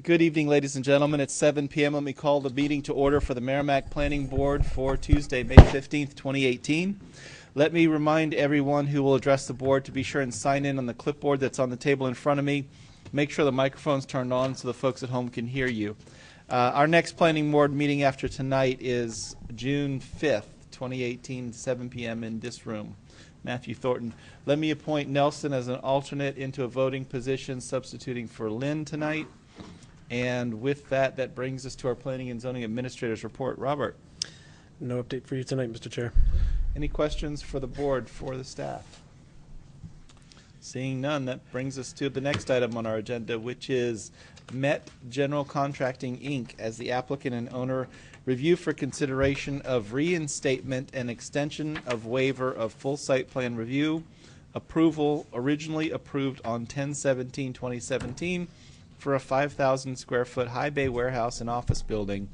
Good evening, ladies and gentlemen. It's 7 p.m. Let me call the meeting to order for the Merrimack Planning Board for Tuesday, May 15th, 2018. Let me remind everyone who will address the board to be sure and sign in on the clipboard that's on the table in front of me. Make sure the microphone's turned on so the folks at home can hear you. Our next planning board meeting after tonight is June 5th, 2018, 7 p.m. in this room. Matthew Thornton. Let me appoint Nelson as an alternate into a voting position, substituting for Lynn tonight. And with that, that brings us to our Planning and Zoning Administrator's report. Robert. No update for you tonight, Mr. Chair. Any questions for the board, for the staff? Seeing none, that brings us to the next item on our agenda, which is Met General Contracting, Inc. as the applicant and owner, review for consideration of reinstatement and extension of waiver of full site plan review, approval originally approved on 10/17/2017 for a 5,000 square foot high bay warehouse and office building.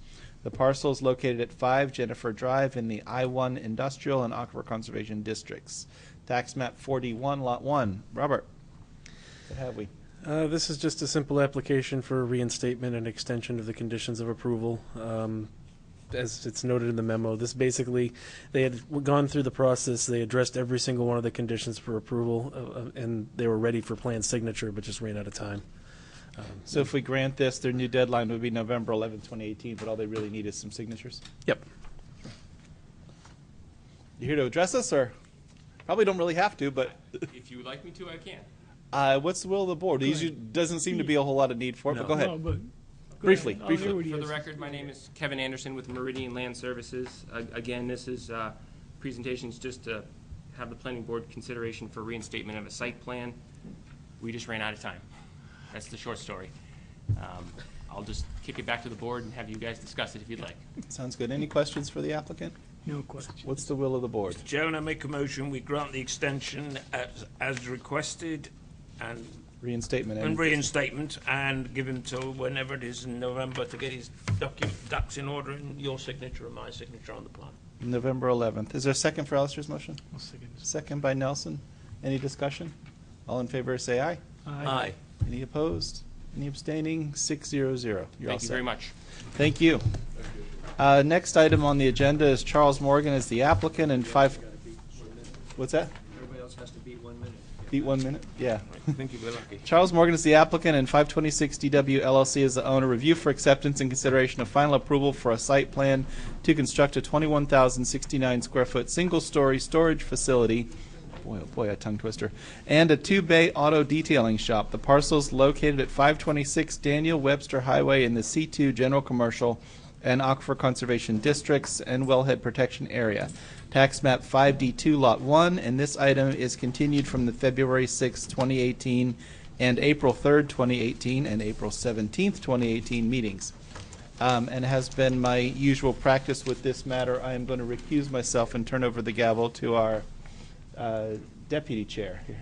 The parcel is located at 5 Jennifer Drive in the I-1 Industrial and Aquifer Conservation Districts. Tax map 41, lot 1. Robert, what have we? This is just a simple application for reinstatement and extension of the conditions of approval. As it's noted in the memo, this basically, they had gone through the process, they addressed every single one of the conditions for approval, and they were ready for plan signature, but just ran out of time. So if we grant this, their new deadline would be November 11, 2018, but all they really need is some signatures? Yep. You here to address us, or? Probably don't really have to, but. If you would like me to, I can. What's the will of the board? There doesn't seem to be a whole lot of need for it, but go ahead. No, but Briefly. I'll hear what he For the has. record, my name is Kevin Anderson with Meridian Land Services. Again, this is presentations just to have the planning board consideration for reinstatement of a site plan. We just ran out of time. That's the short story. I'll just kick it back to the board and have you guys discuss it if you'd like. Sounds good. Any questions for the applicant? No question. What's the will of the board? Chairman, I make a motion we grant the extension as requested and Reinstatement. reinstatement and give him till whenever it is in November to get his ducks in order and your signature and my signature on the plan. November 11th. Is there a second for Alistair's motion? I'll second this. Second by Nelson. Any discussion? All in favor say aye. Aye. Any opposed? Any abstaining? 600. You're all Thank you set. very much. Thank you. Next item on the agenda is Charles Morgan as the applicant and What's that? Everybody else has to beat 1 minute. Beat 1 minute? Yeah. I think you'll be lucky. Charles Morgan is the applicant and 526 DW LLC is the owner. Review for acceptance and consideration of final approval for a site plan to construct a 21,069 square foot single story storage facility. Boy, oh boy, a tongue twister. And a 2-bay auto detailing shop. The parcel is located at 526 Daniel Webster Highway in the C2 General Commercial and Aquifer Conservation Districts and Wellhead Protection Area. Tax map 5D2 lot 1, and this item is continued from the February 6, 2018 and April 3rd, 2018 and April 17th, 2018 meetings. And has been my usual practice with this matter, I am going to recuse myself and turn over the gavel to our deputy chair here.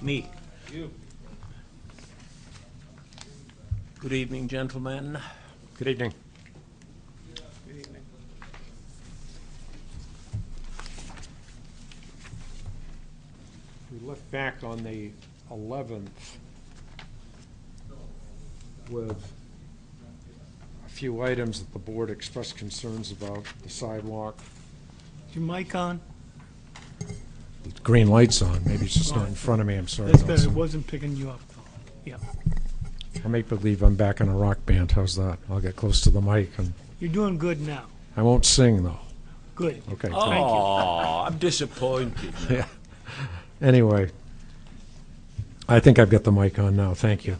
Me. You. Good evening, gentlemen. Good evening. We left back on the 11th with a few items that the board expressed concerns about, the sidewalk. Is your mic on? The green light's on. Maybe it's just not in front of me. I'm sorry. That's better. It Nelson. wasn't picking you up, though. Yeah. I'll make believe I'm back in a rock band. How's that? I'll get close to the mic and You're doing good now. I won't sing though. Good. Okay. Thank you. Oh, I'm disappointed. Yeah. Anyway, I think I've got the mic on now. Thank you.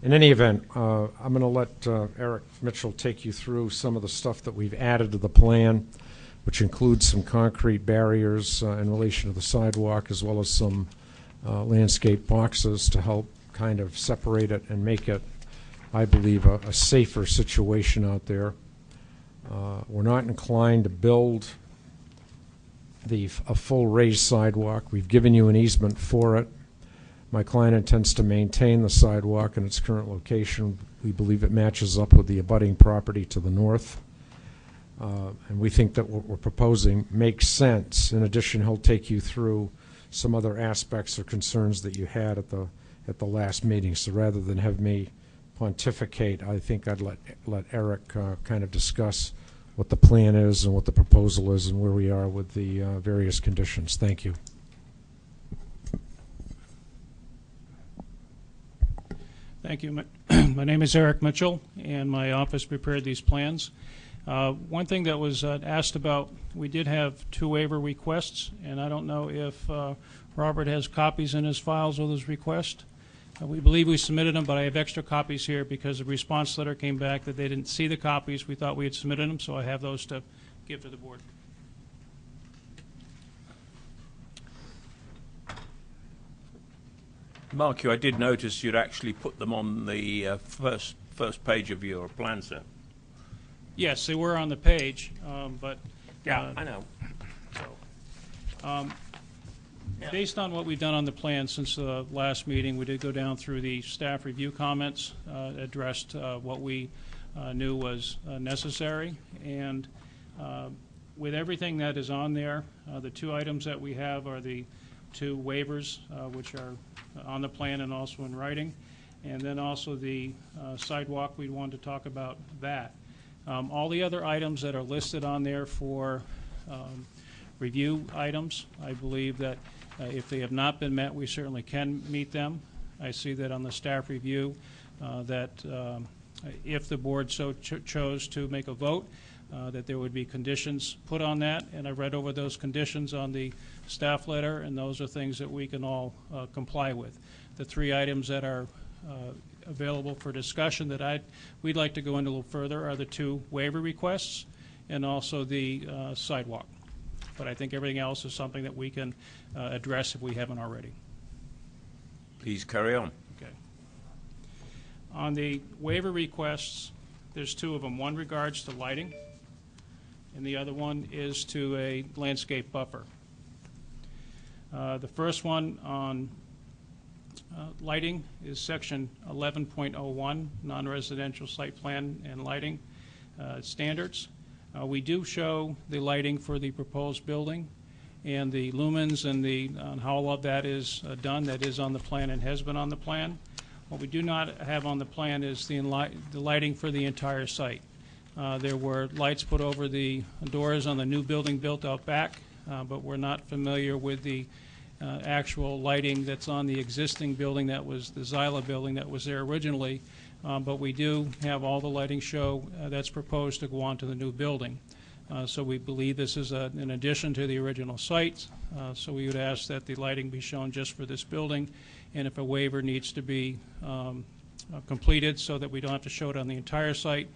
In any event, I'm going to let Eric Mitchell take you through some of the stuff that we've added to the plan, which includes some concrete barriers in relation to the sidewalk, as well as some landscape boxes to help kind of separate it and make it, I believe, a safer situation out there. We're not inclined to build a full raised sidewalk. We've given you an easement for it. My client intends to maintain the sidewalk in its current location. We believe it matches up with the abutting property to the north. And we think that what we're proposing makes sense. In addition, he'll take you through some other aspects or concerns that you had at the last meeting. So rather than have me pontificate. I think I'd let Eric kind of discuss what the plan is and what the proposal is and where we are with the various conditions. Thank you. Thank you. My name is Eric Mitchell, and my office prepared these plans. One thing that was asked about, we did have 2 waiver requests, and I don't know if Robert has copies in his files of those requests. We believe we submitted them, but I have extra copies here because the response letter came back that they didn't see the copies. We thought we had submitted them, so I have those to give to the board. Mark, I did notice you'd actually put them on the first page of your plan set. Yes, they were on the page, but I know. based on what we've done on the plan since the last meeting, we did go down through the staff review comments, addressed what we knew was necessary, and with everything that is on there, the 2 items that we have are the 2 waivers, which are on the plan and also in writing, and then also the sidewalk. We wanted to talk about that. All the other items that are listed on there for review items, I believe that if they have not been met, we certainly can meet them. I see that on the staff review that if the board so chose to make a vote, that there would be conditions put on that, and I read over those conditions on the staff letter, and those are things that we can all comply with. The 3 items that are available for discussion that we'd like to go into a little further are the 2 waiver requests and also the sidewalk. But I think everything else is something that we can address if we haven't already. Please carry on. Okay. On the waiver requests, there's 2 of them. One regards to lighting, and the other one is to a landscape buffer. The first one on lighting is section 11.01, non-residential site plan and lighting standards. We do show the lighting for the proposed building, and the lumens and how all of that is done. That is on the plan and has been on the plan. What we do not have on the plan is the lighting for the entire site. There were lights put over the doors on the new building built out back, but we're not familiar with the actual lighting that's on the existing building that was the Xyla building that was there originally. But we do have all the lighting show that's proposed to go on to the new building. So we believe this is an addition to the original site. So we would ask that the lighting be shown just for this building, and if a waiver needs to be completed so that we don't have to show it on the entire site,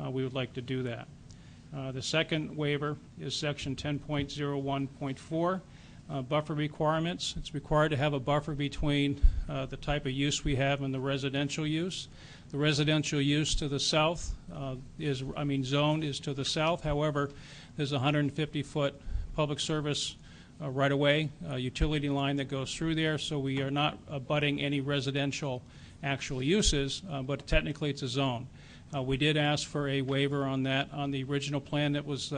we would like to do that. The second waiver is section 10.01.4. Buffer requirements. It's required to have a buffer between the type of use we have and the residential use. The residential use to the south zone is to the south. However, there's a 150-foot public service right-of-way, utility line that goes through there, so we are not abutting any residential actual uses, but technically it's a zone. We did ask for a waiver on that on the original plan that was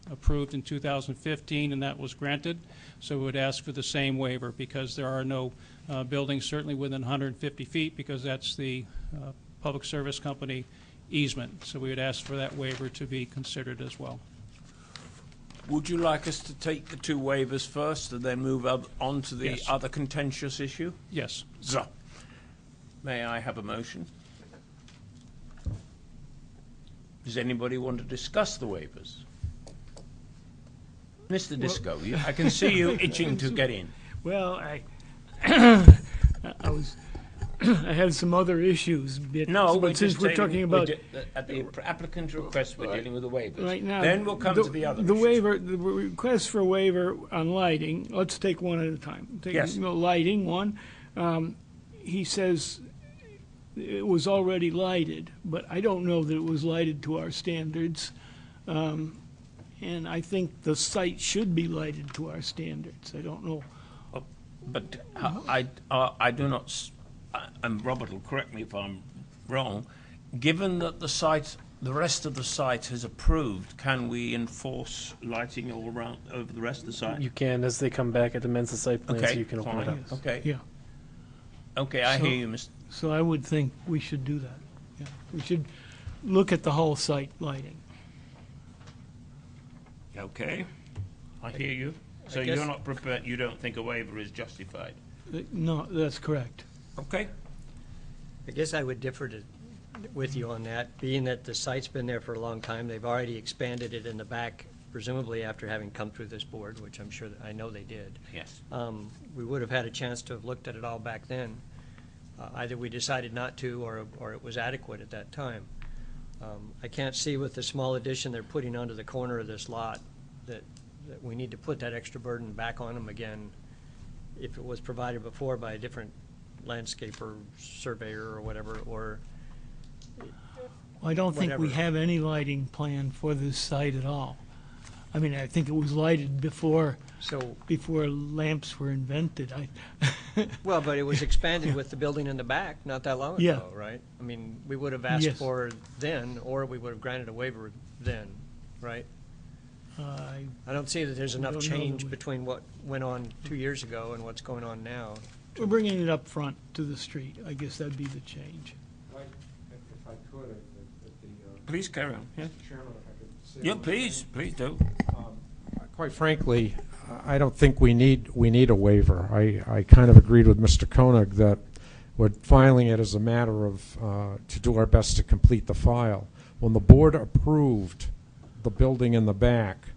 approved in 2015, and that was granted. So we would ask for the same waiver because there are no buildings certainly within 150 feet because that's the public service company easement. So we would ask for that waiver to be considered as well. Would you like us to take the 2 waivers first and then move on to the Yes. other contentious issue? Yes. So, may I have a motion? Does anybody want to discuss the waivers? Mr. Disco, I can see you itching to get in. Well, I had some other issues. But since we're talking about at the applicant's request, we're dealing with the waivers. right now, Then we'll come to the other The issues. waiver, the request for waiver on lighting. Let's take one at a time. Yes. Lighting one. He says it was already lighted, but I don't know that it was lighted to our standards. And I think the site should be lighted to our standards. I don't know. But I do not, and Robert will correct me if I'm wrong, given that the rest of the site is approved, can we enforce lighting all around over the rest of the site? You can, as they come back at the men's site plan, so Okay, you can open it fine. up. Okay. Yeah. Okay, I So- hear you, Mr. So I would think we should do that. Yeah, we should look at the whole site lighting. Okay, I hear you. So guess- you're not prepared, you don't think a waiver is justified? No, that's correct. Okay. I guess I would differ with you on that, being that the site's been there for a long time. They've already expanded it in the back, presumably after having come through this board, which I'm sure, I know they did. Yes. We would have had a chance to have looked at it all back then. Either we decided not to, or it was adequate at that time. I can't see with the small addition they're putting onto the corner of this lot that we need to put that extra burden back on them again if it was provided before by a different landscaper, surveyor, or whatever, or I don't think we Whatever. have any lighting plan for this site at all. I mean, I think it was lighted before so. lamps were invented. Well, but it was expanded with the building in the back not that long Yeah. ago, right? I mean, we would have asked Yes. for then, or we would have granted a waiver then, right? I don't see that there's enough don't know that change we- between what went on 2 years ago and what's going on now. We're bringing it up front to the street. I guess that'd be the change. If I could, at the Please carry on. Yeah, Chairman, if I could say yeah, one please do. Quite frankly, I don't think we need a waiver. I kind of agreed with Mr. Koenig that we're filing it as a matter of, to do our best to complete the file. When the board approved the building in the back,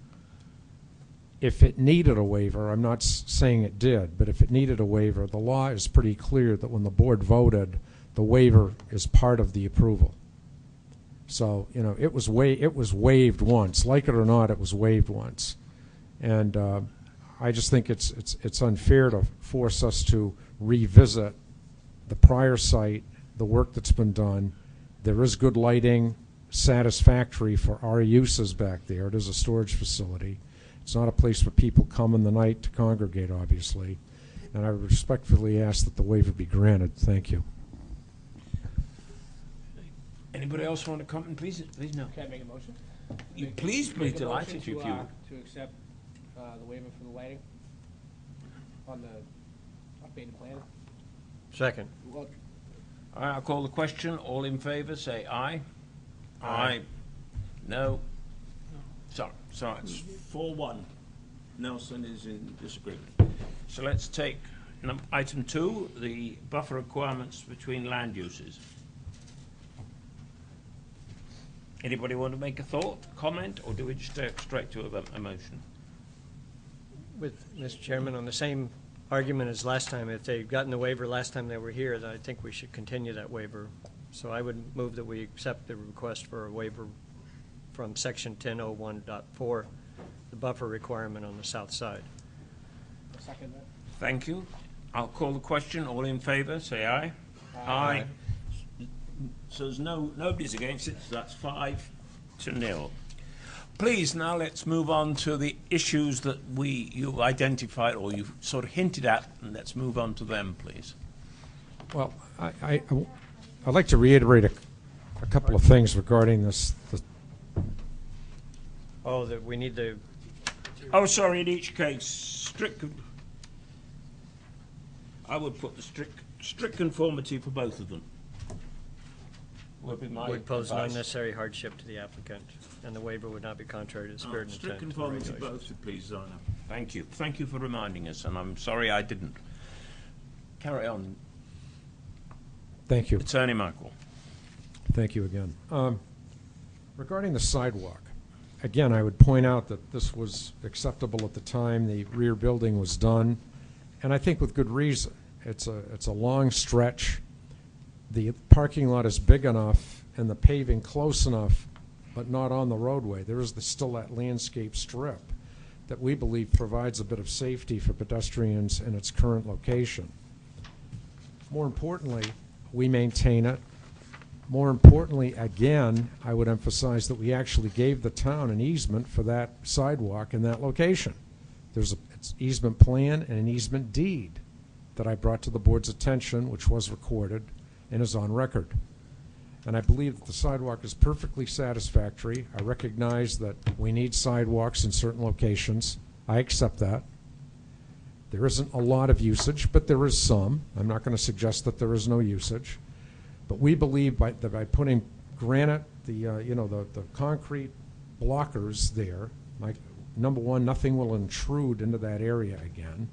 if it needed a waiver, I'm not saying it did, but if it needed a waiver, the law is pretty clear that when the board voted, the waiver is part of the approval. So, you know, it was waived once. Like it or not, it was waived once. And I just think it's unfair to force us to revisit the prior site, the work that's been done. There is good lighting, satisfactory for our uses back there. It is a storage facility. It's not a place where people come in the night to congregate, obviously. And I respectfully ask that the waiver be granted. Thank you. Anybody else want to comment? Please no. Can I make a motion? You please be Make a delighted motion if you would. to accept the waiver for the lighting on the updated plan. Second. Well, All right, I'll call the question. All in favour, say aye. Aye. No. Sorry, it's 4-1. Nelson is in disagreement. So let's take item 2, the buffer requirements between land uses. Anybody want to make a thought, comment, or do we just go straight to a motion? With Mr. Chairman, on the same argument as last time, if they'd gotten the waiver last time they were here, then I think we should continue that waiver. So I would move that we accept the request for a waiver from section 1001.4, the buffer requirement on the south side. I'll second that. Thank you. I'll call the question. All in favour, say aye. Aye. So there's nobody's against it, so that's 5-0. Please, now let's move on to the issues that you identified or you sort of hinted at, and let's move on to them, please. Well, I'd like to reiterate a couple of things regarding this. Oh, that we need the, Oh, sorry, in each case, I would put the strict conformity for both of them. Would be my would pose no advice. unnecessary hardship to the applicant, and the waiver would not be contrary to the spirit and Strict intent of the conformity regulations. both, please, Zana. Thank you. Thank you for reminding us, and I'm sorry I didn't. Carry on, Thank you. Attorney Michael. Thank you again. Regarding the sidewalk, again, I would point out that this was acceptable at the time the rear building was done, and I think with good reason. It's a long stretch. The parking lot is big enough and the paving close enough, but not on the roadway. There is still that landscape strip that we believe provides a bit of safety for pedestrians in its current location. More importantly, we maintain it. More importantly, again, I would emphasize that we actually gave the town an easement for that sidewalk in that location. There's an easement plan and an easement deed that I brought to the board's attention, which was recorded and is on record. And I believe that the sidewalk is perfectly satisfactory. I recognize that we need sidewalks in certain locations. I accept that. There isn't a lot of usage, but there is some. I'm not going to suggest that there is no usage. But we believe that by putting granite, the concrete blockers there, like, number one, nothing will intrude into that area again.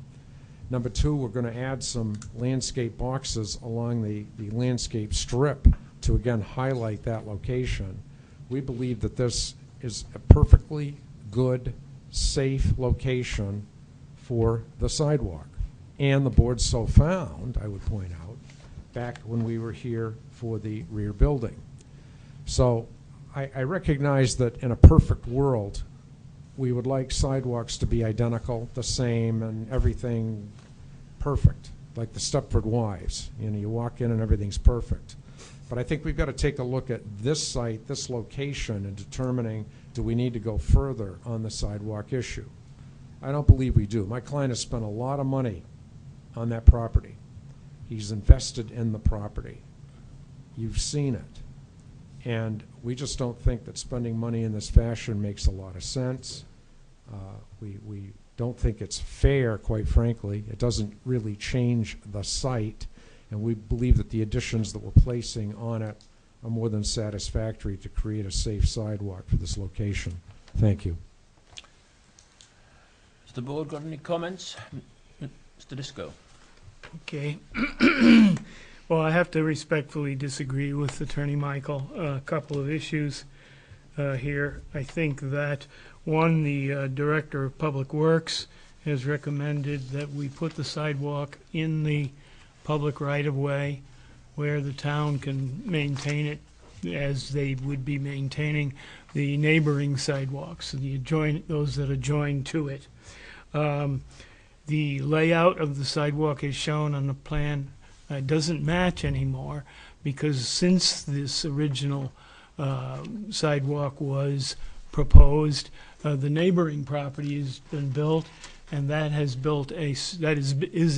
Number two, we're going to add some landscape boxes along the landscape strip to, again, highlight that location. We believe that this is a perfectly good, safe location for the sidewalk. And the board so found, I would point out, back when we were here for the rear building. So I recognize that in a perfect world, we would like sidewalks to be identical, the same, and everything perfect, like the Stepford Wives. You walk in and everything's perfect. But I think we've got to take a look at this site, this location, and determining, do we need to go further on the sidewalk issue? I don't believe we do. My client has spent a lot of money on that property. He's invested in the property. You've seen it. And we just don't think that spending money in this fashion makes a lot of sense. We don't think it's fair, quite frankly. It doesn't really change the site. And we believe that the additions that we're placing on it are more than satisfactory to create a safe sidewalk for this location. Thank you. Has the board got any comments? Mr. Disco. Okay. Well, I have to respectfully disagree with Attorney Michael. A couple of issues here. I think that, one, the Director of Public Works has recommended that we put the sidewalk in the public right-of-way where the town can maintain it as they would be maintaining the neighboring sidewalks, those that adjoin to it. The layout of the sidewalk is shown on the plan. Doesn't match anymore, because since this original sidewalk was proposed, the neighboring property has been built, and that is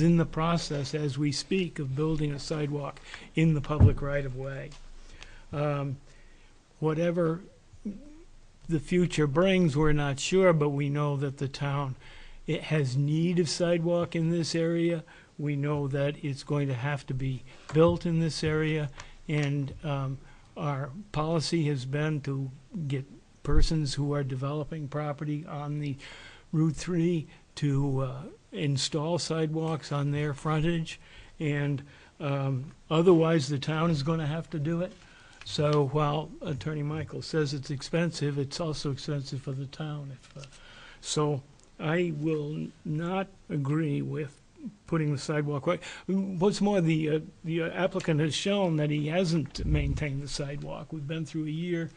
in the process as we speak of building a sidewalk in the public right-of-way. Whatever the future brings, we're not sure, but we know that the town, it has need of sidewalk in this area. We know that it's going to have to be built in this area, and our policy has been to get persons who are developing property on the Route 3 to install sidewalks on their frontage, and otherwise the town is going to have to do it. So while Attorney Michael says it's expensive, it's also expensive for the town. So I will not agree with putting the sidewalk right. What's more, the applicant has shown that he hasn't maintained the sidewalk. We've been through a year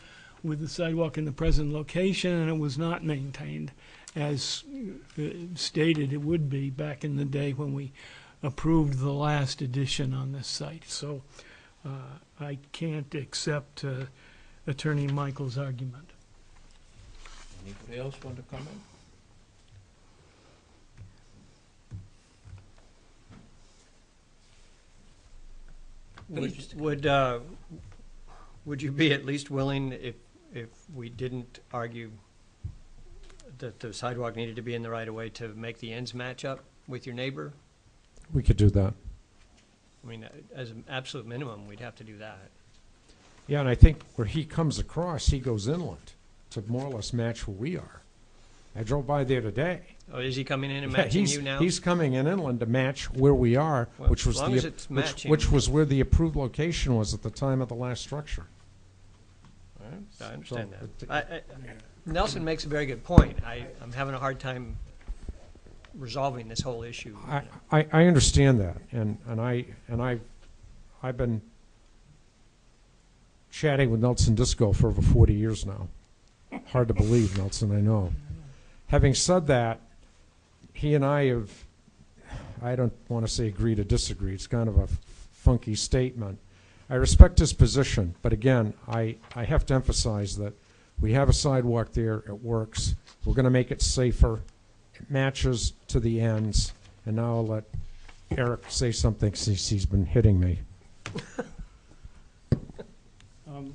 with the sidewalk in the present location, and it was not maintained as stated it would be back in the day when we approved the last addition on this site. So I can't accept Attorney Michael's argument. Anybody else want to comment? Would you be at least willing, if we didn't argue that the sidewalk needed to be in the right of way, to make the ends match up with your neighbor? We could do that. I mean, as an absolute minimum, we'd have to do that. Yeah, and I think where he comes across, he goes inland to more or less match where we are. I drove by there today. Oh, is he coming in and matching you now? He's coming in inland to match where we are, Well, which was as long as it's matching. which was where the approved location was at the time of the last structure. I understand So, that. Nelson makes a very good point. I'm having a hard time resolving this whole issue. I understand that, and I've been chatting with Nelson Disco for over 40 years now. Hard to believe, Nelson, I know. Having said that, he and I don't want to say agree to disagree. It's kind of a funky statement. I respect his position, but again, I have to emphasize that we have a sidewalk there, it works. We're going to make it safer. It matches to the ends. And now I'll let Eric say something since he's been hitting me.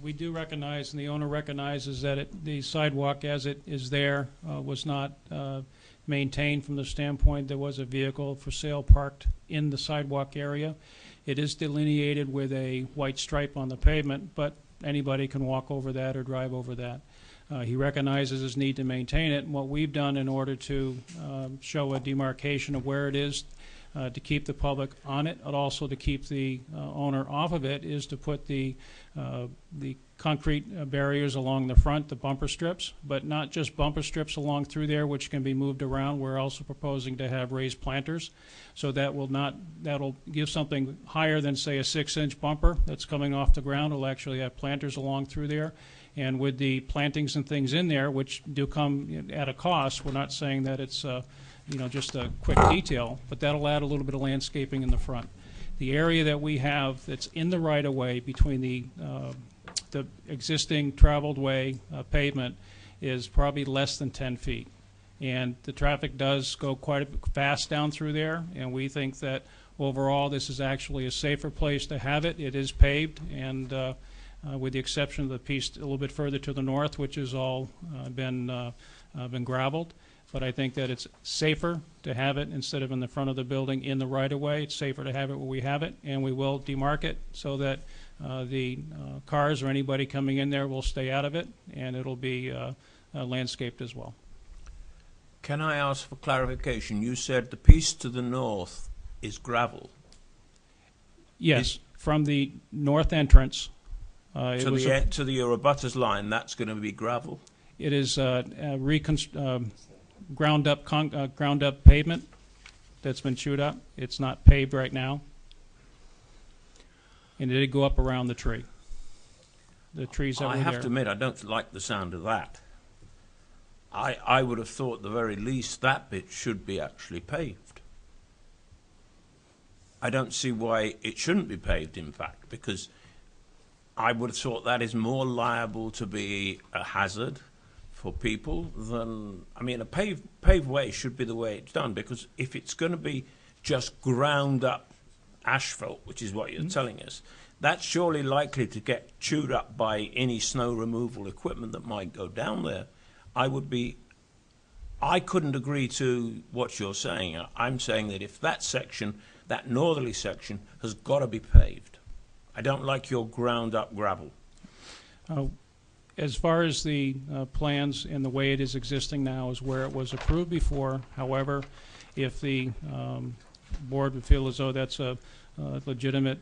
We do recognize, and the owner recognizes, that the sidewalk as it is there was not maintained from the standpoint there was a vehicle for sale parked in the sidewalk area. It is delineated with a white stripe on the pavement, but anybody can walk over that or drive over that. He recognizes his need to maintain it, and what we've done in order to show a demarcation of where it is, to keep the public on it, and also to keep the owner off of it, is to put the concrete barriers along the front, the bumper strips, but not just bumper strips along through there, which can be moved around. We're also proposing to have raised planters, so that'll give something higher than, say, a 6-inch bumper that's coming off the ground. It'll actually have planters along through there. And with the plantings and things in there, which do come at a cost, we're not saying that it's just a quick detail, but that'll add a little bit of landscaping in the front. The area that we have that's in the right-of-way between the existing traveled way pavement is probably less than 10 feet. And the traffic does go quite a bit fast down through there, and we think that overall this is actually a safer place to have it. It is paved, and with the exception of the piece a little bit further to the north, which has all been gravelled. But I think that it's safer to have it instead of in the front of the building in the right-of-way. It's safer to have it where we have it, and we will demarc it so that the cars or anybody coming in there will stay out of it, and it'll be landscaped as well. Can I ask for clarification? You said the piece to the north is gravel. Yes, from the north entrance. To the Abutters line, that's going to be gravel? It is ground up pavement that's been chewed up. It's not paved right now. And it did go up around the tree. The trees that were there. I have to admit, I don't like the sound of that. I would have thought, at the very least, that bit should be actually paved. I don't see why it shouldn't be paved, in fact, because I would have thought that is more liable to be a hazard for people than, I mean, a paved way should be the way it's done, because if it's going to be just ground up asphalt, which is what you're telling us, that's surely likely to get chewed up by any snow removal equipment that might go down there. I couldn't agree to what you're saying. I'm saying that if that section, that northerly section, has got to be paved. I don't like your ground up gravel. As far as the plans and the way it is existing now is where it was approved before. However, if the board would feel as though that's a legitimate,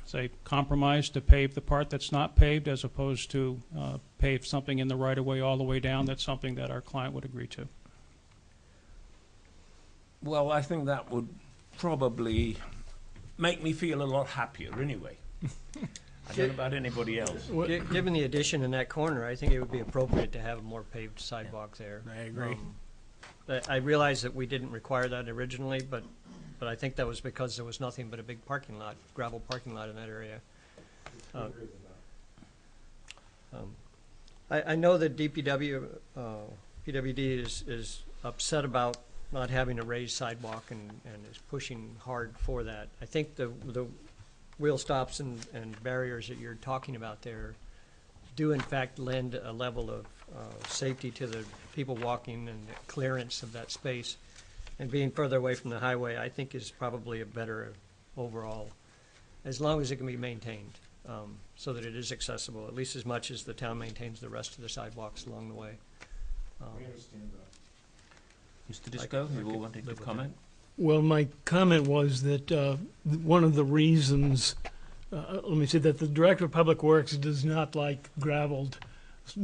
say, compromise to pave the part that's not paved as opposed to pave something in the right-of-way all the way down, that's something that our client would agree to. Well, I think that would probably make me feel a lot happier anyway. I don't know about anybody else. Given the addition in that corner, I think it would be appropriate to have a more paved sidewalk there. I agree. I realize that we didn't require that originally, but I think that was because there was nothing but a big parking lot, gravel parking lot in that area. I know that PWD is upset about not having a raised sidewalk and is pushing hard for that. I think the wheel stops and barriers that you're talking about there do in fact lend a level of safety to the people walking and the clearance of that space. And being further away from the highway, I think, is probably a better overall, as long as it can be maintained, so that it is accessible, at least as much as the town maintains the rest of the sidewalks along the way. We understand that. Mr. Disco, you all wanted to comment? Well, my comment was that one of the reasons, let me say that the Director of Public Works does not like gravelled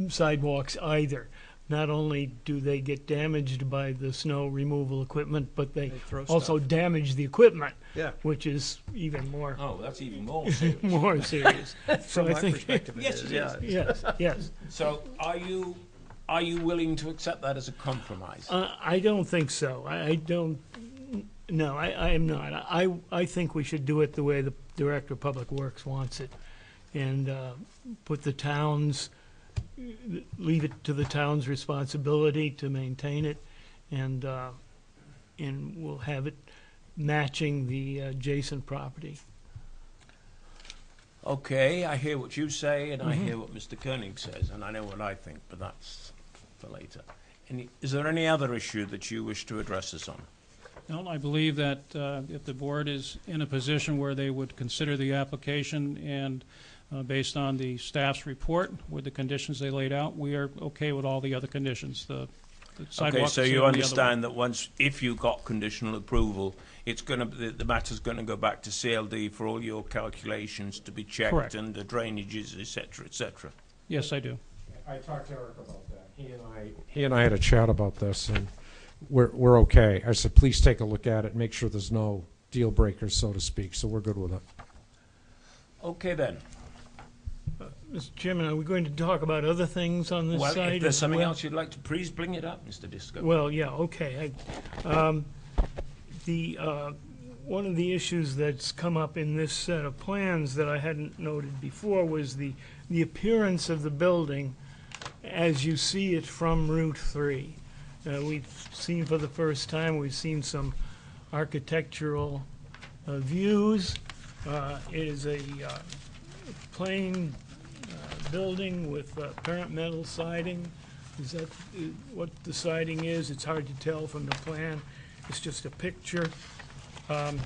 sidewalks either. Not only do they get damaged by the snow removal equipment, but they also damage the equipment, which is even more. Oh, that's even more serious. More serious. From my perspective, yes, it is. Yes. So, are you willing to accept that as a compromise? I don't think so. I don't. No, I am not. I think we should do it the way the Director of Public Works wants it, and put the towns. Leave it to the town's responsibility to maintain it, and we'll have it matching the adjacent property. Okay, I hear what you say, and I hear what Mr. Koenig says, and I know what I think, but that's for later. Is there any other issue that you wish to address us on? No, I believe that if the board is in a position where they would consider the application and based on the staff's report with the conditions they laid out, we are okay with all the other conditions. The sidewalk. Okay, so you understand that once, if you got conditional approval, it's going to, the matter's going to go back to CLD for all your calculations to be checked. Correct. And the drainages, et cetera, et cetera. Yes, I do. I talked to Eric about that. He and I had a chat about this, and we're okay. I said, please take a look at it, make sure there's no deal breakers, so to speak, so we're good with it. Okay then. Mr. Chairman, are we going to talk about other things on this Well, site? if there's as something well? else you'd like to, please bring it up, Mr. Disco. Well, yeah, okay. One of the issues that's come up in this set of plans that I hadn't noted before was the appearance of the building as you see it from Route 3. We've seen for the first time, we've seen some architectural views. It is a plain building with apparent metal siding. Is that what the siding is? It's hard to tell from the plan. It's just a picture. And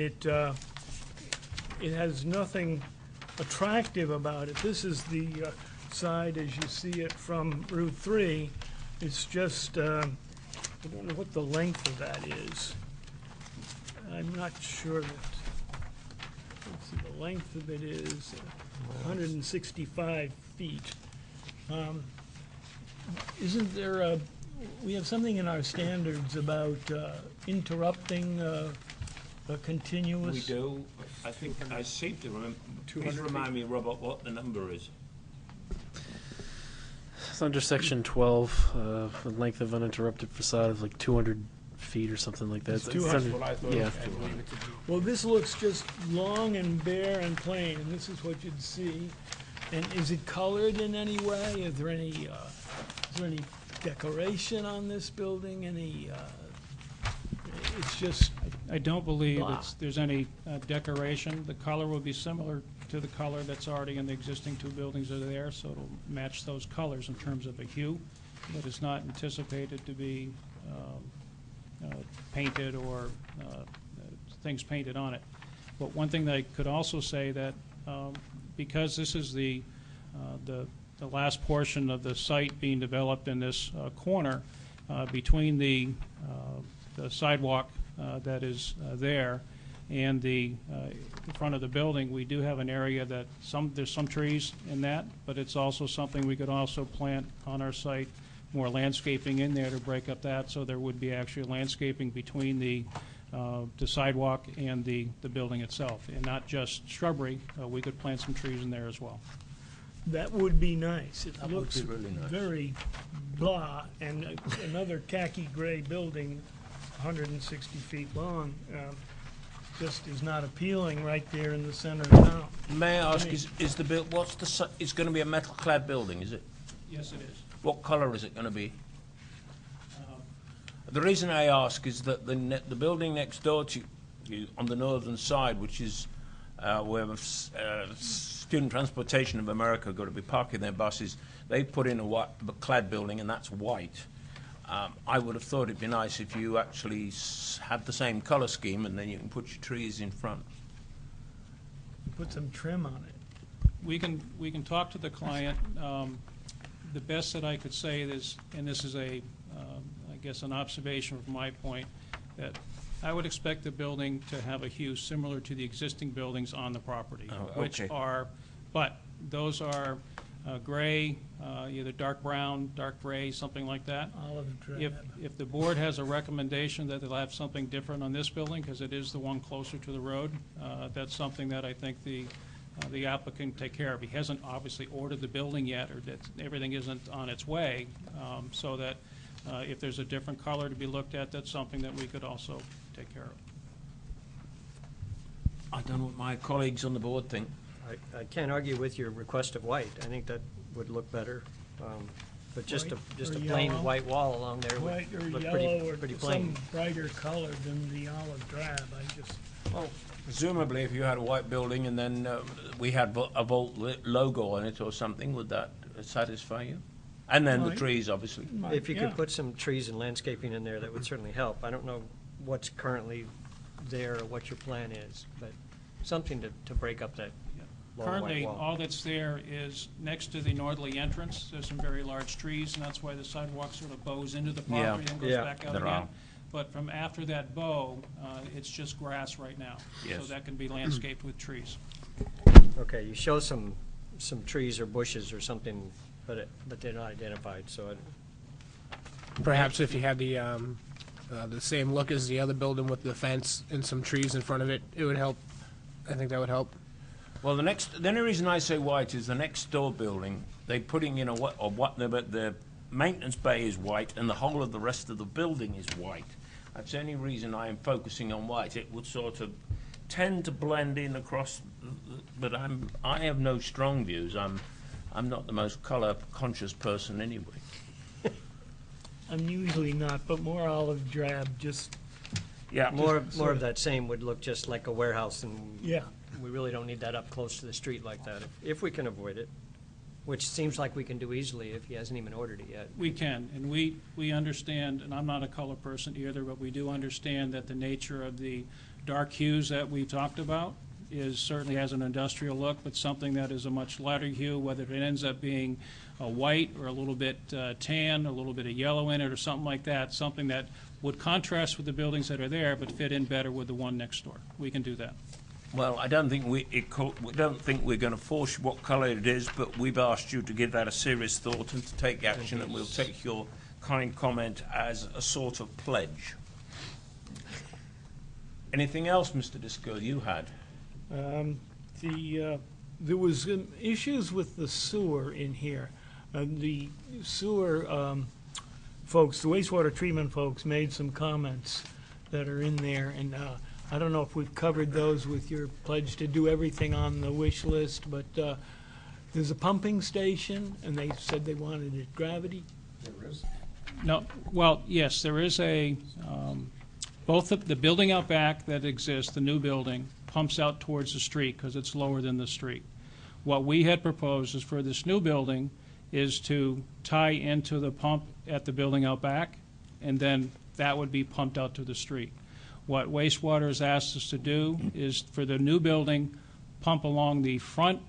it has nothing attractive about it. This is the side as you see it from Route 3. It's just, I don't know what the length of that is. I'm not sure that, let's see, the length of it is 165 feet. Isn't there we have something in our standards about interrupting a continuous? We do. I think I seem to remember. Please remind me, Robert, what the number is. It's under section 12, the length of uninterrupted facade of like 200 feet or something like that. It's 200. under- That's what I thought. Yeah. Well, this looks just long and bare and plain, and this is what you'd see. And is it colored in any way? Is there any decoration on this building? It's just, I don't believe Blah. there's any decoration. The color will be similar to the color that's already in the existing two buildings that are there, so it'll match those colors in terms of a hue, but it's not anticipated to be painted or things painted on it. But one thing that I could also say that because this is the last portion of the site being developed in this corner between the sidewalk that is there and the front of the building, we do have an area that there's some trees in that, but it's also something we could also plant on our site, more landscaping in there to break up that, so there would be actually landscaping between the sidewalk and the building itself, and not just shrubbery. We could plant some trees in there as well. that would be nice. It That would looks be really nice. very blah, and another khaki gray building, 160 feet long, just is not appealing right there in the center of town. May I ask, is the build, it's going to be a metal clad building, is it? Yes, it is. What colour is it going to be? The reason I ask is that the building next door to you, on the northern side, which is where Student Transportation of America are going to be parking their buses, they put in a white clad building, and that's white. I would have thought it'd be nice if you actually had the same colour scheme, and then you can put your trees in front. Put some trim on it. We can talk to the client. The best that I could say is, and this is I guess an observation from my point, that I would expect the building to have a hue similar to the existing buildings on the property, Oh, which okay. are, but those are gray, either dark brown, dark gray, something like that. Olive drab. If the board has a recommendation that they'll have something different on this building, because it is the one closer to the road, that's something that I think the applicant take care of. He hasn't obviously ordered the building yet, or that everything isn't on its way, so that if there's a different color to be looked at, that's something that we could also take care of. I don't know what my colleagues on the board think. I can't argue with your request of white. I think that would look better. But just White a or plain yellow? white wall along there would White or look yellow or pretty some plain. brighter color than the olive drab. I just, Well, presumably, if you had a white building and then we had a Volt logo on it or something, would that satisfy you? And then the Might. trees, obviously. If you yeah. could put some trees and landscaping in there, that would certainly help. I don't know what's currently there or what your plan is, but something to break up that long white Currently, wall. all that's there is next to the northerly entrance, there's some very large trees, and that's why the sidewalk sort of bows into the Yeah. property and goes Yeah. back out There again. are. But from after that bow, it's just grass right now. Yes. So that can be landscaped with trees. Okay, you show some trees or bushes or something, but they're not identified, so Perhaps if you had the same look as the other building with the fence and some trees in front of it, it would help. I think that would help. Well, the only reason I say white is the next door building, they're putting in the maintenance bay is white and the whole of the rest of the building is white. That's the only reason I am focusing on white. It would sort of tend to blend in across, but I have no strong views. I'm not the most color conscious person anyway. I'm usually not, but more olive drab, just, Yeah. more of that same would look just like a warehouse, and yeah. we really don't need that up close to the street like that, if we can avoid it, which seems like we can do easily if he hasn't even ordered it yet. We can, and we understand, and I'm not a color person either, but we do understand that the nature of the dark hues that we talked about certainly has an industrial look, but something that is a much lighter hue, whether it ends up being a white or a little bit tan, a little bit of yellow in it or something like that, something that would contrast with the buildings that are there but fit in better with the one next door. We can do that. Well, I don't think we don't think we're going to force what colour it is, but we've asked you to give that a serious thought and to take action, and we'll take your kind comment as a sort of pledge. Anything else, Mr. Disco, you had? There was issues with the sewer in here. The sewer folks, the wastewater treatment folks, made some comments that are in there, and I don't know if we've covered those with your pledge to do everything on the wish list, but there's a pumping station, and they said they wanted it gravity. No, well, yes, there is both the building out back that exists, the new building, pumps out towards the street because it's lower than the street. What we had proposed is for this new building is to tie into the pump at the building out back, and then that would be pumped out to the street. What wastewater has asked us to do is for the new building, pump along the front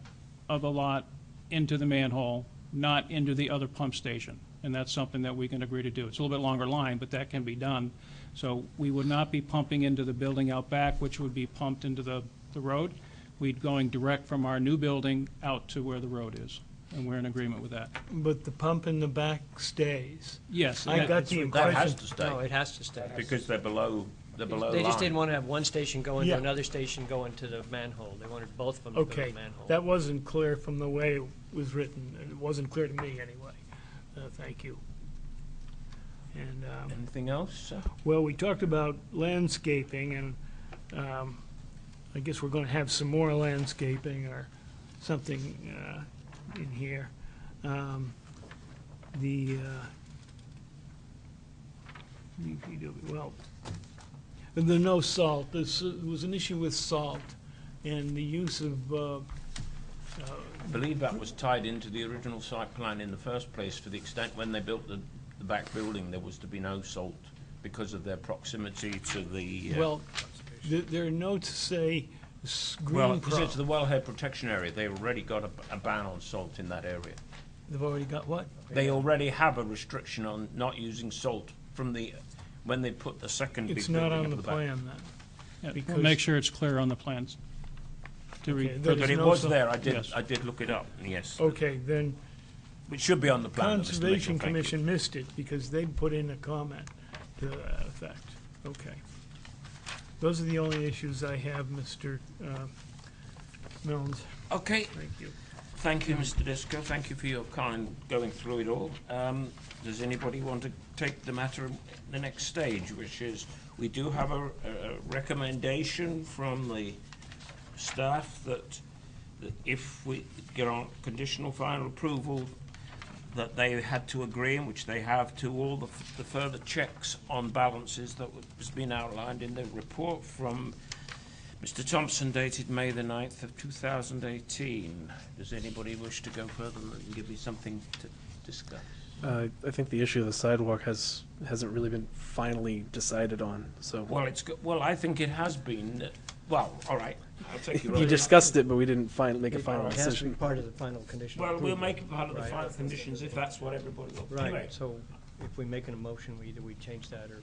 of the lot into the manhole, not into the other pump station. And that's something that we can agree to do. It's a little bit longer line, but that can be done. So we would not be pumping into the building out back, which would be pumped into the road. We'd going direct from our new building out to where the road is. And we're in agreement with that. But the pump in the back stays. Yes. I got the That has impression, to stay No, it has to stay. because they're below They just didn't line. want to have one station going Yeah. to another station going to the manhole. They wanted both of them to go to okay, the manhole. that wasn't clear from the way it was written. It wasn't clear to me anyway. Thank you. And, Anything else, sir? well, we talked about landscaping, and I guess we're going to have some more landscaping or something in here. Well, the no salt, there was an issue with salt and the use of, I believe that was tied into the original site plan in the first place for the extent when they built the back building, there was to be no salt because of their proximity to the... well, there are notes say well, green because pro. it's the wellhead protection area. They already got a ban on salt in that area. They've already got what? They already have a restriction on not using salt from when they put the second big It's building not on up the the back. plan then. Yeah, because- we'll make sure it's clear on the plans. To Okay, read. there- But it no was salt. there. Yes. I did look it up. Yes. Okay, then It should be on the plan. Mr. Mitchell, Conservation thank you. Commission missed it because they put in a comment to that effect. Okay. Those are the only issues I have, Mr. Milnes. Okay. Thank you. Thank you, Mr. Disco. Thank you for your kind going through it all. Does anybody want to take the matter the next stage, which is we do have a recommendation from the staff that if we grant conditional final approval, that they had to agree, in which they have, to all the further checks on balances that has been outlined in the report from Mr. Thompson, dated May the 9th of 2018. Does anybody wish to go further and give me something to discuss? I think the issue of the sidewalk hasn't really been finally decided on, so. Well, well, I think it has been. Well, all right. I'll take you. You discussed it, but we didn't make a It final has to be decision. part of the final condition. Well, of we'll approval. make it part of the Right. final conditions if that's what everybody wants. Right, Anyway, so if we make an emotion, either we change that or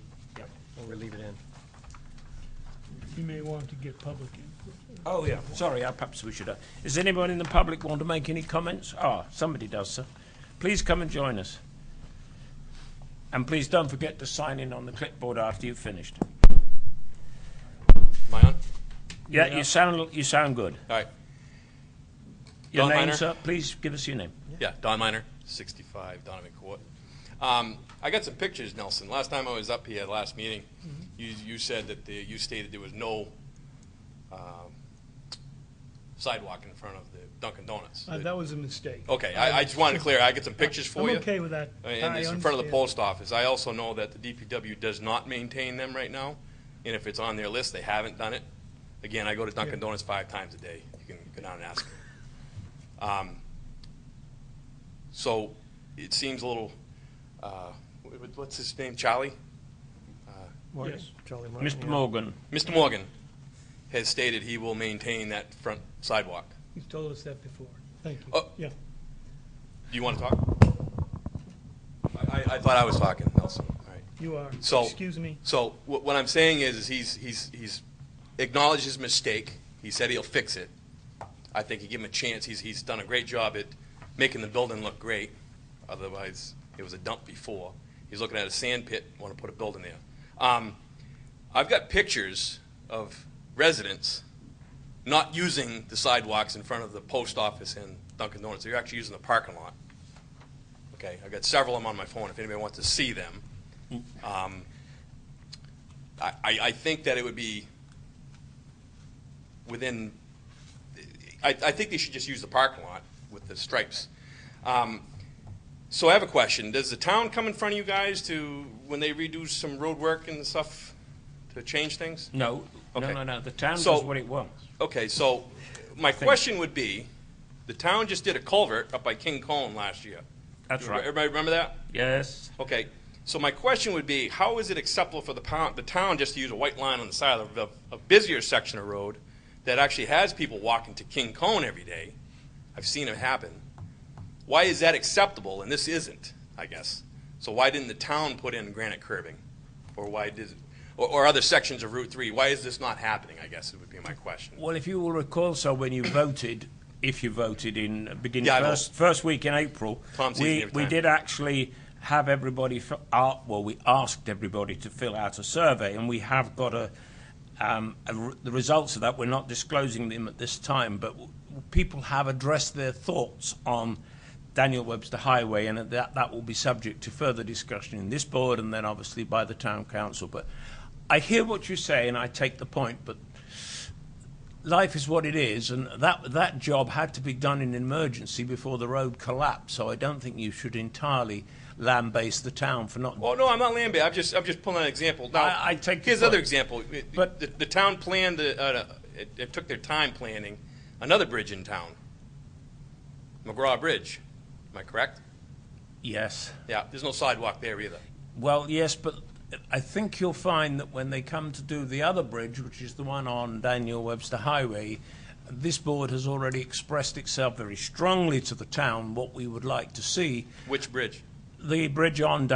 we leave it in. You may want to get public input. oh, yeah. Sorry, perhaps we should have. Does anyone in the public want to make any comments? Ah, somebody does, sir. Please come and join us. And please don't forget to sign in on the clipboard after you've finished. Am I on? Yeah, you sound good. All right. Your Don name, Miner? sir? Please give us your name. Yeah, Don Miner, 65 Donovan Court. I got some pictures, Nelson. Last time I was up here, last meeting, you said that you stated there was no sidewalk in front of the Dunkin' Donuts. That was a mistake. Okay, I just wanted to clear. I get some pictures for you. I'm okay with that. And it's in front of the post office. I also know that the DPW does not maintain them right now, and if it's on their list, they haven't done it. Again, I go to Dunkin' Donuts 5 times a day. You can go down and ask them. So it seems a little, what's his name, Charlie? Morgan, Yes. Charlie Morgan. Mr. yeah. Morgan. Mr. Morgan has stated he will maintain that front sidewalk. He's told us that before. Thank you. Oh. Yeah. Do you want to talk? I thought I was talking, Nelson. All right. You are. So- Excuse me. So what I'm saying is he's acknowledged his mistake. He said he'll fix it. I think you give him a chance. He's done a great job at making the building look great. Otherwise, it was a dump before. He's looking at a sand pit, want to put a building there. I've got pictures of residents not using the sidewalks in front of the post office and Dunkin' Donuts. They're actually using the parking lot. Okay, I've got several of them on my phone if anybody wants to see them. I think that it would be within, I think they should just use the parking lot with the stripes. So I have a question. Does the town come in front of you guys when they redo some road work and stuff, to change things? No. Okay. No. The town So- does what it wants. Okay, so my question would be, the town just did a culvert up by King Cone last year. That's right. Everybody remember that? Yes. Okay, so my question would be, how is it acceptable for the town just to use a white line on the side of a busier section of road that actually has people walking to King Cone every day? I've seen it happen. Why is that acceptable and this isn't, I guess? So why didn't the town put in granite curbing? Or why did, or other sections of Route 3? Why is this not happening, I guess, it would be my question. Well, if you will recall, so when you voted, if you voted in beginning Yeah, I first week in April, Tom sees me every we time. did actually have everybody. We asked everybody to fill out a survey, and we have got the results of that. We're not disclosing them at this time, but people have addressed their thoughts on Daniel Webster Highway, and that will be subject to further discussion in this board and then obviously by the town council. But I hear what you say, and I take the point, but life is what it is, and that job had to be done in emergency before the road collapsed. So I don't think you should entirely lambaste the town for not. Well, no, I'm not lambasting. I'm just pulling an example. Now, I take your here's another point. example. But- The town planned, it took their time planning another bridge in town, McGraw Bridge. Am I correct? Yes. Yeah, there's no sidewalk there either. Well, yes, but I think you'll find that when they come to do the other bridge, which is the one on Daniel Webster Highway, this board has already expressed itself very strongly to the town what we would like to see. Which bridge? The bridge on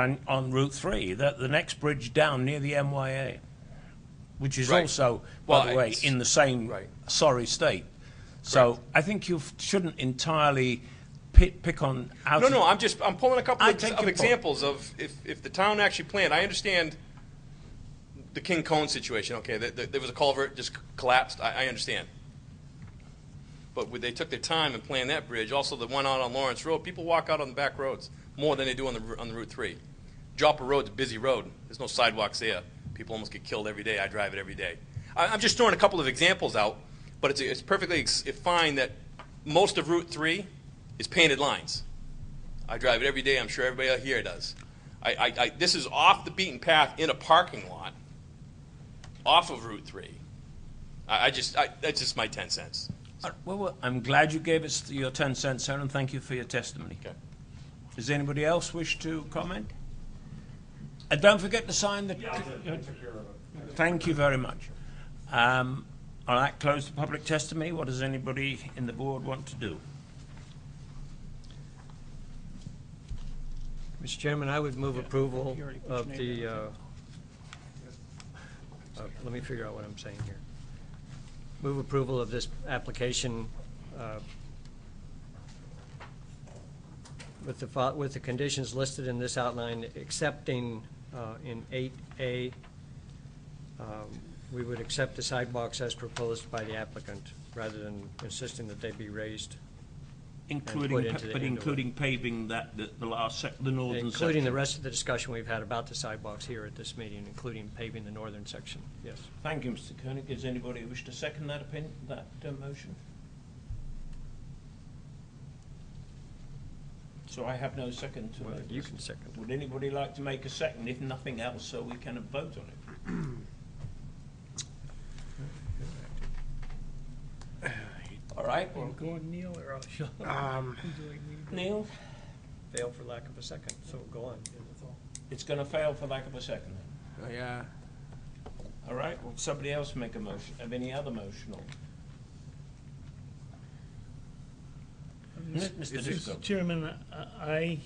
Route 3, the next bridge down near the MYA, which is Right. also, Well, by the way, it's- in the same right. sorry state. So I think you shouldn't entirely pick on. No, I'm pulling a couple I of take your point. examples of if the town actually planned. I understand the King Cone situation. Okay, there was a culvert just collapsed. I understand. But they took their time and planned that bridge. Also, the one out on Lawrence Road. People walk out on the back roads more than they do on the Route 3. Joppa Road's a busy road. There's no sidewalks there. People almost get killed every day. I drive it every day. I'm just throwing a couple of examples out, but it's perfectly fine that most of Route 3 is painted lines. I drive it every day. I'm sure everybody out here does. This is off the beaten path in a parking lot, off of Route 3. That's just my 10 cents. Well, I'm glad you gave us your 10 cents, sir, and thank you for your testimony. Okay. Does anybody else wish to comment? And don't forget to sign the... Thank you very much. All right, close the public testimony. What does anybody in the board want to do? Mr. Chairman, I would move approval of the, let me figure out what I'm saying here. Move approval of this application with the conditions listed in this outline, excepting in 8A, we would accept the sidewalks as proposed by the applicant, rather than insisting that they be raised. Including paving the northern section. Including the rest of the discussion we've had about the sidewalks here at this meeting, including paving the northern section, yes. Thank you, Mr. Koenig. Does anybody wish to second that motion? So I have no second to it. You can second. Would anybody like to make a second, if nothing else, so we can vote on it? All right. Well, go on, Neil, or shall Neil? Fail for lack of a second, so go on. It's going to fail for lack of a second. Oh, yeah. All right. Will somebody else make a motion? Have any other motion? Mr. Disco. Mr. Chairman, I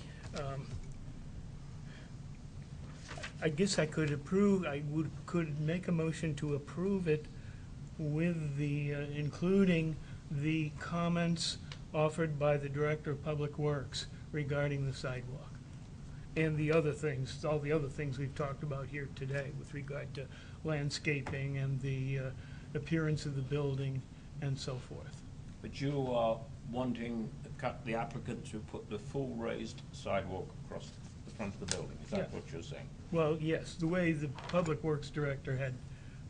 guess I could approve, could make a motion to approve it with the, including the comments offered by the Director of Public Works regarding the sidewalk. And the other things, all the other things we've talked about here today with regard to landscaping and the appearance of the building and so forth. But you are wanting the applicant to put the full raised sidewalk across the front of the building. Is that what you're saying? Well, yes, the way the Public Works Director had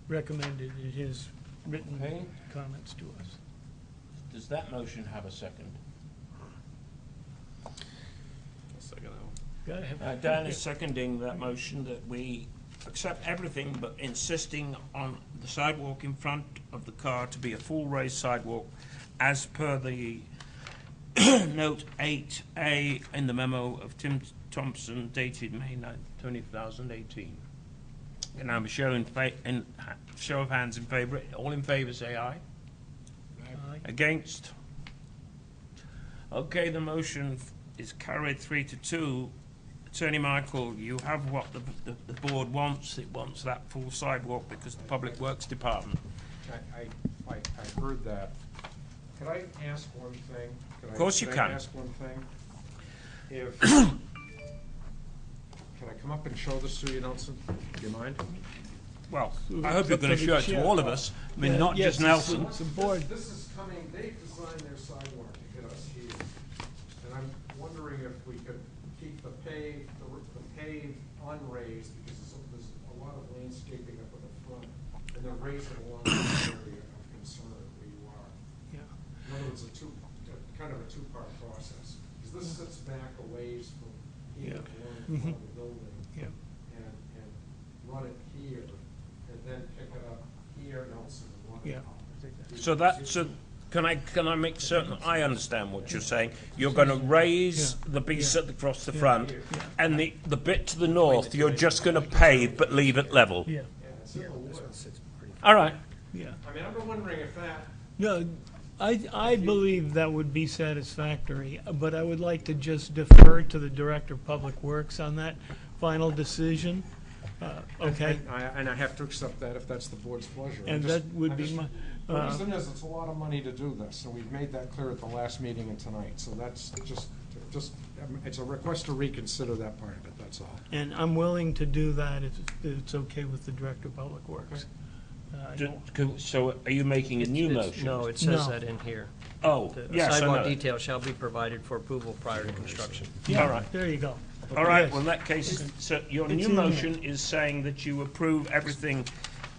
recommended in his written comments to us. Does that motion have a second? Go ahead. Dan is seconding that motion that we accept everything but insisting on the sidewalk in front of the car to be a full raised sidewalk as per the note 8A in the memo of Tim Thompson dated May 9, 2018. And I'm showing show of hands in favour. All in favour say aye. Aye. Against? Okay, the motion is carried 3-2. Attorney Michael, you have what the board wants. It wants that full sidewalk because the Public Works Department. I heard that. Could I ask one thing? Of course you can. I ask one thing? If can I come up and show this to you, Nelson? Do you mind? Well, I hope you're going to show it to all of us. I mean, not just Nelson. It's a board. This is coming, they've designed their sidewalk to get us here. And I'm wondering if we could keep the pave unraised, because there's a lot of landscaping up at the front, and then raise it along the area of concern where you are. Yeah. In other words, kind of a two-part process, because this sits back a ways from here, along the building, and run it here, and then pick it up here, Nelson, and run it out. So can I make certain I understand what you're saying? You're going to raise the piece across the front, and the bit to the north you're just going to pave but leave it level. Yeah. All right. Yeah. I mean, I'm wondering if that. No, I believe that would be satisfactory, but I would like to just defer to the Director of Public Works on that final decision. Okay? And I have to accept that if that's the board's pleasure. And that would be my... The reason is, it's a lot of money to do this, and we've made that clear at the last meeting and tonight, so that's just, it's a request to reconsider that part of it, that's all. And I'm willing to do that if it's okay with the Director of Public Works. So are you making a new motion? No, it says No. that in here. Oh, The yes, I sidewalk know. detail shall be provided for approval prior to construction. Yeah, All right. there you go. All right, Yes. well, in that case, so your it's new in there. motion is saying that you approve everything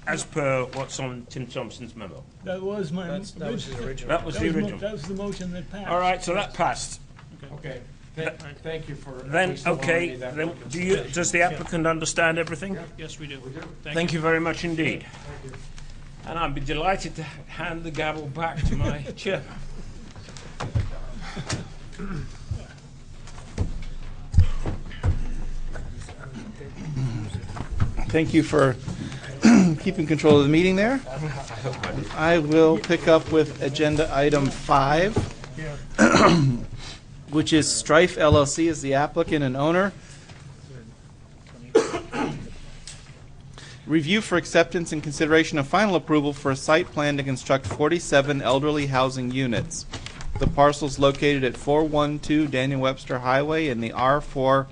as per what's on Tim Thompson's memo. That was my... That was the original. That was the original. That was the motion that passed. All right, so that passed. Okay, thank you for. at Then, least allowing okay, me that then reconsideration. does the applicant understand everything? Yes, we do. Thank you very much indeed. And I'd be delighted to hand the gavel back to my chair. Thank you for keeping control of the meeting there. I will pick up with agenda item 5, which is Strife LLC as the applicant and owner. Review for acceptance and consideration of final approval for a site plan to construct 47 elderly housing units. The parcel's located at 412 Daniel Webster Highway in the R4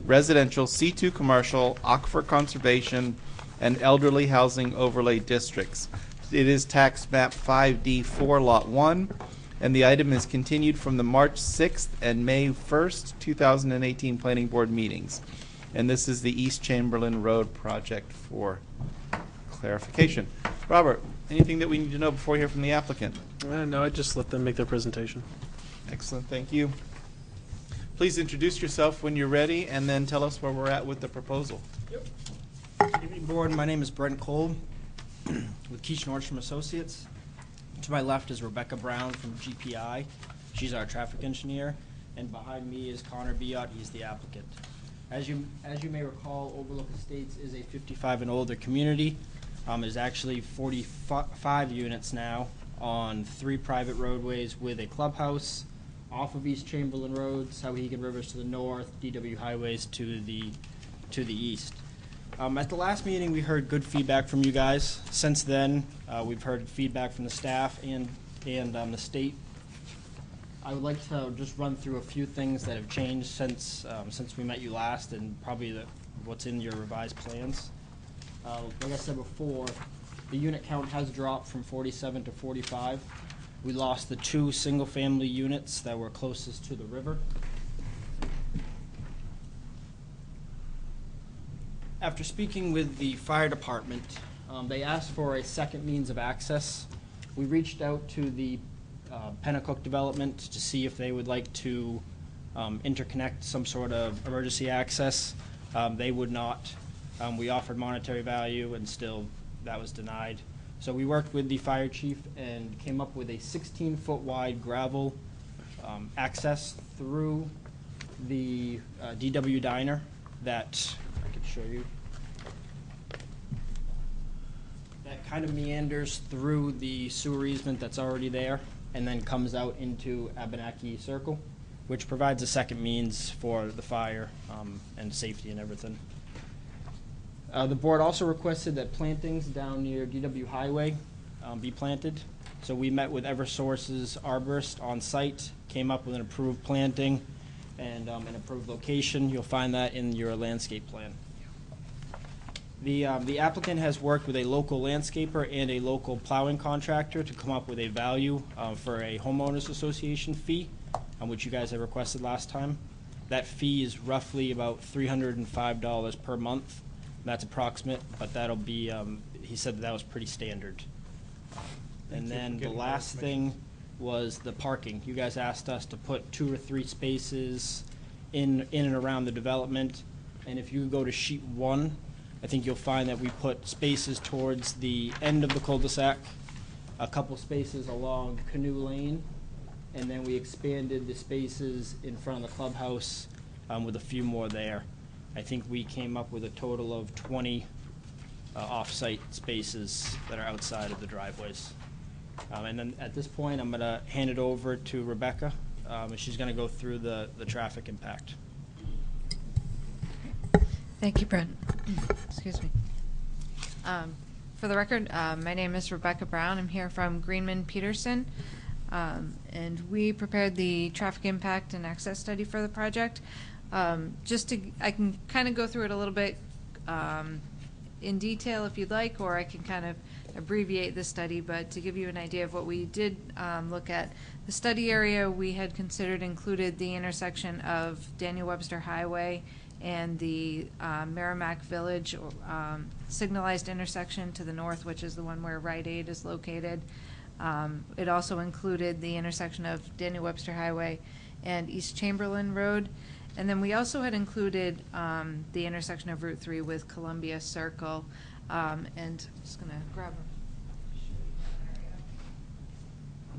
Residential, C2 Commercial, Aquifer Conservation, and Elderly Housing Overlay Districts. It is tax map 5D4 Lot 1, and the item is continued from the March 6th and May 1st, 2018 Planning Board meetings. And this is the East Chamberlain Road project for clarification. Robert, anything that we need to know before we hear from the applicant? No, I just let them make their presentation. Excellent, thank you. Please introduce yourself when you're ready, and then tell us where we're at with the proposal. Good evening, board. My name is Brent Kolb with Keach Nordstrom Associates. To my left is Rebecca Brown from GPI. She's our traffic engineer. And behind me is Connor Biot. He's the applicant. As you may recall, Overlook Estates is a 55 and older community. There's actually 45 units now on 3 private roadways with a clubhouse off of East Chamberlain Road, Sauhegan Rivers to the north, DW Highways to the east. At the last meeting, we heard good feedback from you guys. Since then, we've heard feedback from the staff and the state. I would like to just run through a few things that have changed since we met you last, and probably what's in your revised plans. Like I said before, the unit count has dropped from 47 to 45. We lost the 2 single-family units that were closest to the river. After speaking with the fire department, they asked for a second means of access. We reached out to the Pennacook development to see if they would like to interconnect some sort of emergency access. They would not. We offered monetary value, and still that was denied. So we worked with the fire chief and came up with a 16-foot wide gravel access through the DW Diner that I could show you. That kind of meanders through the sewer easement that's already there and then comes out into Abenaki Circle, which provides a second means for the fire and safety and everything. The board also requested that plantings down near DW Highway be planted. So we met with Eversource's arborist on site, came up with an approved planting and an approved location. You'll find that in your landscape plan. The applicant has worked with a local landscaper and a local plowing contractor to come up with a value for a homeowners association fee, which you guys had requested last time. That fee is roughly about $305 per month. That's approximate, but that'll be, he said that was pretty standard. And then the last thing was the parking. You guys asked us to put 2 or 3 spaces in and around the development. And if you go to sheet 1, I think you'll find that we put spaces towards the end of the cul-de-sac, a couple spaces along Canoe Lane, and then we expanded the spaces in front of the clubhouse with a few more there. I think we came up with a total of 20 off-site spaces that are outside of the driveways. And then at this point, I'm going to hand it over to Rebecca. And she's going to go through the traffic impact. Thank you, Brent. Excuse me. For the record, my name is Rebecca Brown. I'm here from Greenman Peterson. And we prepared the traffic impact and access study for the project. I can kind of go through it a little bit in detail if you'd like, or I can kind of abbreviate the study, but to give you an idea of what we did look at, the study area we had considered included the intersection of Daniel Webster Highway and the Merrimack Village signalized intersection to the north, which is the one where Rite Aid is located. It also included the intersection of Daniel Webster Highway and East Chamberlain Road. And then we also had included the intersection of Route 3 with Columbia Circle. And I'm just going to grab a...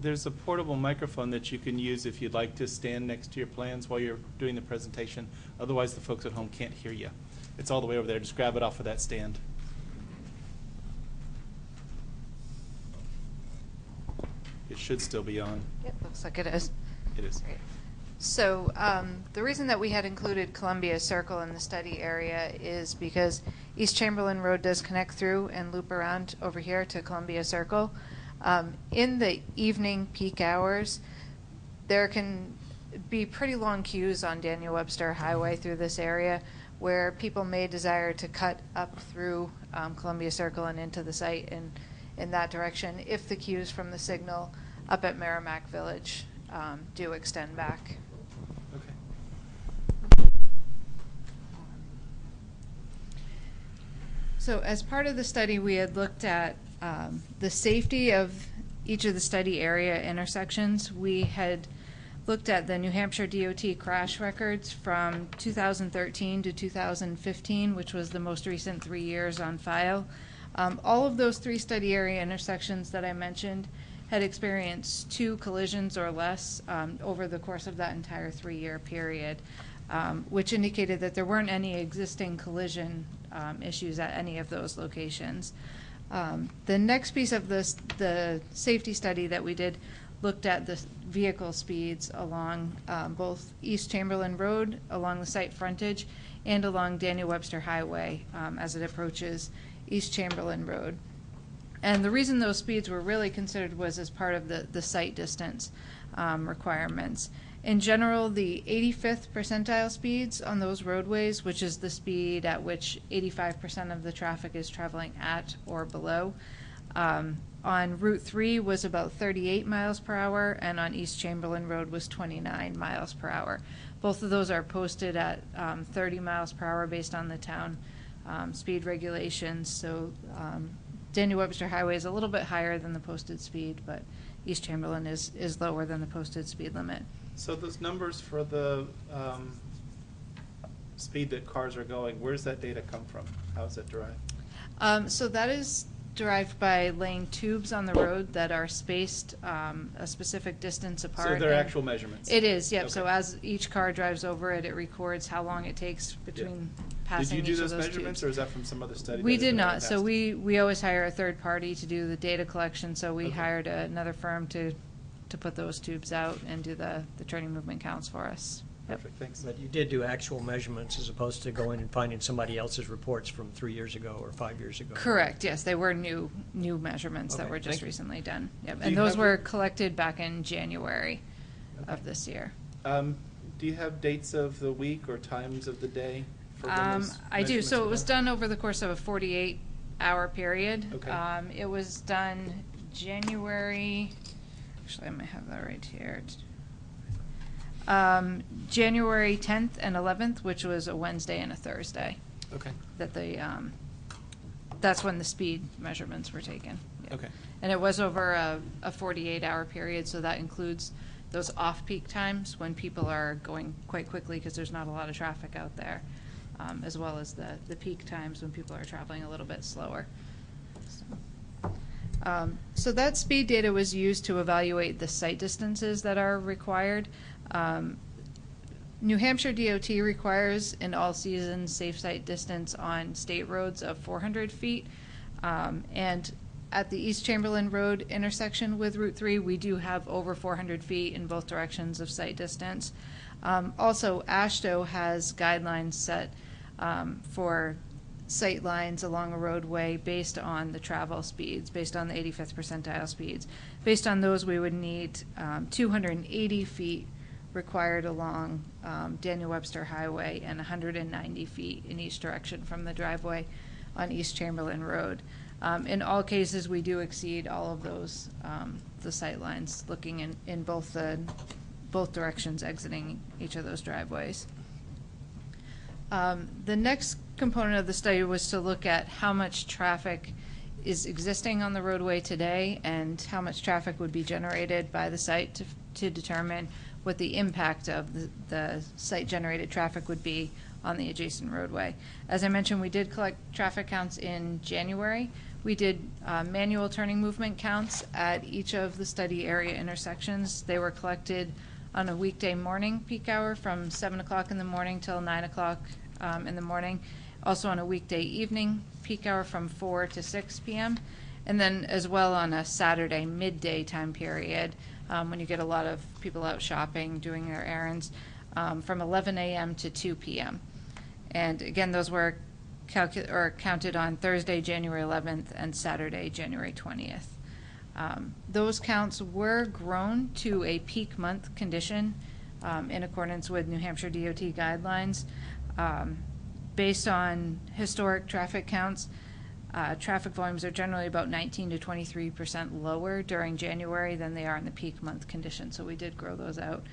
There's a portable microphone that you can use if you'd like to stand next to your plans while you're doing the presentation. Otherwise, the folks at home can't hear you. It's all the way over there. Just grab it off of that stand. should still be on. Yep, looks like it is. It is. Great. So the reason that we had included Columbia Circle in the study area is because East Chamberlain Road does connect through and loop around over here to Columbia Circle. In the evening peak hours, there can be pretty long queues on Daniel Webster Highway through this area where people may desire to cut up through Columbia Circle and into the site in that direction if the queues from the signal up at Merrimack Village do extend back. Okay. So as part of the study, we had looked at the safety of each of the study area intersections. We had looked at the New Hampshire DOT crash records from 2013 to 2015, which was the most recent 3 years on file. All of those 3 study area intersections that I mentioned had experienced 2 collisions or less over the course of that entire 3-year period, which indicated that there weren't any existing collision issues at any of those locations. The next piece of the safety study that we did looked at the vehicle speeds along both East Chamberlain Road, along the site frontage, and along Daniel Webster Highway as it approaches East Chamberlain Road. And the reason those speeds were really considered was as part of the site distance requirements. In general, the 85th percentile speeds on those roadways, which is the speed at which 85% of the traffic is traveling at or below, on Route 3 was about 38 miles per hour, and on East Chamberlain Road was 29 miles per hour. Both of those are posted at 30 miles per hour based on the town speed regulations. So Daniel Webster Highway is a little bit higher than the posted speed, but East Chamberlain is lower than the posted speed limit. So those numbers for the speed that cars are going, where does that data come from? How is it derived? So that is derived by laying tubes on the road that are spaced a specific distance apart. So they're actual measurements? It is, yep. Okay. So as each car drives over it, it records how long it takes between passing Did you do each of those measurements, tubes. or is that from some other study? We that did has been not. passed? So we always hire a third party to do the data collection. So we Okay. hired another firm to put those tubes out and do the turning movement counts for us. Yep. Perfect, thanks. But you did do actual measurements as opposed to going and finding somebody else's reports from 3 years ago or 5 years ago. Correct, yes. They were new measurements that Okay, were just thank you. recently done. Yep. Do And you those have were the- collected back in January of this year. Do you have dates of the week or times of the day for when those I do. So it measurements was were done over the course of a 48-hour period. Okay. It was done January, actually I might have that right here. January 10th and 11th, which was a Wednesday and a Thursday. Okay. That that's when the speed measurements were taken. Yeah. Okay. And it was over a 48-hour period, so that includes those off-peak times when people are going quite quickly because there's not a lot of traffic out there, as well as the peak times when people are traveling a little bit slower. So that speed data was used to evaluate the site distances that are required. New Hampshire DOT requires an all-season safe site distance on state roads of 400 feet. And at the East Chamberlain Road intersection with Route 3, we do have over 400 feet in both directions of site distance. Also, AASHTO has guidelines set for sight lines along a roadway based on the travel speeds, based on the 85th percentile speeds. Based on those, we would need 280 feet required along Daniel Webster Highway and 190 feet in each direction from the driveway on East Chamberlain Road. In all cases, we do exceed all of those, the sight lines, looking in both directions exiting each of those driveways. The next component of the study was to look at how much traffic is existing on the roadway today and how much traffic would be generated by the site to determine what the impact of the site-generated traffic would be on the adjacent roadway. As I mentioned, we did collect traffic counts in January. We did manual turning movement counts at each of the study area intersections. They were collected on a weekday morning peak hour from 7 o'clock in the morning till 9 o'clock in the morning. Also on a weekday evening peak hour from 4 to 6 p.m. And then as well on a Saturday midday time period, when you get a lot of people out shopping, doing their errands, from 11 a.m. to 2 p.m. And again, those were counted on Thursday, January 11th, and Saturday, January 20th. Those counts were grown to a peak month condition in accordance with New Hampshire DOT guidelines. Based on historic traffic counts, traffic volumes are generally about 19 to 23% lower during January than they are in the peak month condition. So we did grow those out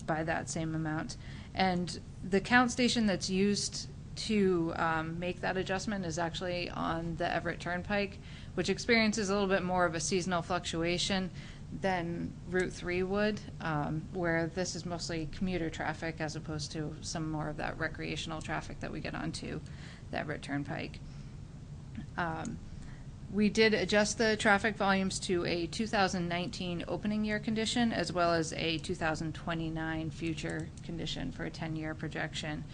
by that same amount. And the count station that's used to make that adjustment is actually on the Everett Turnpike, which experiences a little bit more of a seasonal fluctuation than Route 3 would, where this is mostly commuter traffic as opposed to some more of that recreational traffic that we get onto the Everett Turnpike. We did adjust the traffic volumes to a 2019 opening year condition as well as a 2029 future condition for a 10-year projection.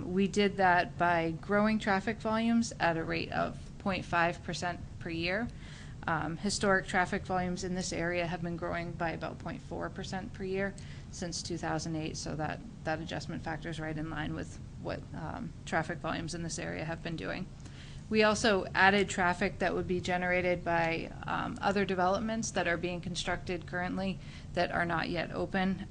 We did that by growing traffic volumes at a rate of 0.5% per year. Historic traffic volumes in this area have been growing by about 0.4% per year since 2008, so that adjustment factor is right in line with what traffic volumes in this area have been doing. We also added traffic that would be generated by other developments that are being constructed currently that are not yet open.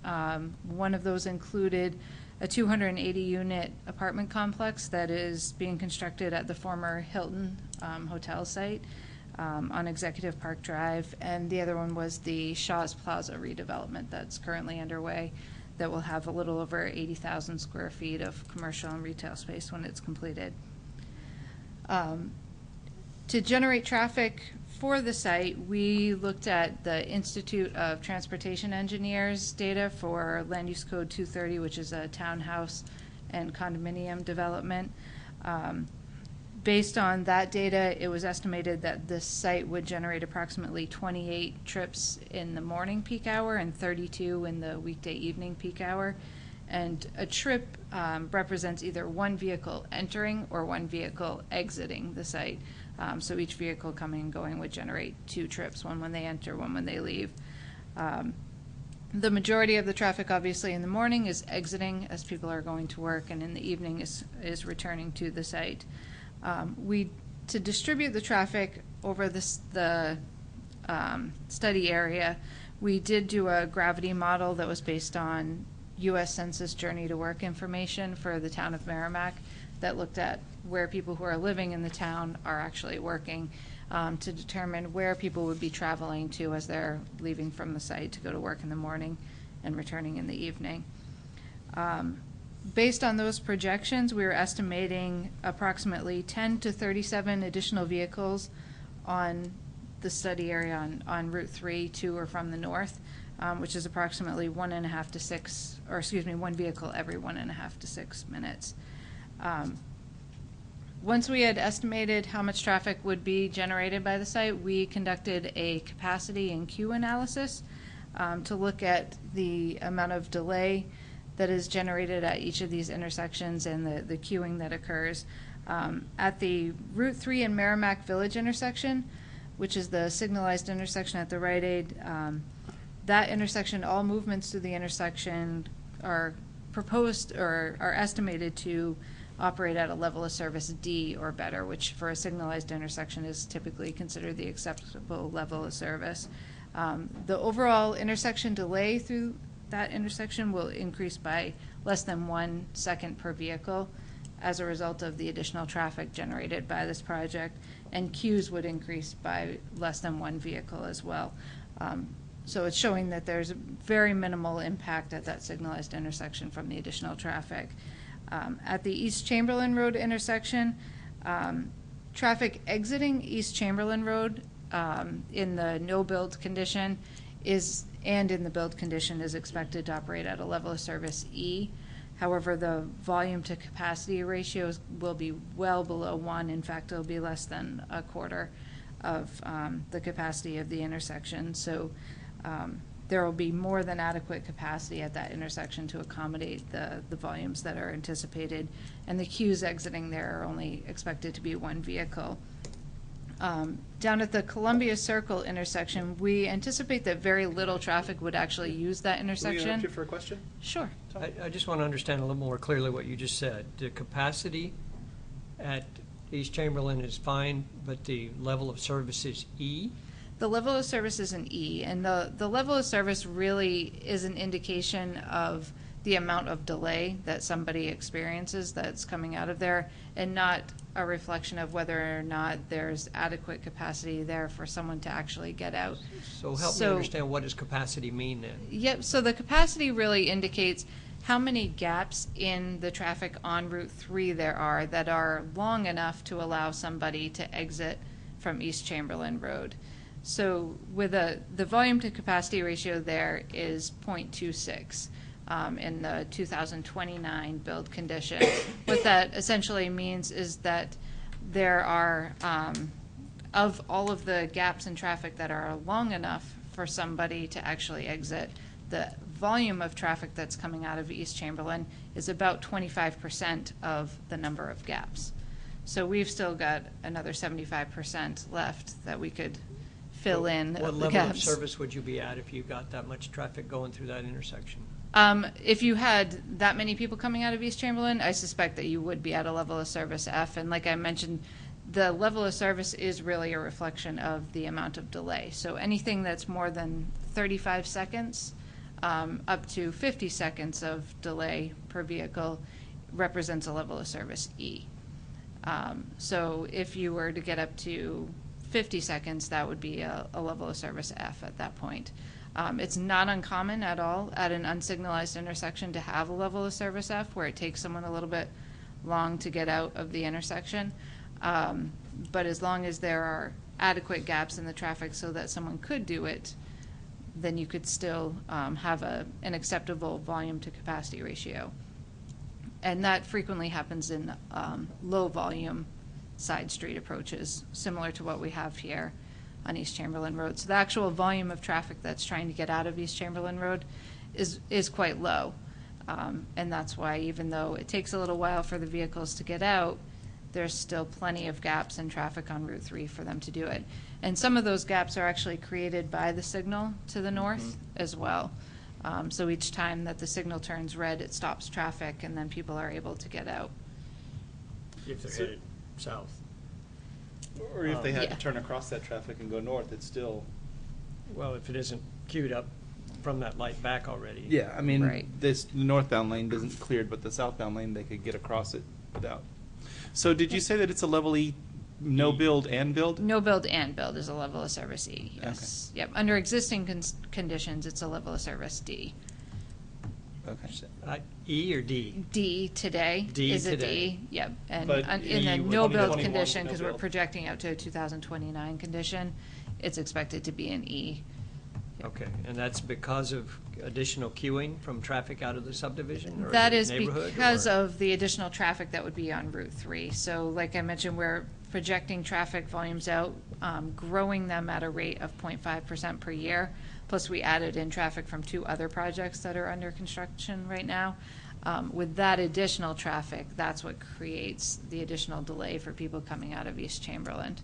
One of those included a 280-unit apartment complex that is being constructed at the former Hilton hotel site on Executive Park Drive, and the other one was the Shaw's Plaza redevelopment that's currently underway that will have a little over 80,000 square feet of commercial and retail space when it's completed. To generate traffic for the site, we looked at the Institute of Transportation Engineers data for Land Use Code 230, which is a townhouse and condominium development. Based on that data, it was estimated that this site would generate approximately 28 trips in the morning peak hour and 32 in the weekday evening peak hour. And a trip represents either one vehicle entering or one vehicle exiting the site. So each vehicle coming and going would generate 2 trips, one when they enter, one when they leave. The majority of the traffic, obviously, in the morning is exiting as people are going to work, and in the evening is returning to the site. To distribute the traffic over the study area, we did do a gravity model that was based on U.S. Census Journey to Work information for the town of Merrimack that looked at where people who are living in the town are actually working to determine where people would be traveling to as they're leaving from the site to go to work in the morning and returning in the evening. Based on those projections, we were estimating approximately 10 to 37 additional vehicles on the study area on Route 3 to or from the north, which is approximately 1.5 to 6, or excuse me, one vehicle every 1.5 to 6 minutes. Once we had estimated how much traffic would be generated by the site, we conducted a capacity and queue analysis to look at the amount of delay that is generated at each of these intersections and the queuing that occurs. At the Route 3 and Merrimack Village intersection, which is the signalized intersection at the Rite Aid, that intersection, all movements through the intersection are proposed or are estimated to operate at a level of service D or better, which for a signalized intersection is typically considered the acceptable level of service. The overall intersection delay through that intersection will increase by less than 1 second per vehicle as a result of the additional traffic generated by this project, and queues would increase by less than 1 vehicle as well. So it's showing that there's very minimal impact at that signalized intersection from the additional traffic. At the East Chamberlain Road intersection, traffic exiting East Chamberlain Road in the no-build condition and in the build condition is expected to operate at a level of service E. However, the volume to capacity ratios will be well below 1. In fact, it'll be less than a quarter of the capacity of the intersection. So there will be more than adequate capacity at that intersection to accommodate the volumes that are anticipated, and the queues exiting there are only expected to be 1 vehicle. Down at the Columbia Circle intersection, we anticipate that very little traffic would actually use that Can we interrupt intersection. you for a question? Sure. I just want to understand a little more clearly what you just said. The capacity at East Chamberlain is fine, but the level of service is E? The level of service is an E, and the level of service really is an indication of the amount of delay that somebody experiences that's coming out of there, and not a reflection of whether or not there's adequate capacity there for someone to actually get out. So help me understand, what does capacity mean then? Yep, so the capacity really indicates how many gaps in the traffic on Route 3 there are that are long enough to allow somebody to exit from East Chamberlain Road. So with the volume to capacity ratio there is 0.26 in the 2029 build condition. What that essentially means is that there are, of all of the gaps in traffic that are long enough for somebody to actually exit, the volume of traffic that's coming out of East Chamberlain is about 25% of the number of gaps. So we've still got another 75% left that we could fill in What the level gaps. of service would you be at if you got that much traffic going through that intersection? If you had that many people coming out of East Chamberlain, I suspect that you would be at a level of service F. And like I mentioned, the level of service is really a reflection of the amount of delay. So anything that's more than 35 seconds up to 50 seconds of delay per vehicle represents a level of service E. So if you were to get up to 50 seconds, that would be a level of service F at that point. It's not uncommon at all at an unsignalized intersection to have a level of service F where it takes someone a little bit long to get out of the intersection. But as long as there are adequate gaps in the traffic so that someone could do it, then you could still have an acceptable volume to capacity ratio. And that frequently happens in low volume side street approaches, similar to what we have here on East Chamberlain Road. So the actual volume of traffic that's trying to get out of East Chamberlain Road is quite low. And that's why, even though it takes a little while for the vehicles to get out, there's still plenty of gaps in traffic on Route 3 for them to do it. And some of those gaps are actually created by the signal to the north as well. So each time that the signal turns red, it stops traffic, and then people are able to get out. If they're So- headed south. Or if they had Yeah. to turn across that traffic and go north, it's still. Well, if it isn't queued up from that light back already. Yeah, I mean, Right. this northbound lane isn't cleared, but the southbound lane, they could get across it without. So did you say that it's a level E, no build and build? No build and build is a level of service E, yes. Yep, under existing conditions, it's a level of service D. Okay. E or D? D today D is a today. D, yep. And But in the E with no build 2021 condition, no because we're build. projecting out to a 2029 condition, it's expected to be an E. Okay, and that's because of additional queuing from traffic out of the subdivision or That the is neighborhood? because or- of the additional traffic that would be on Route 3. So like I mentioned, we're projecting traffic volumes out, growing them at a rate of 0.5% per year. Plus, we added in traffic from 2 other projects that are under construction right now. With that additional traffic, that's what creates the additional delay for people coming out of East Chamberlain.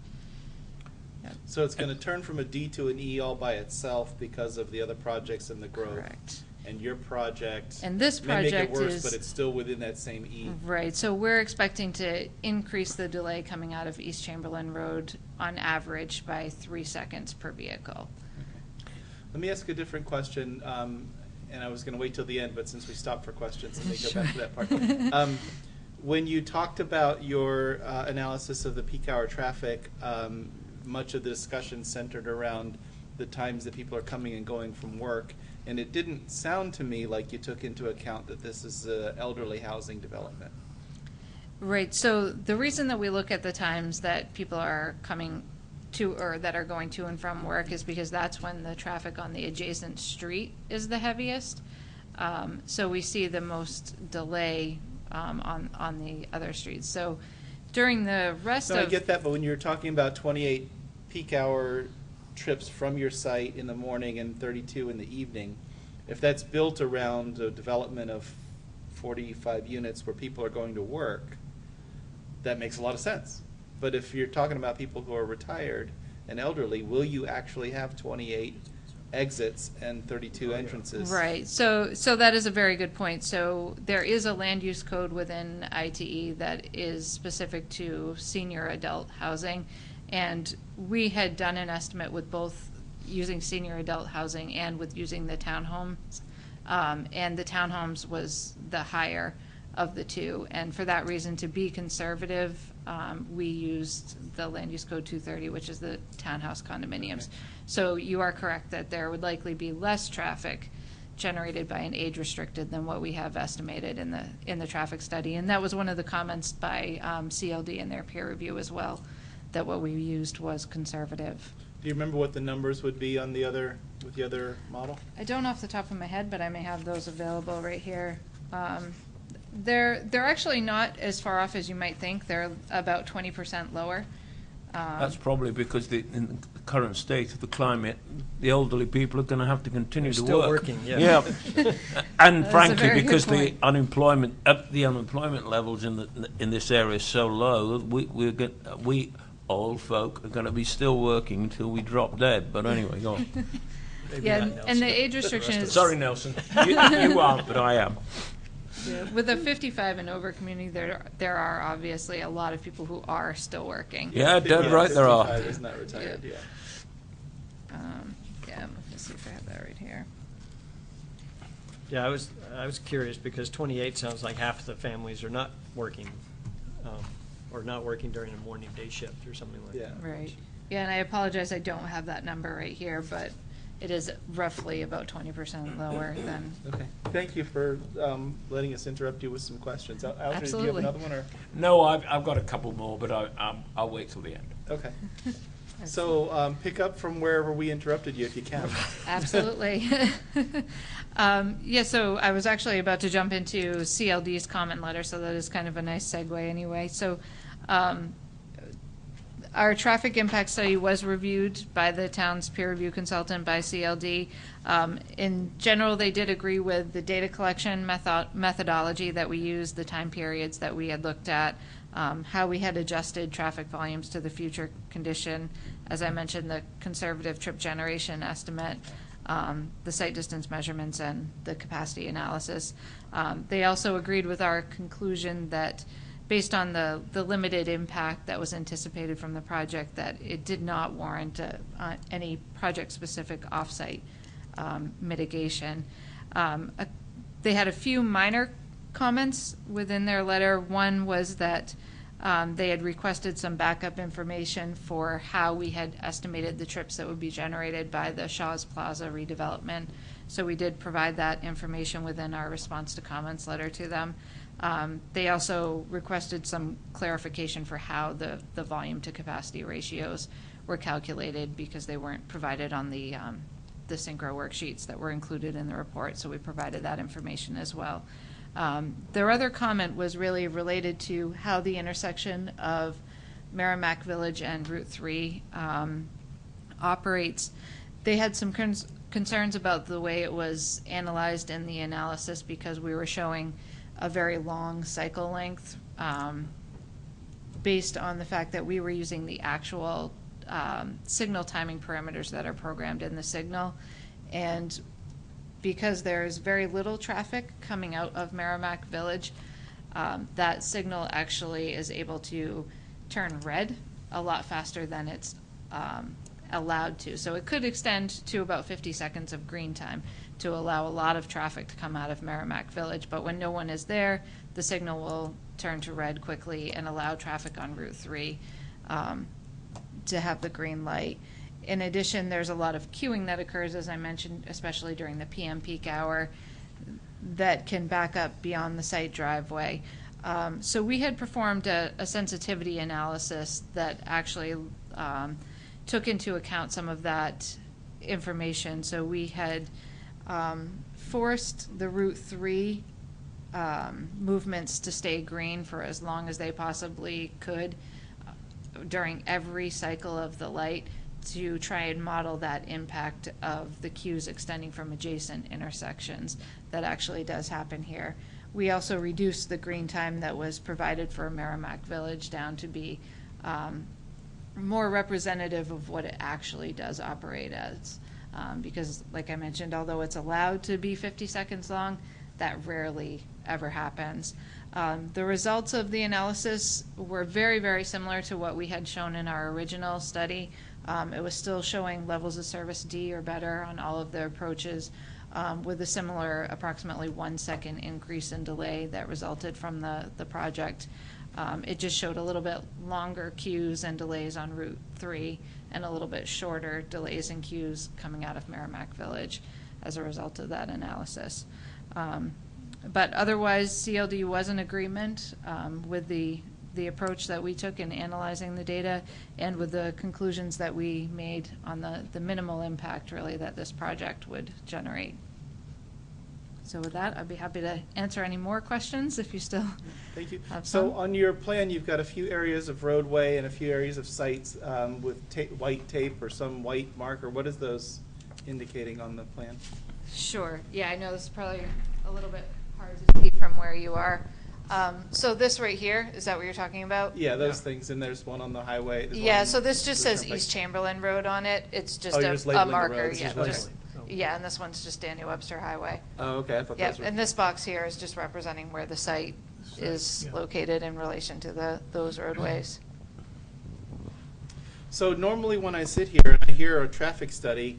So it's going to turn from a D to an E all by itself because of the other projects and the growth. Correct. And your project And this may make it project worse, is- but it's still within that same E. Right, so we're expecting to increase the delay coming out of East Chamberlain Road on average by 3 seconds per vehicle. Let me ask a different question, and I was going to wait till the end, but since we stopped for questions, let me go back to that part. When you talked about your analysis of the peak hour traffic, much of the discussion centered around the times that people are coming and going from work, and it didn't sound to me like you took into account that this is an elderly housing development. Right, so the reason that we look at the times that people are coming to, or that are going to and from work, is because that's when the traffic on the adjacent street is the heaviest. So we see the most delay on the other streets. So during the rest No, of... I get that, but when you're talking about 28 peak hour trips from your site in the morning and 32 in the evening, if that's built around a development of 45 units where people are going to work, that makes a lot of sense. But if you're talking about people who are retired and elderly, will you actually have 28 exits and 32 entrances? Right, so that is a very good point. So there is a land use code within ITE that is specific to senior adult housing. And we had done an estimate with both using senior adult housing and with using the townhomes. And the townhomes was the higher of the two. And for that reason, to be conservative, we used the Land Use Code 230, which is the townhouse condominiums. Okay. So you are correct that there would likely be less traffic generated by an age restricted than what we have estimated in the traffic study. And that was one of the comments by CLD in their peer review as well, that what we used was conservative. Do you remember what the numbers would be on the other model? I don't off the top of my head, but I may have those available right here. They're actually not as far off as you might think. They're about 20% lower. That's probably because in the current state of the climate, the elderly people are going to have to continue to still work. Working, yeah. And That's frankly, a very because good the point. unemployment levels in this area is so low, we old folk are going to be still working until we drop dead. But anyway, go on. Yeah, and the age restriction is... Sorry, Nelson. You aren't, but I am. Yeah, with a 55 and over community, there are obviously a lot of people who are still working. Yeah, dead right there are. 55 is not retired, yeah. Yeah, let's see if I have that right here. Yeah, I was curious because 28 sounds like half the families are not working, or not working during a morning day shift or something like that. Right. Yeah, and I apologize, I don't have that number right here, but it is roughly about 20% lower than. Okay. Thank you for letting us interrupt you with some questions. Alfred, do you have Absolutely. another one? Or? No, I've got a couple more, but I'll wait till the end. Okay. So pick up from wherever we interrupted you if you can. Absolutely. Yeah, so I was actually about to jump into CLD's comment letter, so that is kind of a nice segue anyway. So our traffic impact study was reviewed by the town's peer review consultant, by CLD. In general, they did agree with the data collection methodology that we used, the time periods that we had looked at, how we had adjusted traffic volumes to the future condition. As I mentioned, the conservative trip generation estimate, the site distance measurements, and the capacity analysis. They also agreed with our conclusion that based on the limited impact that was anticipated from the project, that it did not warrant any project-specific off-site mitigation. They had a few minor comments within their letter. One was that they had requested some backup information for how we had estimated the trips that would be generated by the Shaw's Plaza redevelopment. So we did provide that information within our response to comments letter to them. They also requested some clarification for how the volume to capacity ratios were calculated, because they weren't provided on the Synchro worksheets that were included in the report, so we provided that information as well. Their other comment was really related to how the intersection of Merrimack Village and Route 3 operates. They had some concerns about the way it was analyzed in the analysis, because we were showing a very long cycle length based on the fact that we were using the actual signal timing parameters that are programmed in the signal. And because there's very little traffic coming out of Merrimack Village, that signal actually is able to turn red a lot faster than it's allowed to. So it could extend to about 50 seconds of green time to allow a lot of traffic to come out of Merrimack Village. But when no one is there, the signal will turn to red quickly and allow traffic on Route 3 to have the green light. In addition, there's a lot of queuing that occurs, as I mentioned, especially during the PM peak hour, that can back up beyond the site driveway. So we had performed a sensitivity analysis that actually took into account some of that information. So we had forced the Route 3 movements to stay green for as long as they possibly could during every cycle of the light, to try and model that impact of the queues extending from adjacent intersections. That actually does happen here. We also reduced the green time that was provided for Merrimack Village down to be more representative of what it actually does operate as. Because, like I mentioned, although it's allowed to be 50 seconds long, that rarely ever happens. The results of the analysis were very, very similar to what we had shown in our original study. It was still showing levels of service D or better on all of the approaches, with a similar approximately 1 second increase in delay that resulted from the project. It just showed a little bit longer queues and delays on Route 3 and a little bit shorter delays and queues coming out of Merrimack Village as a result of that analysis. But otherwise, CLD was in agreement with the approach that we took in analyzing the data and with the conclusions that we made on the minimal impact, really, that this project would generate. So with that, I'd be happy to answer any more questions if you still Thank you. have So some. on your plan, you've got a few areas of roadway and a few areas of sites with white tape or some white marker. What is those indicating on the plan? Sure. Yeah, I know this is probably a little bit hard to see from where you are. So this right here, is that what you're talking about? Yeah, those things, and there's one on the highway. there's Yeah, one so this just the says turnpike. East Chamberlain Road on it. It's just Oh, you're just a labeling the marker. roads, Yeah, just yeah, and this one's just Daniel Webster Highway. Oh, okay, I thought Yep, those were. and this box here is just representing where the site is located in relation to those roadways. So normally when I sit here and I hear a traffic study,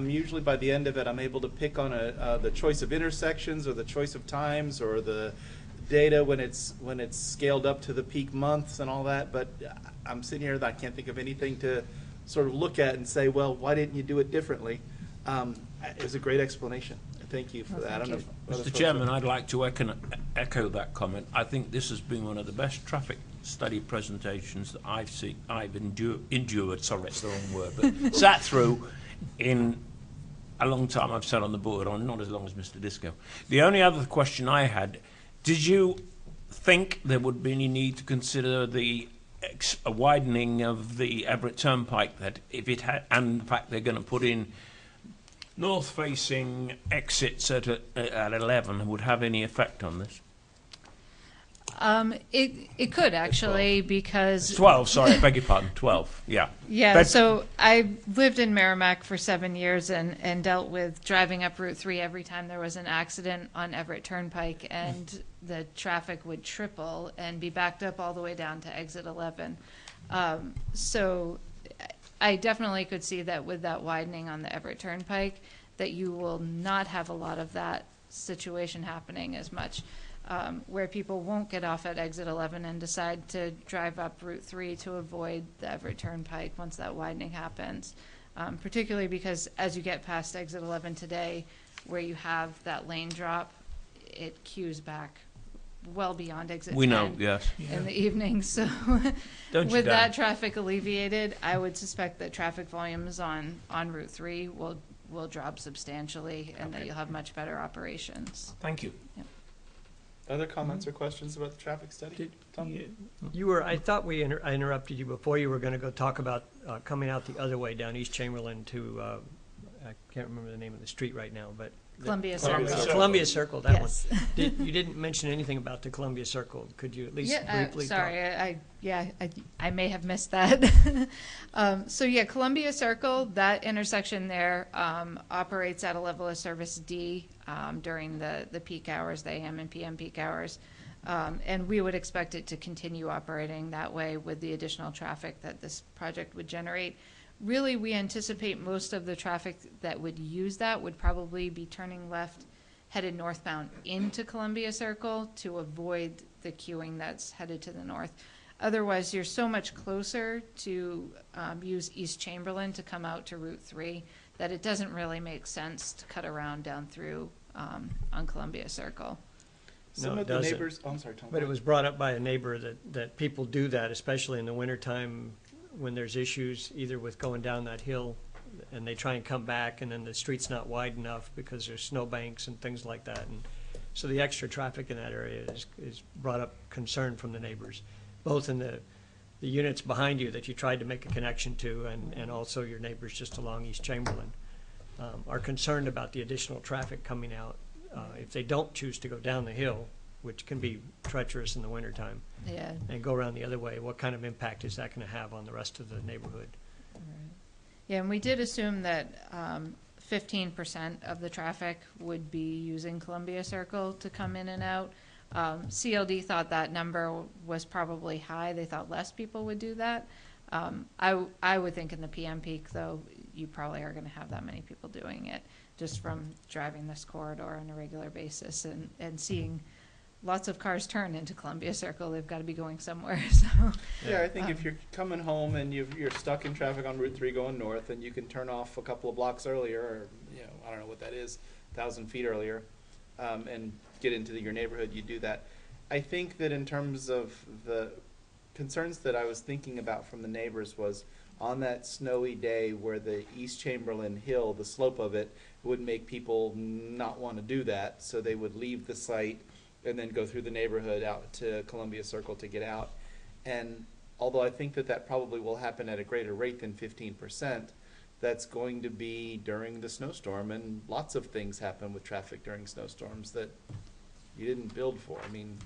usually by the end of it, I'm able to pick on the choice of intersections or the choice of times or the data when it's scaled up to the peak months and all that. But I'm sitting here and I can't think of anything to sort of look at and say, well, why didn't you do it differently? It was a great explanation. Thank you for Well, that. I thank don't know you. if other Mr. folks Chairman, would- I'd like to echo that comment. I think this has been one of the best traffic study presentations that I've endured, sorry, it's the wrong word, but sat through in a long time I've sat on the board, on not as long as Mr. Disco. The only other question I had, did you think there would be any need to consider a widening of the Everett Turnpike, that if it had, and in fact they're going to put in north-facing exits at 11, would have any effect on this? It could actually, because 12, sorry, I beg your pardon, 12, yeah. yeah. But- So I lived in Merrimack for 7 years and dealt with driving up Route 3 every time there was an accident on Everett Turnpike, and the traffic would triple and be backed up all the way down to exit 11. So I definitely could see that with that widening on the Everett Turnpike, that you will not have a lot of that situation happening as much. Where people won't get off at exit 11 and decide to drive up Route 3 to avoid the Everett Turnpike once that widening happens. Particularly because as you get past exit 11 today, where you have that lane drop, it queues back well beyond exit 10 We know, yes. in the evening. So Don't you, with Dan? that traffic alleviated, I would suspect that traffic volumes on Route 3 will drop substantially, and that you'll have much better operations. Thank you. Other comments or questions about the traffic study? Tom? I thought I interrupted you before you were going to go talk about coming out the other way down East Chamberlain to, I can't remember the name of the street right now, but. Columbia Columbia Circle. Circle. Columbia Circle, that Yes. one. You didn't mention anything about the Columbia Circle. Could you at least briefly talk? Sorry, I may have missed that. So yeah, Columbia Circle, that intersection there operates at a level of service D during the peak hours, the AM and PM peak hours. And we would expect it to continue operating that way with the additional traffic that this project would generate. Really, we anticipate most of the traffic that would use that would probably be turning left, headed northbound into Columbia Circle to avoid the queuing that's headed to the north. Otherwise, you're so much closer to use East Chamberlain to come out to Route 3 that it doesn't really make sense to cut around down through on Columbia Circle. Some No, of it the doesn't. neighbors, oh, I'm sorry, Tom. But it was brought up by a neighbor that people do that, especially in the wintertime when there's issues either with going down that hill and they try and come back and then the street's not wide enough because there's snowbanks and things like that. And so the extra traffic in that area is brought up concern from the neighbors, both in the units behind you that you tried to make a connection to and also your neighbors just along East Chamberlain are concerned about the additional traffic coming out. If they don't choose to go down the hill, which can be treacherous in the wintertime, Yeah. and go around the other way, what kind of impact is that going to have on the rest of the neighborhood? Yeah, and we did assume that 15% of the traffic would be using Columbia Circle to come in and out. CLD thought that number was probably high. They thought less people would do that. I would think in the PM peak, though, you probably are going to have that many people doing it just from driving this corridor on a regular basis and seeing lots of cars turn into Columbia Circle. They've got to be going somewhere. So Yeah, I think if you're coming home and you're stuck in traffic on Route 3 going north, and you can turn off a couple of blocks earlier, or, I don't know what that is, 1,000 feet earlier, and get into your neighborhood, you do that. I think that in terms of the concerns that I was thinking about from the neighbors was on that snowy day where the East Chamberlain Hill, the slope of it, would make people not want to do that, so they would leave the site and then go through the neighborhood out to Columbia Circle to get out. And although I think that probably will happen at a greater rate than 15%, that's going to be during the snowstorm, and lots of things happen with traffic during snowstorms that you didn't build for. I mean,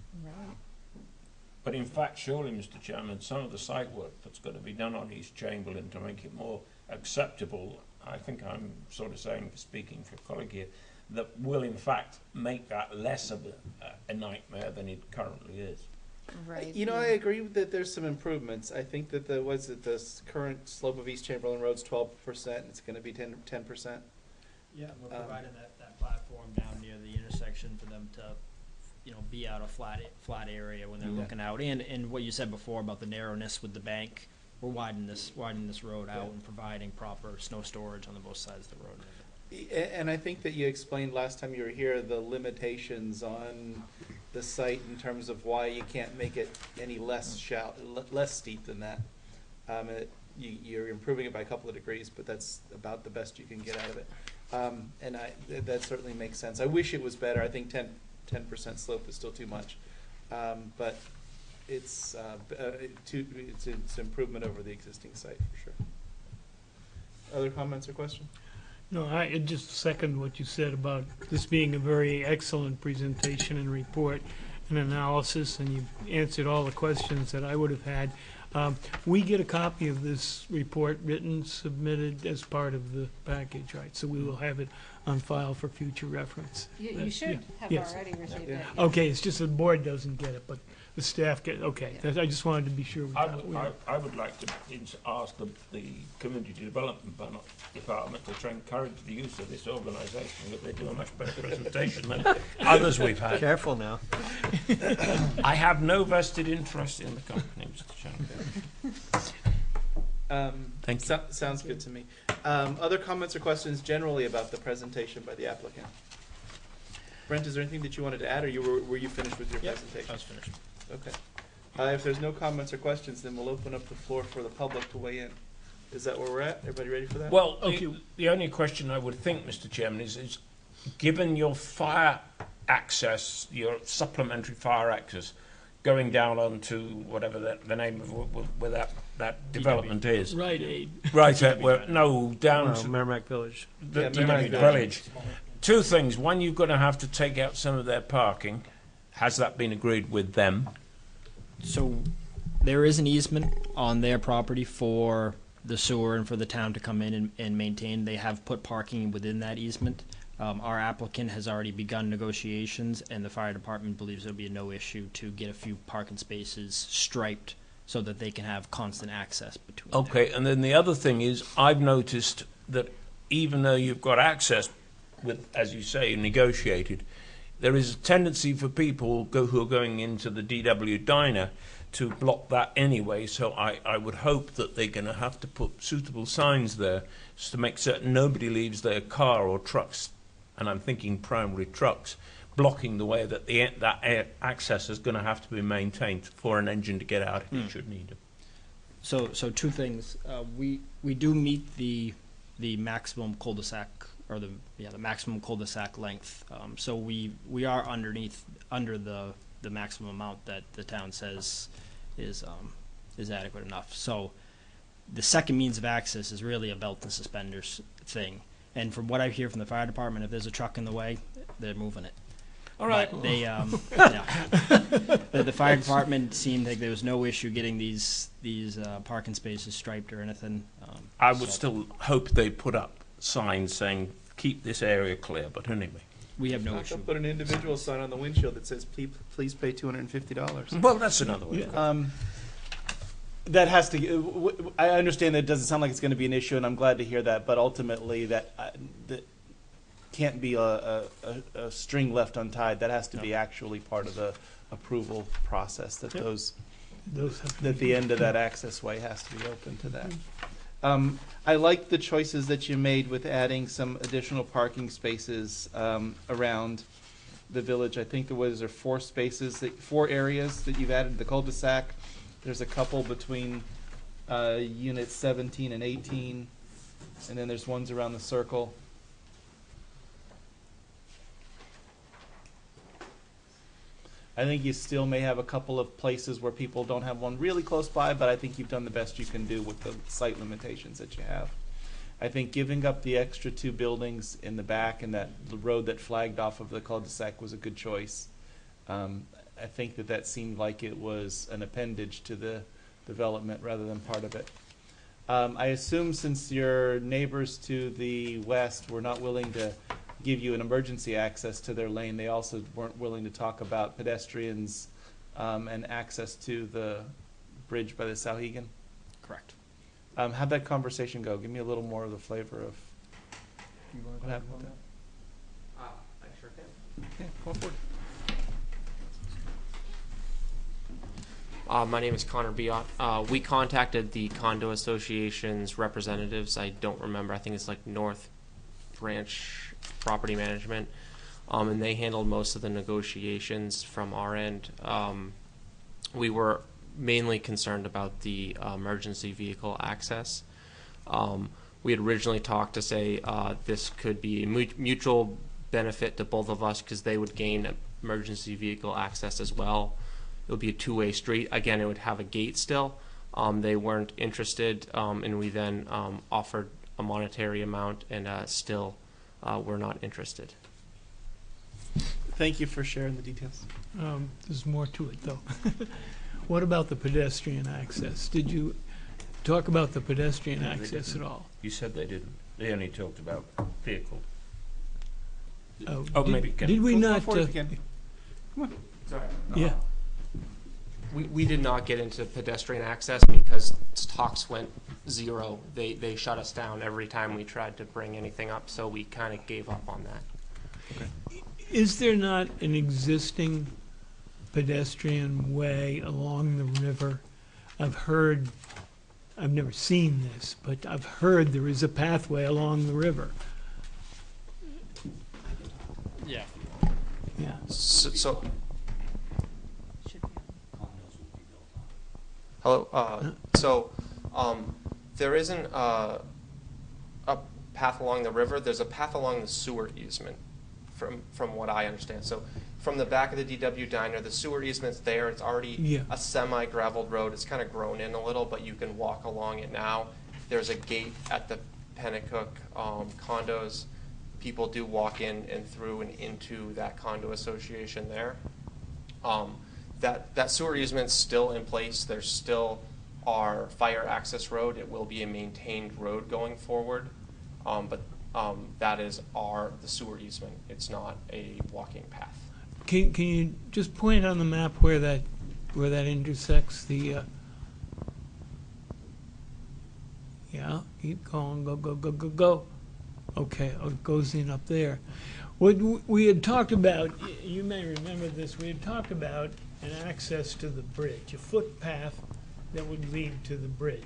But in fact, surely, Mr. Chairman, some of the site work that's going to be done on East Chamberlain to make it more acceptable, I think I'm sort of saying, speaking for a colleague here, that will in fact make that less of a nightmare than it currently is. right. I agree that there's some improvements. I think that the current slope of East Chamberlain Road's 12%. It's going to be 10%. Yeah, we're providing that platform down near the intersection for them to, be out a flat area when they're looking out. And what you said before about the narrowness with the bank, we're widening this road out and providing proper snow storage on both sides of the road. And I think that you explained last time you were here the limitations on the site in terms of why you can't make it any less steep than that. You're improving it by a couple of degrees, but that's about the best you can get out of it. And that certainly makes sense. I wish it was better. I think 10% slope is still too much, but it's improvement over the existing site for sure. Other comments or questions? No, I just second what you said about this being a very excellent presentation and report and analysis, and you've answered all the questions that I would have had. We get a copy of this report written, submitted as part of the package, right? So we will have it on file for future reference. You should have Yes. already received it. Okay, it's just the board doesn't get it, but the staff get it. Okay, I just wanted to be sure. I would like to ask the Community Development Department to try and encourage the use of this organisation, that they do a much better presentation than others we've had. Careful now. I have no vested interest in the company, Mr. Chairman. Thank you. Sounds good to me. Other comments or questions generally about the presentation by the applicant? Brent, is there anything that you wanted to add, or were you finished with your presentation? I was finished. Okay. If there's no comments or questions, then we'll open up the floor for the public to weigh in. Is that where we're at? Everybody ready for that? Well, the only question I would think, Mr. Chairman, is given your fire access, your supplementary fire access, going down onto whatever the name of where that development is. Right Aid. Right, down to Merrimack Village. the Merrimack Village. Two things. One, you're going to have to take out some of their parking. Has that been agreed with them? So there is an easement on their property for the sewer and for the town to come in and maintain. They have put parking within that easement. Our applicant has already begun negotiations, and the fire department believes there'll be no issue to get a few parking spaces striped so that they can have constant access between. Okay, and then the other thing is, I've noticed that even though you've got access with, as you say, negotiated, there is a tendency for people who are going into the DW diner to block that anyway, so I would hope that they're going to have to put suitable signs there just to make certain nobody leaves their car or trucks, and I'm thinking primary trucks, blocking the way that that access is going to have to be maintained for an engine to get out if it should need it. So two things. We do meet the maximum cul-de-sac, or the maximum cul-de-sac length. So we are under the maximum amount that the town says is adequate enough. So the second means of access is really a belt and suspenders thing. And from what I hear from the fire department, if there's a truck in the way, they're moving it. All right. But they, yeah. The fire department seemed like there was no issue getting these parking spaces striped or anything. I would still hope they put up signs saying, keep this area clear, but anyway. We have no I'll issue. put an individual sign on the windshield that says, please pay $250. Well, that's another way. That has to. I understand that it doesn't sound like it's going to be an issue, and I'm glad to hear that. But ultimately, that can't be a string left untied. That has to be actually part of the approval process. That that the end of that access way has to be open to that. I like the choices that you made with adding some additional parking spaces around the village. I think there was 4 areas that you've added the cul-de-sac. There's a couple between units 17 and 18, and then there's ones around the circle. I think you still may have a couple of places where people don't have one really close by, but I think you've done the best you can do with the site limitations that you have. I think giving up the extra 2 buildings in the back and the road that flagged off of the cul-de-sac was a good choice. I think that seemed like it was an appendage to the development rather than part of it. I assume since your neighbors to the west were not willing to give you an emergency access to their lane, they also weren't willing to talk about pedestrians and access to the bridge by the Sauhegan? Correct. How'd that conversation go? Give me a little more of the flavor of what happened with that. I sure can. Yeah, go forward. My name is Connor Biot. We contacted the condo association's representatives. I don't remember. I think it's like North Branch Property Management, and they handled most of the negotiations from our end. We were mainly concerned about the emergency vehicle access. We had originally talked to say this could be a mutual benefit to both of us because they would gain emergency vehicle access as well. It would be a 2-way street. Again, it would have a gate still. They weren't interested, and we then offered a monetary amount, and still were not interested. Thank you for sharing the details. There's more to it, though. What about the pedestrian access? Did you talk about the pedestrian No, they access at didn't. all? You said they didn't. They only talked about vehicle. Did, maybe Ken. Did we Go not? forward again. Come on. Sorry. Yeah. We did not get into pedestrian access because talks went zero. They shut us down every time we tried to bring anything up, so we kind of gave up on that. Is there not an existing pedestrian way along the river? I've never seen this, but I've heard there is a pathway along the river. Yeah. Yeah. So hello. There isn't a path along the river. There's a path along the sewer easement, from what I understand. So from the back of the DW Diner, the sewer easement's there. It's already a semi-graveled road. It's kind of grown in a little, but you can walk along it now. There's a gate at the Pennacook condos. People do walk in and through and into that condo association there. That sewer easement's still in place. There's still our fire access road. It will be a maintained road going forward, but that is the sewer easement. It's not a walking path. Can you just point on the map where that intersects the? Yeah, keep going. Go. Okay, it goes in up there. What we had talked about, you may remember this. We had talked about an access to the bridge, a footpath that would lead to the bridge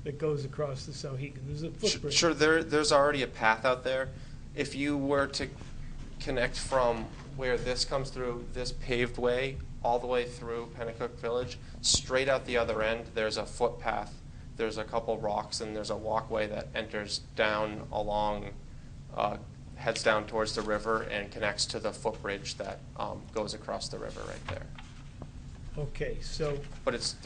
that goes across the Sauhegan. There's a footbridge. Sure, there's already a path out there. If you were to connect from where this comes through, this paved way, all the way through Pennacook Village, straight out the other end, there's a footpath. There's a couple rocks, and there's a walkway that enters down along, heads down towards the river and connects to the footbridge that goes across the river right there. Okay, so, But it's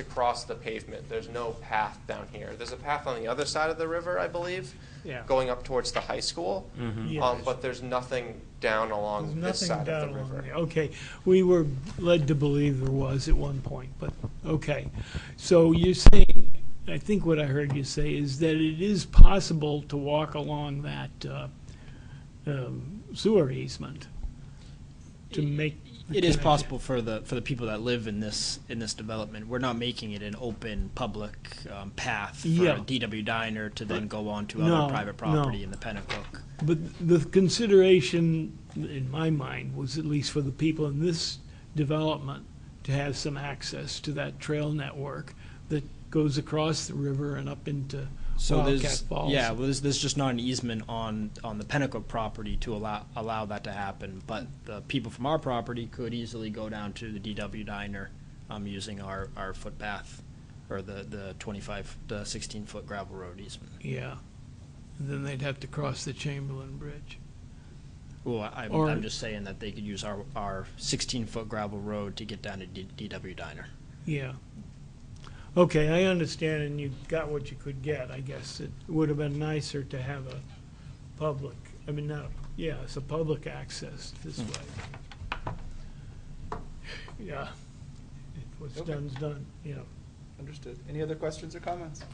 across the pavement. There's no path down here. There's a path on the other side of the river, I believe, yeah. going up towards the high school. Yes. But there's nothing down There's along this nothing side down of the along river. there. Okay, we were led to believe there was at one point, but, okay. So you're saying, I think what I heard you say is that it is possible to walk along that sewer easement to make the It is connection. possible for the people that live in this development. We're not making it an open public path for Yeah. a DW Diner to then go on to No, other private property no. in the Pennacook. But the consideration, in my mind, was at least for the people in this development to have some access to that trail network that goes across the river and up into So Wildcat there's Falls. yeah, well, there's just not an easement on the Pennacook property to allow that to happen. But the people from our property could easily go down to the DW Diner using our footpath or the 16-foot gravel road easement. Yeah. And then they'd have to cross the Chamberlain Bridge. Well, Or- I'm just saying that they could use our 16-foot gravel road to get down to DW Diner. Yeah. Okay, I understand, and you got what you could get, I guess. It would have been nicer to have a public, I mean, not, yeah, it's a public access this way. Yeah. What's Okay. done's done, you know. Understood. Any other questions or comments?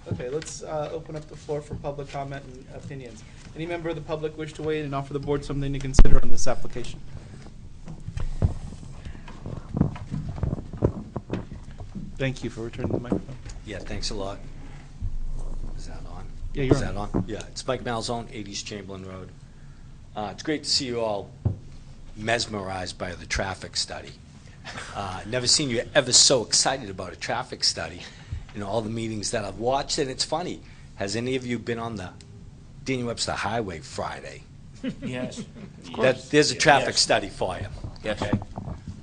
Okay, let's open up the floor for public comment and opinions. Any member of the public wish to weigh in and offer the board something to consider on this application? Thank you for returning the microphone. Yeah, thanks a lot. Is that on? Yeah, you're Is on. that on? Yeah, it's Mike Malzone, 80s Chamberlain Road. It's great to see you all mesmerized by the traffic study. Never seen you ever so excited about a traffic study in all the meetings that I've watched, and it's funny. Has any of you been on the Daniel Webster Highway Friday? Yes. There's a traffic Yes. study for you. Yes. Okay.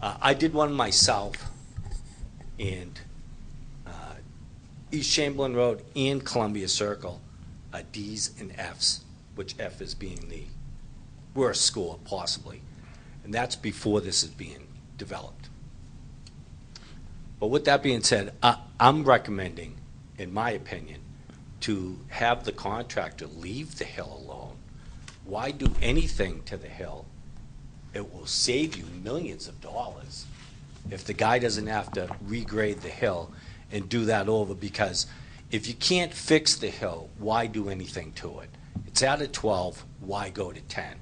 I did one myself, and East Chamberlain Road and Columbia Circle are D's and F's, which F is being the worst score possibly. And that's before this is being developed. But with that being said, I'm recommending, in my opinion, to have the contractor leave the hill alone. Why do anything to the hill? It will save you millions of dollars if the guy doesn't have to regrade the hill and do that over, because if you can't fix the hill, why do anything to it? It's at a 12, why go to 10?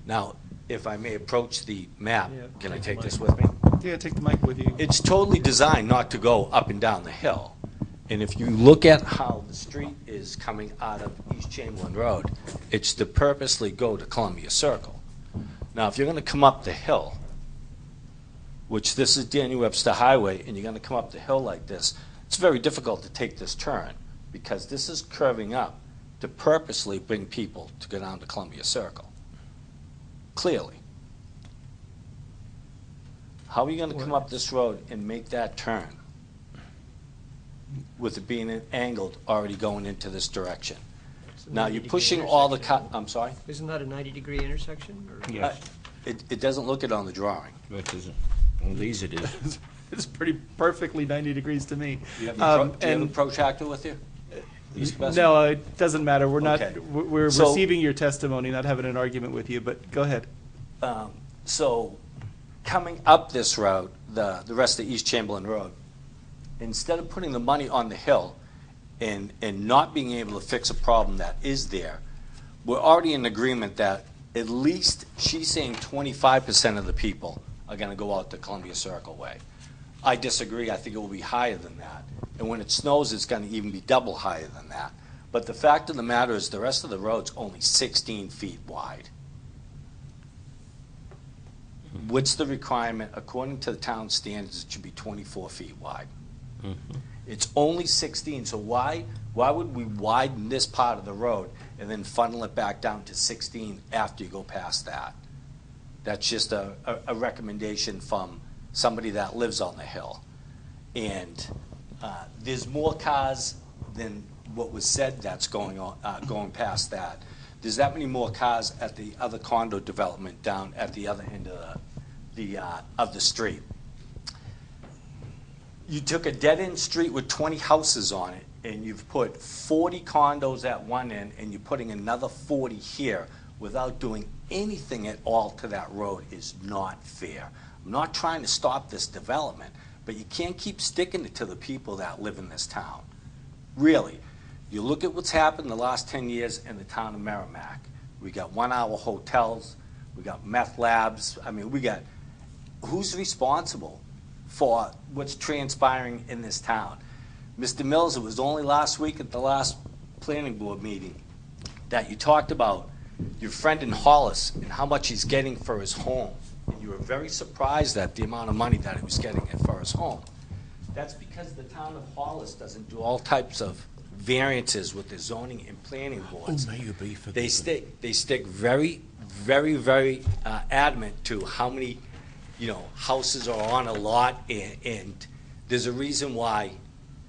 Now, if I may approach the map, can I take this with me? Yeah, take the mic with you. It's totally designed not to go up and down the hill. And if you look at how the street is coming out of East Chamberlain Road, it's to purposely go to Columbia Circle. Now, if you're going to come up the hill, which this is Daniel Webster Highway, and you're going to come up the hill like this, it's very difficult to take this turn because this is curving up to purposely bring people to go down to Columbia Circle. Clearly. How are you going to come up this road and make that turn with it being angled already going into this direction? Now, you're pushing all the I'm sorry? Isn't that a 90-degree intersection? Or? Yes. It doesn't look it on the drawing. But is it? On these it is. It's pretty perfectly 90 degrees to me. Do you have a And protractor with you? no, it doesn't matter. We're not. Okay. We're So- receiving your testimony, not having an argument with you. But go ahead. So coming up this road, the rest of East Chamberlain Road, instead of putting the money on the hill and not being able to fix a problem that is there, we're already in agreement that at least she's saying 25% of the people are going to go out the Columbia Circle way. I disagree. I think it will be higher than that. And when it snows, it's going to even be double higher than that. But the fact of the matter is the rest of the road's only 16 feet wide. What's the requirement? According to the town standards, it should be 24 feet wide. It's only 16, so why would we widen this part of the road and then funnel it back down to 16 after you go past that? That's just a recommendation from somebody that lives on the hill. And there's more cars than what was said that's going on, going past that. There's that many more cars at the other condo development down at the other end of the street. You took a dead-end street with 20 houses on it, and you've put 40 condos at one end, and you're putting another 40 here without doing anything at all to that road is not fair. I'm not trying to stop this development, but you can't keep sticking it to the people that live in this town. Really. You look at what's happened in the last 10 years in the town of Merrimack. We got one-hour hotels, we got meth labs. I mean, who's responsible for what's transpiring in this town? Mr. Mills, it was only last week at the last planning board meeting that you talked about your friend in Hollis and how much he's getting for his home. And you were very surprised at the amount of money that he was getting for his home. That's because the town of Hollis doesn't do all types of variances with the zoning and planning boards. Oh, may you be They forgiven. stick very, very, very adamant to how many, houses are on a lot, and there's a reason why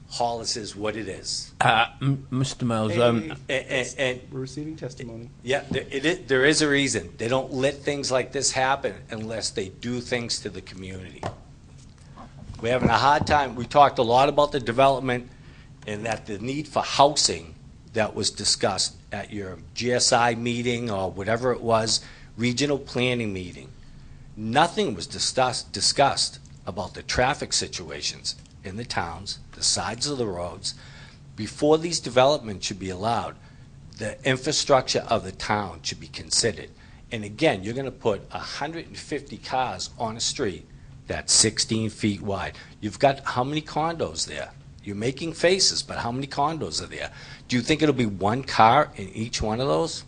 Hollis is what it is. Mr. Mills, And We're receiving testimony. yeah, there is a reason. They don't let things like this happen unless they do things to the community. We're having a hard time. We talked a lot about the development and that the need for housing that was discussed at your GSI meeting or whatever it was, regional planning meeting. Nothing was discussed about the traffic situations in the towns, the sides of the roads. Before these developments should be allowed, the infrastructure of the town should be considered. And again, you're going to put 150 cars on a street that's 16 feet wide. You've got how many condos there? You're making faces, but how many condos are there? Do you think it'll be one car in each one of those?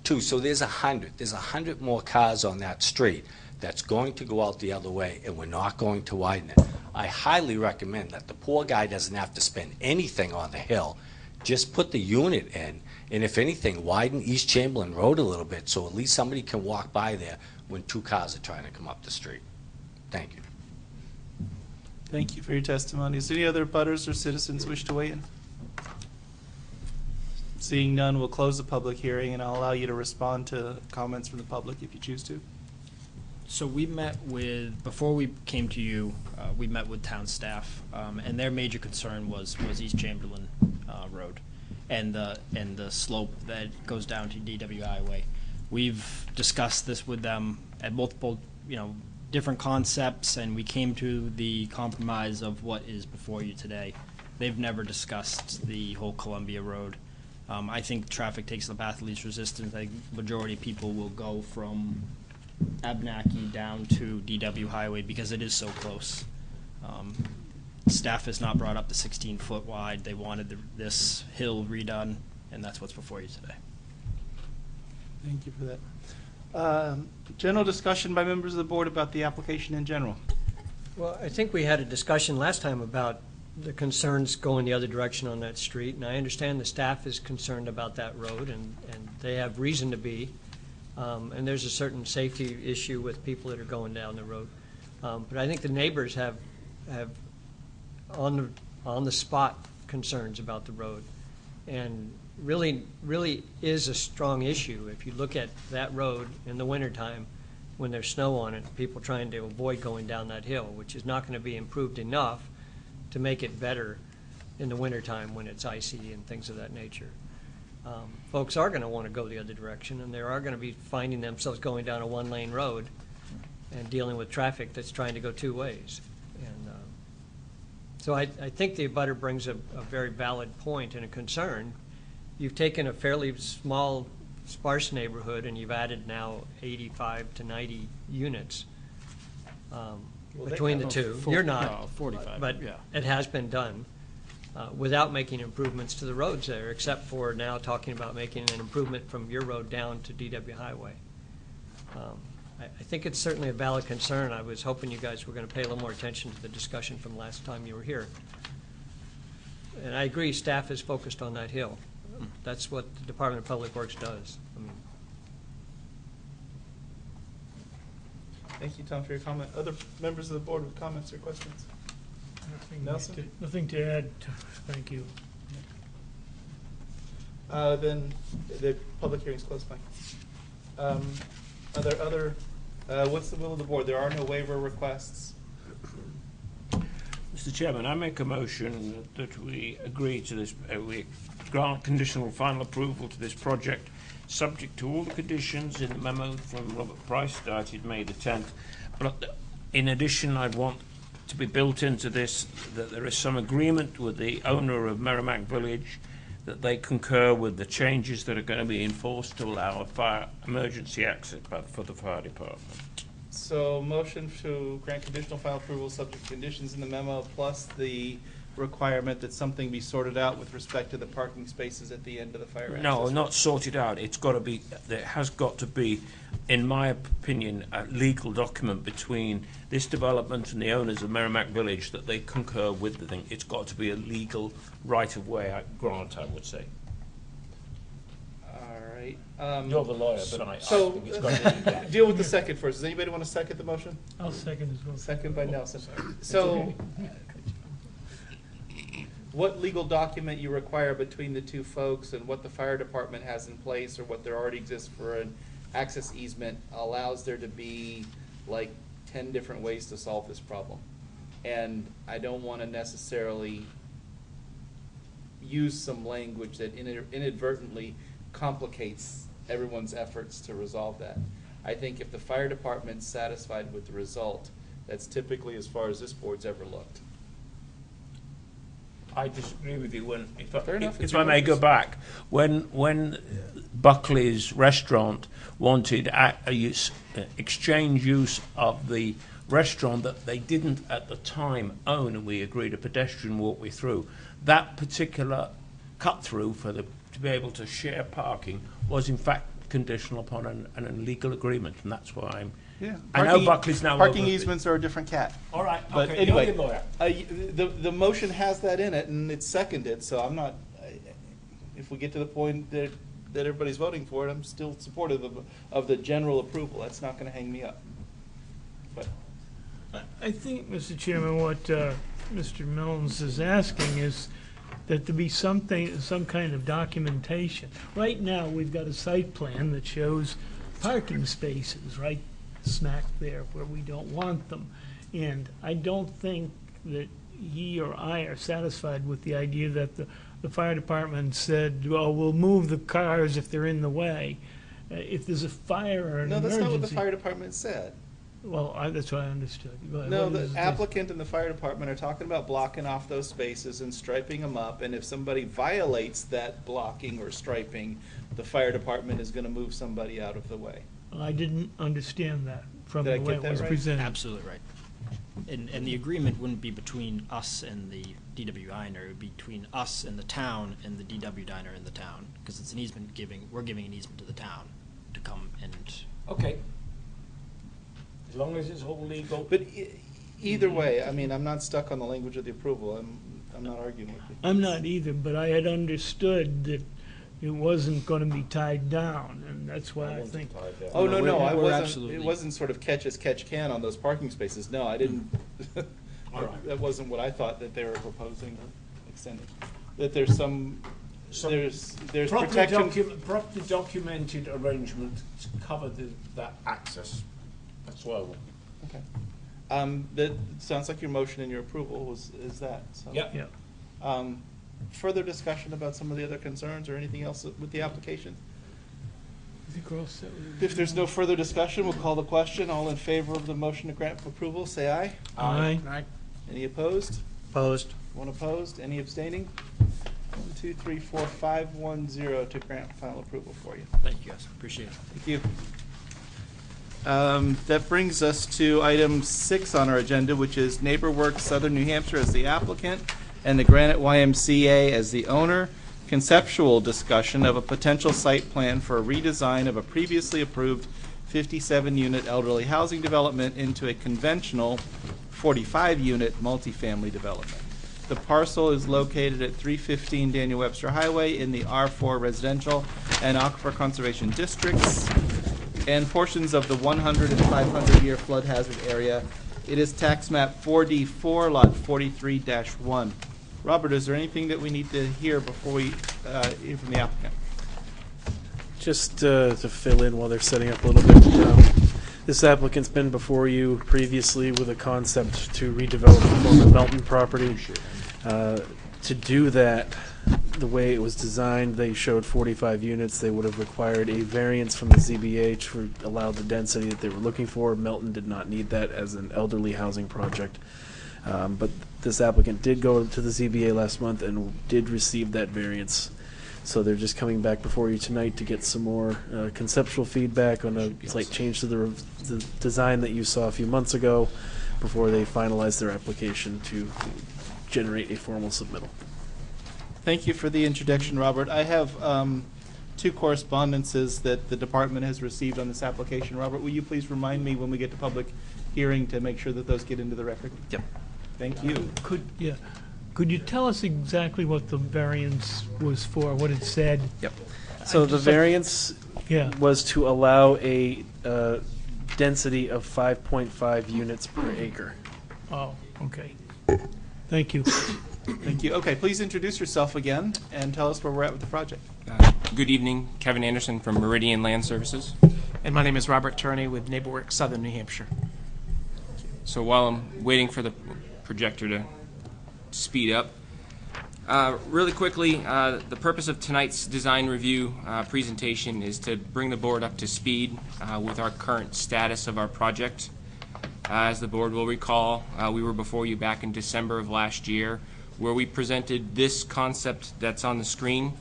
Two. So there's 100. There's 100 more cars on that street that's going to go out the other way, and we're not going to widen it. I highly recommend that the poor guy doesn't have to spend anything on the hill. Just put the unit in, and if anything, widen East Chamberlain Road a little bit so at least somebody can walk by there when two cars are trying to come up the street. Thank you. Thank you for your testimony. Is there any other butters or citizens wish to weigh in? Seeing none, we'll close the public hearing, and I'll allow you to respond to comments from the public if you choose to. So we met with, before we came to you, we met with town staff, and their major concern was East Chamberlain Road and the slope that goes down to DW Highway. We've discussed this with them at multiple, different concepts, and we came to the compromise of what is before you today. They've never discussed the whole Columbia Road. I think traffic takes the path of least resistance. I think majority of people will go from Abenaki down to DW Highway because it is so close. Staff has not brought up the 16-foot wide. They wanted this hill redone, and that's what's before you today. Thank you for that. General discussion by members of the board about the application in general. Well, I think we had a discussion last time about the concerns going the other direction on that street, and I understand the staff is concerned about that road, and they have reason to be. And there's a certain safety issue with people that are going down the road. But I think the neighbors have on the spot concerns about the road, and really is a strong issue. If you look at that road in the wintertime when there's snow on it, people trying to avoid going down that hill, which is not going to be improved enough to make it better in the wintertime when it's icy and things of that nature. Folks are going to want to go the other direction, and they are going to be finding themselves going down a one-lane road and dealing with traffic that's trying to go two ways. And so I think the abutter brings a very valid point and a concern. You've taken a fairly small, sparse neighborhood, and you've added now 85 to 90 units between the two. You're not, 45, but yeah. It has been done. Without making improvements to the roads there, except for now talking about making an improvement from your road down to DW Highway. I think it's certainly a valid concern. I was hoping you guys were going to pay a little more attention to the discussion from last time you were here. And I agree, staff is focused on that hill. That's what the Department of Public Works does. Thank you, Tom, for your comment. Other members of the board with comments or questions? Nelson? Nothing to add. Thank you. Then the public hearing's closed, Mike. Are there other What's the will of the board? There are no waiver requests. Mr. Chairman, I make a motion that we agree to this, we grant conditional final approval to this project, subject to all the conditions in the memo from Robert Price dated May the 10th. But in addition, I'd want to be built into this that there is some agreement with the owner of Merrimack Village that they concur with the changes that are going to be enforced to allow a fire emergency exit for the fire department. So motion to grant conditional final approval subject to conditions in the memo, plus the requirement that something be sorted out with respect to the parking spaces at the end of the fire access. No, not sorted out. It's got to be, there has got to be, in my opinion, a legal document between this development and the owners of Merrimack Village that they concur with the thing. It's got to be a legal right-of-way grant, I would say. All right. You're the lawyer, but I So, think it's got to be deal with the second first. Does anybody want to second the motion? I'll second as well. Second by Nelson. So, what legal document you require between the two folks and what the fire department has in place or what there already exists for an access easement allows there to be like 10 different ways to solve this problem. And I don't want to necessarily use some language that inadvertently complicates everyone's efforts to resolve that. I think if the fire department's satisfied with the result, that's typically as far as this board's ever looked. I disagree with you. When, Fair enough, it's if I may go back, when Buckley's restaurant wanted exchange use of the restaurant that they didn't at the time own, and we agreed a pedestrian walkway through, that particular cut through for to be able to share parking was in fact conditional upon an illegal agreement, and that's why I'm. Yeah. I know Buckley's now parking over easements are a different cat. All right, But okay, anyway, you're the lawyer. the motion has that in it, and it's seconded. So I'm not. If we get to the point that everybody's voting for it, I'm still supportive of the general approval. That's not going to hang me up. But I think, Mr. Chairman, what Mr. Milnes is asking is that there be some kind of documentation. Right now, we've got a site plan that shows parking spaces right smack there where we don't want them. And I don't think that he or I are satisfied with the idea that the fire department said, well, we'll move the cars if they're in the way. If there's a fire or an no, that's emergency. not what the fire department said. Well, that's what I understood. No, the applicant and the fire department are talking about blocking off those spaces and striping them up, and if somebody violates that blocking or striping, the fire department is going to move somebody out of the way. I didn't understand that from Did I the way get it that was right? presented. Absolutely right. And the agreement wouldn't be between us and the DW Diner. It would be between us and the town and the DW Diner and the town, because it's an easement we're giving an easement to the town to come and. Okay. As long as it's all legal. But either way, I mean, I'm not stuck on the language of the approval. I'm not arguing with you. I'm not either, but I had understood that it wasn't going to be tied down, and that's why I think. Oh, no, we're I wasn't, absolutely- it wasn't sort of catch as catch can on those parking spaces. No, I didn't, that wasn't what I thought that they were proposing or extending. That there's there's protection. Properly documented arrangement to cover that access. That's why I want. Okay. That sounds like your motion and your approval is that, so. Yep. Yeah. Further discussion about some of the other concerns or anything else with the application? If there's no further discussion, we'll call the question. All in favor of the motion to grant approval, say aye. Aye. Any opposed? Opposed? One opposed? Any abstaining? 1, 2, 3, 4, 5, 1, 0 to grant final approval for you. Thank you, guys. Appreciate it. Thank you. That brings us to item 6 on our agenda, which is NeighborWorks Southern New Hampshire as the applicant and the Granite YMCA as the owner. Conceptual discussion of a potential site plan for a redesign of a previously approved 57-unit elderly housing development into a conventional 45-unit multifamily development. The parcel is located at 315 Daniel Webster Highway in the R4 residential and aquifer conservation districts and portions of the 100 and 500-year flood hazard area. It is tax map 4D4, lot 43-1. Robert, is there anything that we need to hear before we hear from the applicant? Just to fill in while they're setting up a little bit, This applicant's been before you previously with a concept to redevelop the former Melton property. To do that, the way it was designed, they showed 45 units. They would have required a variance from the ZBA to allow the density that they were looking for. Melton did not need that as an elderly housing project. But this applicant did go to the ZBA last month and did receive that variance. So they're just coming back before you tonight to get some more conceptual feedback on a slight change to the design that you saw a few months ago before they finalize their application to generate a formal submittal. Thank you for the introduction, Robert. I have two correspondences that the department has received on this application. Robert, will you please remind me when we get to public hearing to make sure that those get into the record? Yep. Thank you. Could you tell us exactly what the variance was for, what it said? Yep. So the variance Yeah. was to allow a density of 5.5 units per acre. Oh, okay. Thank you. Thank you. Okay, please introduce yourself again and tell us where we're at with the project. Good evening, Kevin Anderson from Meridian Land Services. And my name is Robert Turney with NeighborWorks Southern New Hampshire. So while I'm waiting for the projector to speed up, really quickly, the purpose of tonight's design review presentation is to bring the board up to speed with our current status of our project. As the board will recall, we were before you back in December of last year, where we presented this concept that's on the screen.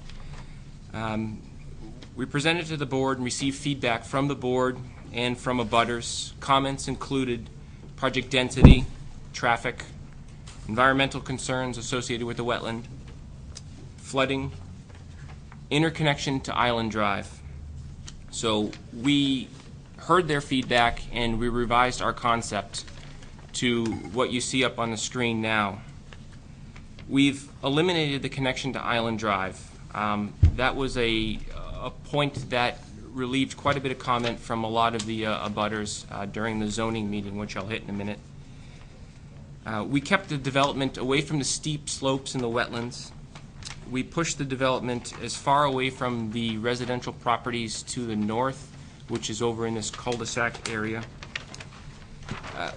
We presented to the board and received feedback from the board and from abutters. Comments included project density, traffic, environmental concerns associated with the wetland, flooding, interconnection to Island Drive. So we heard their feedback and we revised our concept to what you see up on the screen now. We've eliminated the connection to Island Drive. That was a point that relieved quite a bit of comment from a lot of the abutters during the zoning meeting, which I'll hit in a minute. We kept the development away from the steep slopes and the wetlands. We pushed the development as far away from the residential properties to the north, which is over in this cul-de-sac area.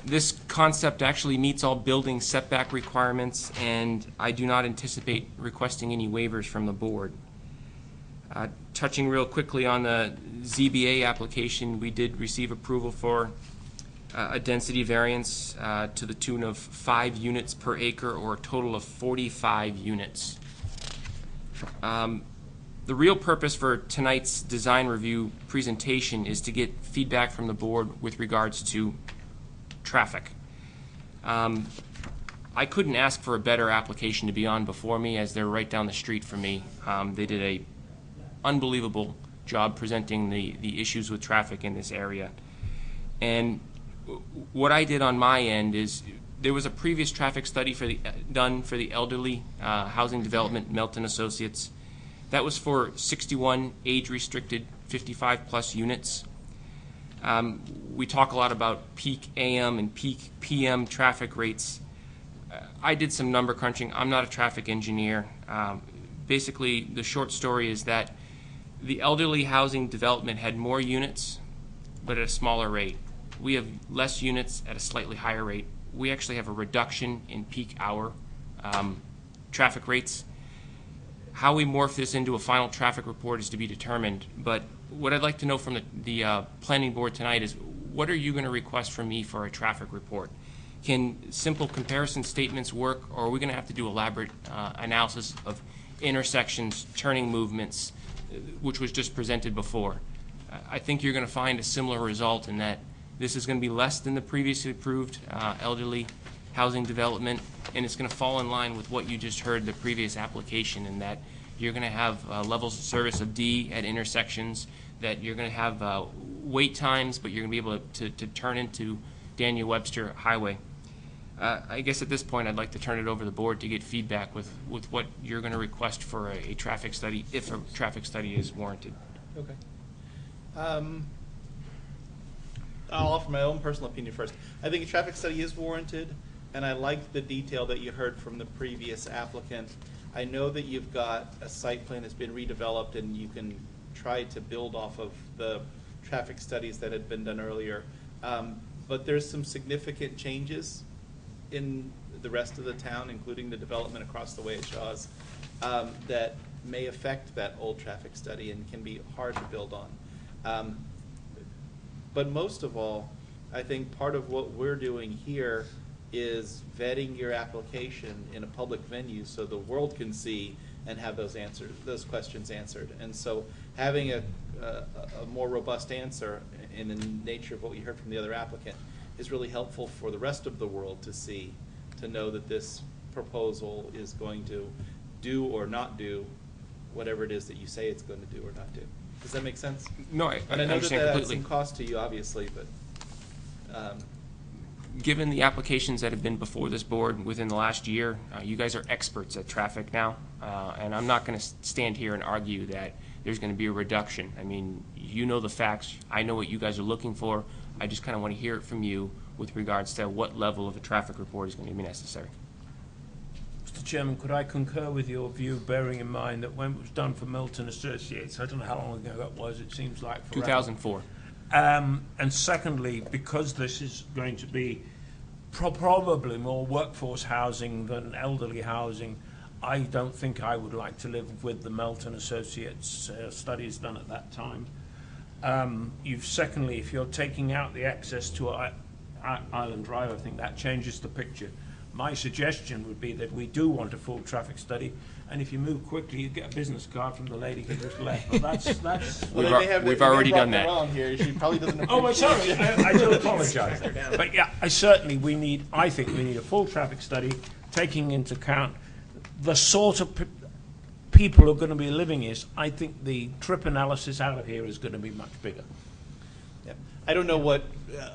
This concept actually meets all building setback requirements, and I do not anticipate requesting any waivers from the board. Touching real quickly on the ZBA application, we did receive approval for a density variance to the tune of 5 units per acre, or a total of 45 units. The real purpose for tonight's design review presentation is to get feedback from the board with regards to traffic. I couldn't ask for a better application to be on before me, as they're right down the street from me. They did a unbelievable job presenting the issues with traffic in this area. And what I did on my end is, there was a previous traffic study done for the elderly housing development, Melton Associates. That was for 61 age-restricted 55-plus units. We talk a lot about peak AM and peak PM traffic rates. I did some number crunching. I'm not a traffic engineer. Basically, the short story is that the elderly housing development had more units, but at a smaller rate. We have less units at a slightly higher rate. We actually have a reduction in peak hour traffic rates. How we morph this into a final traffic report is to be determined, but what I'd like to know from the planning board tonight is, what are you going to request from me for a traffic report? Can simple comparison statements work, or are we going to have to do elaborate analysis of intersections, turning movements, which was just presented before? I think you're going to find a similar result in that this is going to be less than the previously approved elderly housing development, and it's going to fall in line with what you just heard the previous application, in that you're going to have levels of service of D at intersections, that you're going to have wait times, but you're going to be able to turn into Daniel Webster Highway. I guess at this point I'd like to turn it over to the board to get feedback with what you're going to request for a traffic study, if a traffic study is warranted. Okay. I'll offer my own personal opinion first. I think a traffic study is warranted, and I like the detail that you heard from the previous applicant. I know that you've got a site plan that's been redeveloped, and you can try to build off of the traffic studies that had been done earlier. But there's some significant changes in the rest of the town, including the development across the way at Shaw's, that may affect that old traffic study and can be hard to build on. But most of all, I think part of what we're doing here is vetting your application in a public venue so the world can see and have those questions answered. And so having a more robust answer in the nature of what you heard from the other applicant is really helpful for the rest of the world to see, to know that this proposal is going to do or not do whatever it is that you say it's going to do or not do. Does that make sense? No, I And I know understand that adds completely. some cost to you, obviously, but Given the applications that have been before this board within the last year, you guys are experts at traffic now, and I'm not going to stand here and argue that there's going to be a reduction. I mean, you know the facts. I know what you guys are looking for. I just kind of want to hear it from you with regards to what level of a traffic report is going to be necessary. Mr. Chairman, could I concur with your view, bearing in mind that when it was done for Milton Associates, I don't know how long ago that was, it seems like forever. 2004. And secondly, because this is going to be probably more workforce housing than elderly housing, I don't think I would like to live with the Melton Associates studies done at that time. Secondly, if you're taking out the access to Island Drive, I think that changes the picture. My suggestion would be that we do want a full traffic study, and if you move quickly, you get a business card from the lady who just left. But that's We've already done that. Wrong here. She probably doesn't appreciate Oh, sorry. I do apologise. But yeah, I think we need a full traffic study taking into account the sort of people who are going to be living here. I think the trip analysis out of here is going to be much bigger. Yeah. I don't know what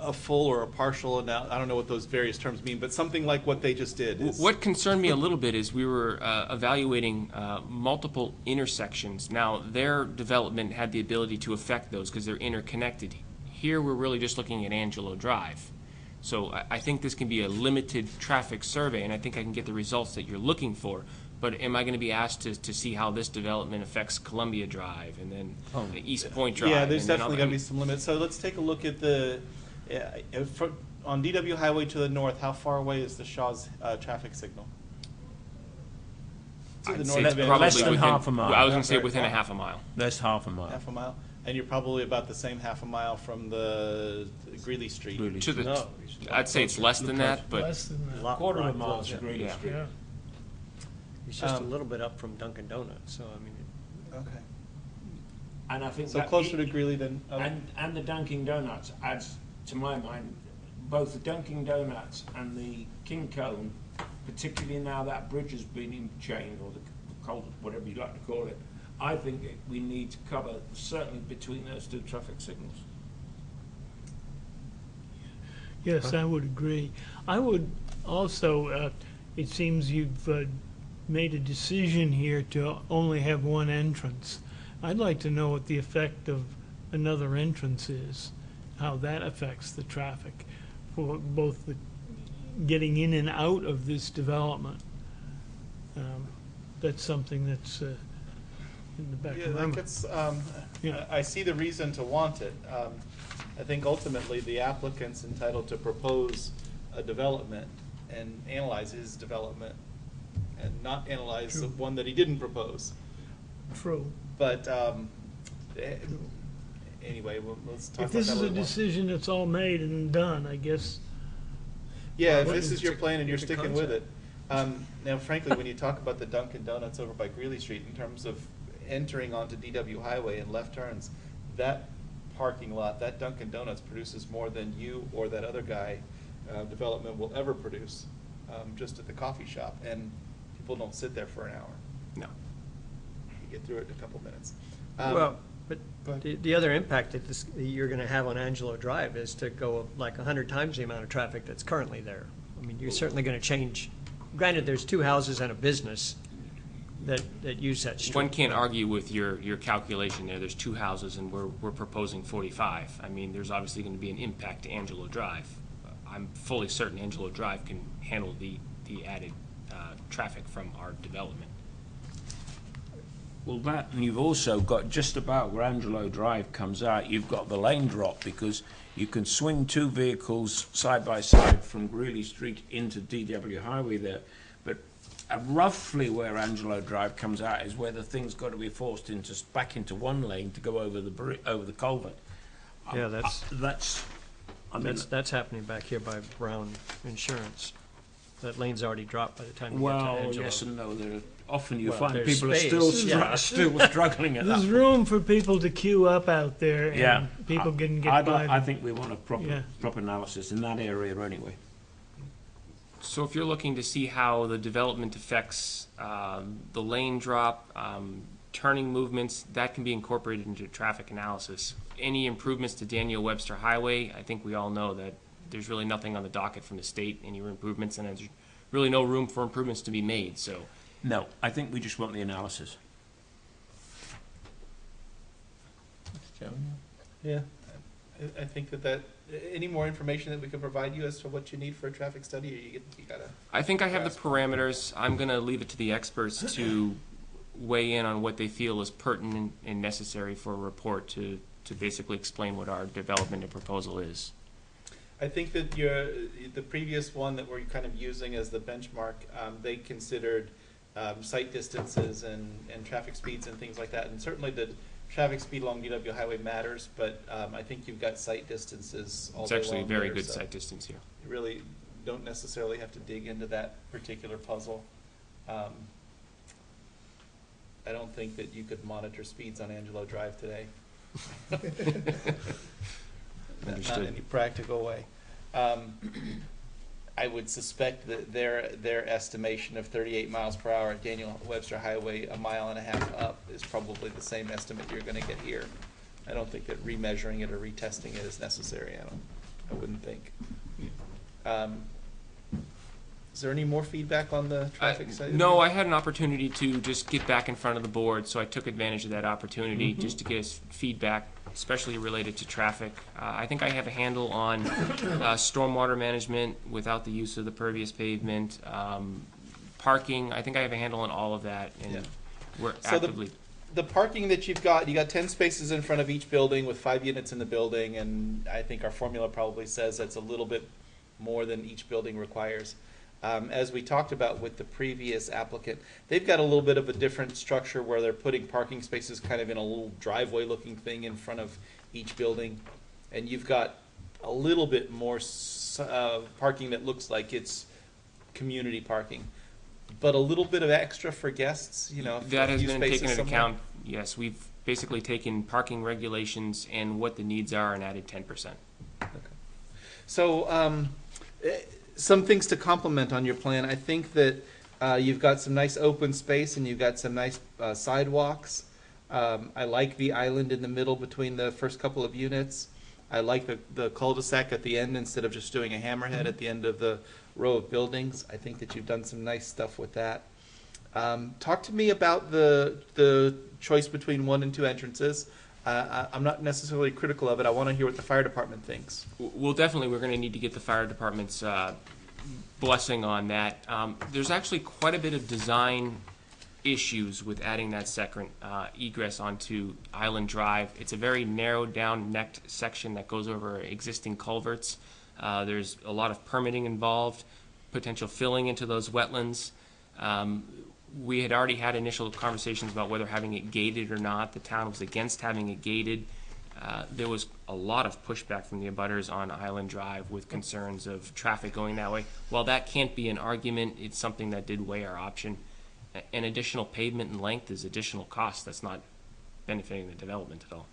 a full or a partial, I don't know what those various terms mean, but something like what they just did. Is, What concerned me a little bit is we were evaluating multiple intersections. Now, their development had the ability to affect those because they're interconnected. Here, we're really just looking at Angelo Drive. So I think this can be a limited traffic survey, and I think I can get the results that you're looking for. But am I going to be asked to see how this development affects Columbia Drive and then East Point Drive? yeah, there's and then definitely going to be some limits. So let's take a look at the, on DW Highway to the north, how far away is the Shaw's traffic signal? To the I'd north say of it's Angelo probably less than Drive. within, half a mile. I was going to say Right. within a half a mile. That's half a mile. Half a mile? And you're probably about the same half a mile from the Greeley Street. To the, No, I'd say it's less than that, but Less than that. Quarter of a Right, mile close, to yeah. Greeley Yeah. Street. Yeah. It's just a little bit up from Dunkin' Donuts, so I mean, Okay. And I think So that closer to Greeley than, and the Dunkin' Donuts adds, to my mind, both the Dunkin' Donuts and the King Cone, particularly now that bridge has been chained, or the cul, whatever you'd like to call it. I think we need to cover certainly between those two traffic signals. Yes, I would agree. I would also, it seems you've made a decision here to only have one entrance. I'd like to know what the effect of another entrance is, how that affects the traffic for both the getting in and out of this development. That's something that's in the back yeah, of my that mind. gets, Yeah. I see the reason to want it. I think ultimately the applicant's entitled to propose a development and analyze his development and not analyze the one that he didn't propose. True. But anyway, let's talk If about this that is a a little more. decision that's all made and done, I guess. Yeah, if What this is is your the- plan and you're the sticking with it. concept? Now, frankly, when you talk about the Dunkin' Donuts over by Greeley Street in terms of entering onto DW Highway and left turns, that parking lot, that Dunkin' Donuts produces more than you or that other guy development will ever produce, just at the coffee shop. And people don't sit there for an hour. no. You get through it in a couple minutes. well, but but- the other impact that you're going to have on Angelo Drive is to go like 100 times the amount of traffic that's currently there. I mean, you're certainly going to change. Granted, there's two houses and a business that use that street. One can't argue with your calculation there. There's two houses and we're proposing 45. I mean, there's obviously going to be an impact to Angelo Drive. I'm fully certain Angelo Drive can handle the added traffic from our development. Well, that, and you've also got just about where Angelo Drive comes out, you've got the lane drop, because you can swing two vehicles side by side from Greeley Street into DW Highway there. But roughly where Angelo Drive comes out is where the thing's got to be forced back into one lane to go over the culvert. Yeah, that's happening back here by Brown Insurance. That lane's already dropped by the time you get to Well, Angelo. yes and no. Often you Well, find there's people space. are still struggling at There's that. room for people to queue up out there, and Yeah, people can get by. I think we want a Yeah. proper analysis in that area anyway. So if you're looking to see how the development affects the lane drop, turning movements, that can be incorporated into traffic analysis. Any improvements to Daniel Webster Highway, I think we all know that there's really nothing on the docket from the state, any improvements, and there's really no room for improvements to be made, so. No, I think we just want the analysis. Yeah, I think that any more information that we can provide you as to what you need for a traffic study, or you gotta. I think I have the parameters. I'm going to leave it to the experts to weigh in on what they feel is pertinent and necessary for a report to basically explain what our development and proposal is. I think that the previous one that we're kind of using as the benchmark, they considered site distances and traffic speeds and things like that, and certainly the traffic speed along DW Highway matters, but I think you've got site distances all It's day actually a long very there, good so site distance here. You really don't necessarily have to dig into that particular puzzle. I don't think that you could monitor speeds on Angelo Drive today. Not in any practical way. I would suspect that their estimation of 38 miles per hour at Daniel Webster Highway, a mile and a half up, is probably the same estimate you're going to get here. I don't think that remeasuring it or retesting it is necessary. I wouldn't think. Is there any more feedback on the traffic side? No, I had an opportunity to just get back in front of the board, so I took advantage of that opportunity just to get us feedback, especially related to traffic. I think I have a handle on stormwater management without the use of the pervious pavement, parking. I think I have a handle on all of that, and we're So actively. The parking that you got 10 spaces in front of each building with 5 units in the building, and I think our formula probably says that's a little bit more than each building requires. As we talked about with the previous applicant, they've got a little bit of a different structure where they're putting parking spaces kind of in a little driveway looking thing in front of each building. And you've got a little bit more parking that looks like it's community parking, but a little bit of extra for guests, That has been taken into account. Yes, we've basically taken parking regulations and what the needs are and added 10%. Okay. So, some things to complement on your plan. I think that you've got some nice open space and you've got some nice sidewalks. I like the island in the middle between the first couple of units. I like the cul-de-sac at the end instead of just doing a hammerhead at the end of the row of buildings. I think that you've done some nice stuff with that. Talk to me about the choice between 1 and 2 entrances. I'm not necessarily critical of it. I want to hear what the fire department thinks. Well, definitely, we're going to need to get the fire department's blessing on that. There's actually quite a bit of design issues with adding that second egress onto Island Drive. It's a very narrowed down necked section that goes over existing culverts. There's a lot of permitting involved, potential filling into those wetlands. We had already had initial conversations about whether having it gated or not. The town was against having it gated. There was a lot of pushback from the abutters on Island Drive with concerns of traffic going that way. While that can't be an argument, it's something that did weigh our option. An additional pavement and length is additional cost. That's not benefiting the development at all.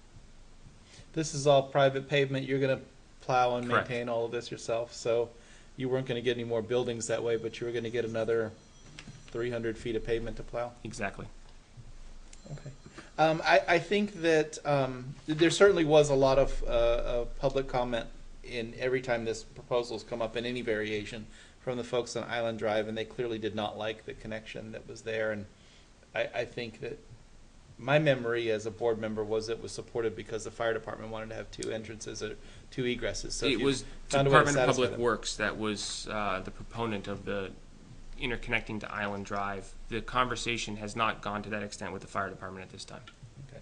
This is all private pavement. You're going to plow and Correct. maintain all of this yourself. So you weren't going to get any more buildings that way, but you were going to get another 300 feet of pavement to plow. Exactly. Okay. I think that there certainly was a lot of public comment in every time this proposal's come up in any variation from the folks on Island Drive, and they clearly did not like the connection that was there. And I think that my memory as a board member was it was supported because the fire department wanted to have 2 entrances or 2 egresses. So It was found a way to Department of satisfy Public them. Works that was the proponent of the interconnecting to Island Drive. The conversation has not gone to that extent with the fire department at this time. Okay.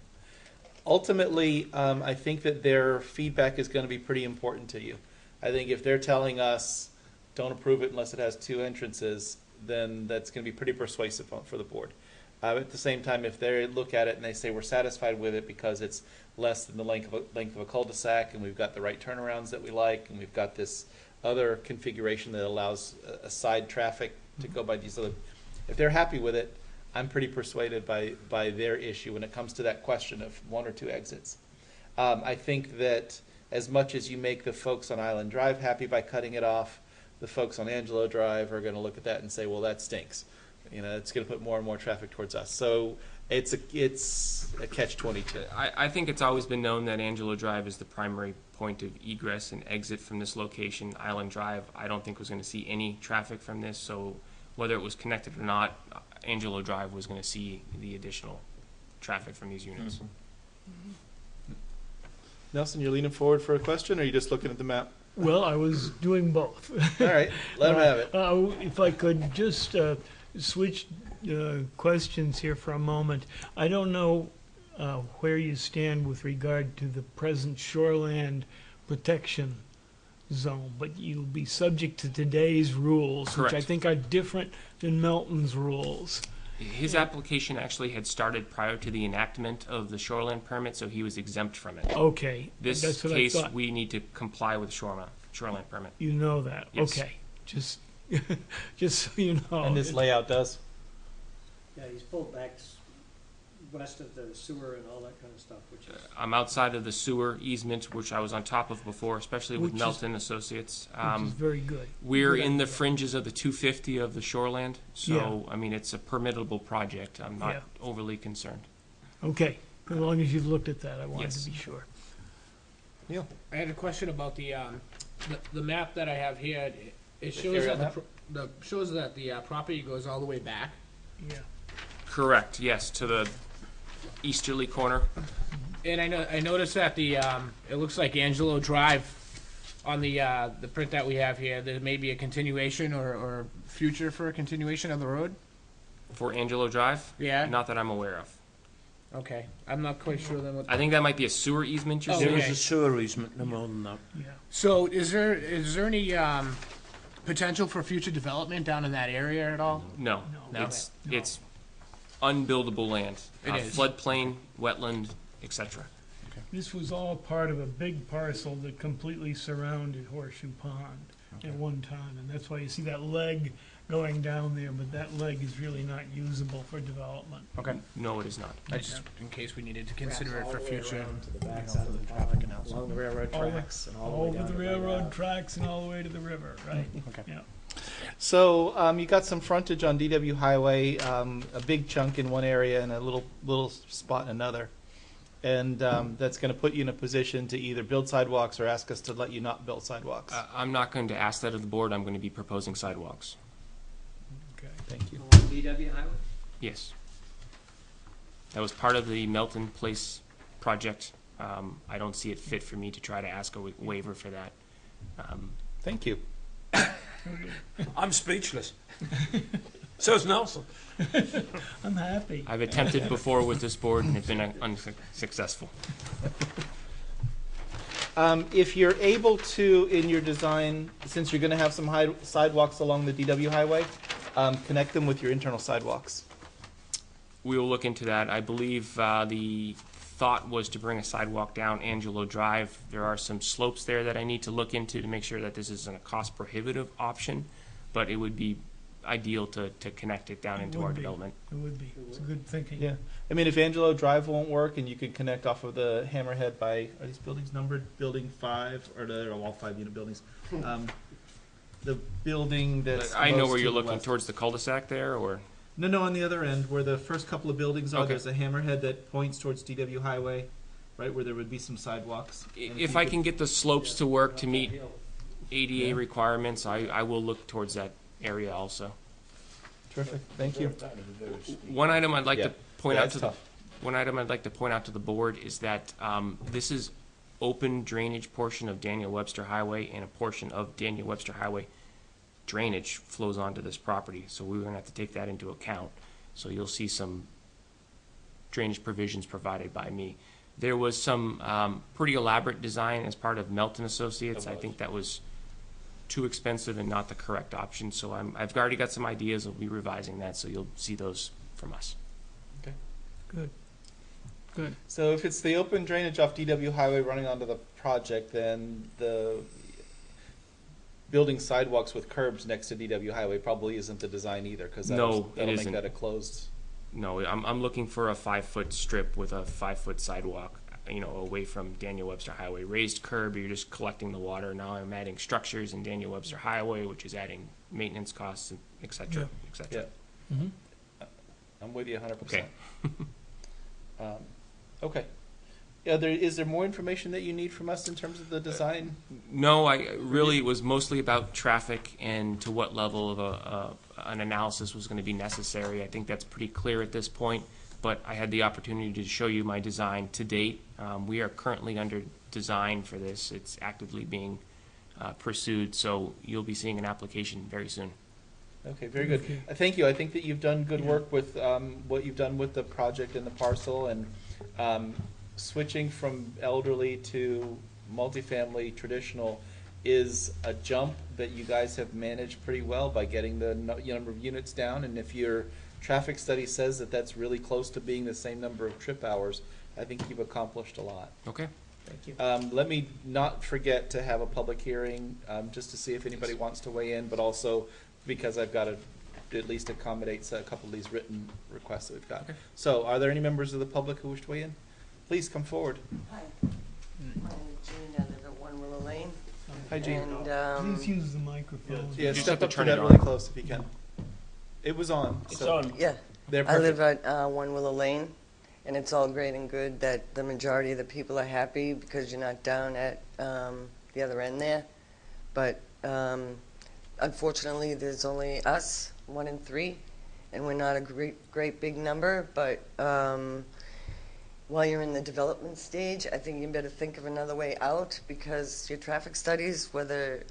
Ultimately, I think that their feedback is going to be pretty important to you. I think if they're telling us, don't approve it unless it has 2 entrances, then that's going to be pretty persuasive for the board. At the same time, if they look at it and they say we're satisfied with it because it's less than the length of a cul-de-sac, and we've got the right turnarounds that we like, and we've got this other configuration that allows a side traffic to go by these other, if they're happy with it, I'm pretty persuaded by their issue when it comes to that question of 1 or 2 exits. I think that as much as you make the folks on Island Drive happy by cutting it off, the folks on Angelo Drive are going to look at that and say, well, that stinks. You know, it's going to put more and more traffic towards us. So it's a catch-22. I think it's always been known that Angelo Drive is the primary point of egress and exit from this location. Island Drive, I don't think was going to see any traffic from this, so whether it was connected or not, Angelo Drive was going to see the additional traffic from these units. Mm-hmm. Nelson, you're leaning forward for a question, or are you just looking at the map? Well, I was doing both. All right, let him have it. If I could just switch questions here for a moment. I don't know where you stand with regard to the present shoreland protection zone, but you'll be subject to today's rules, Correct. which I think are different than Melton's rules. His application actually had started prior to the enactment of the shoreline permit, so he was exempt from it. Okay, This that's what case, I thought. we need to comply with shoreline permit. You know that. Yes. Okay, just so you know. And this layout does? Yeah, he's pulled back west of the sewer and all that kind of stuff, which is. I'm outside of the sewer easement, which I was on top of before, especially with Which is- Melton Associates. Which is very good. We're Good in the idea. fringes of the 250 of the shoreland, so, Yeah. I mean, it's a permittable project. I'm not Yeah. overly concerned. Okay, as long as you've looked at that, I wanted Yes. to be sure. Neil? I had a question about the map that I have here. It shows area that map? shows that the property goes all the way back. Yeah. Correct, yes, to the easterly corner. And I noticed that it looks like Angelo Drive on the print that we have here. There may be a continuation or future for a continuation of the road. For Angelo Drive? Yeah. Not that I'm aware of. Okay, I'm not quite sure then what. I think that might be a sewer easement you're Oh, saying. There okay. is a sewer easement, no more than that. Yeah. So is there any potential for future development down in that area at all? No, No. it's unbuildable land. It is. Floodplain, wetland, etc. This was all part of a big parcel that completely surrounded Horseshoe Pond at one time, and that's why you see that leg going down there, but that leg is really not usable for development. Okay. No, it is not. I just in case we needed to consider it All for the way future. around to the backside of the pond, along the railroad All the- tracks, and all the way Over down the to railroad tracks and all the way to the river, right? Okay. Yeah. So you got some frontage on DW Highway, a big chunk in one area and a little spot in another. And that's going to put you in a position to either build sidewalks or ask us to let you not build sidewalks. I'm not going to ask that of the board. I'm going to be proposing sidewalks. Okay. Thank you. DW Highway? Yes. That was part of the Melton Place project. I don't see it fit for me to try to ask a waiver for that. Thank you. I'm speechless. So's Nelson. I'm happy. I've attempted before with this board and have been unsuccessful. If you're able to, in your design, since you're going to have some sidewalks along the DW Highway, connect them with your internal sidewalks. We will look into that. I believe the thought was to bring a sidewalk down Angelo Drive. There are some slopes there that I need to look into to make sure that this isn't a cost-prohibitive option, but it would be ideal to connect it down It into would our be. development. It would be. It's a good thinking. Yeah. I mean, if Angelo Drive won't work and you can connect off of the Hammerhead by, are these buildings numbered? Building 5, or they're all 5-unit buildings. The building that's I know most where to you're the looking west. towards the cul-de-sac there, or? No, on the other end, where the first couple of buildings are, Okay. there's a hammerhead that points towards DW Highway, right, where there would be some sidewalks. And If you I could- can get the slopes to work to meet ADA requirements, I will look towards that area also. Terrific, thank you. One item I'd like Yeah. to point Yeah, out it's to tough. one item I'd like to point out to the board is that this is open drainage portion of Daniel Webster Highway and a portion of Daniel Webster Highway drainage flows onto this property, so we were gonna have to take that into account. So you'll see some drainage provisions provided by me. There was some pretty elaborate design as part of Melton Associates. I think that was too expensive and not the correct option, so I've already got some ideas. I'll be revising that, so you'll see those from us. Okay. Good. Good. So if it's the open drainage off DW Highway running onto the project, then the building sidewalks with curbs next to DW Highway probably isn't the design either, because that'll make that a closed. No, I'm looking for a 5-foot strip with a 5-foot sidewalk, away from Daniel Webster Highway. Raised curb, you're just collecting the water. Now I'm adding structures in Daniel Webster Highway, which is adding maintenance costs, et cetera, et cetera. Yeah. Mm-hmm. I'm with you 100%. Okay. Okay. Yeah, is there more information that you need from us in terms of the design? No, it was mostly about traffic and to what level of an analysis was going to be necessary. I think that's pretty clear at this point, but I had the opportunity to show you my design to date. We are currently under design for this. It's actively being pursued, so you'll be seeing an application very soon. Okay, very good. Thank you. I think that you've done good work with what you've done with the project and the parcel, and switching from elderly to multifamily traditional is a jump that you guys have managed pretty well by getting the number of units down. And if your traffic study says that that's really close to being the same number of trip hours, I think you've accomplished a lot. Okay. Thank you. Let me not forget to have a public hearing just to see if anybody wants to weigh in, but also because I've got to at least accommodate a couple of these written requests that we've got. Okay. So are there any members of the public who wish to weigh in? Please come forward. Hi. My name is Jean. I live at 1 Willow Lane. Hi, Jean. And, Please use the microphone. Yeah, step up to that really close if you can. It was on. It's on. Yeah. I live at 1 Willow Lane, and it's all great and good that the majority of the people are happy because you're not down at the other end there. But unfortunately, there's only us, 1 in 3, and we're not a great big number, but while you're in the development stage, I think you better think of another way out, because your traffic studies, whether,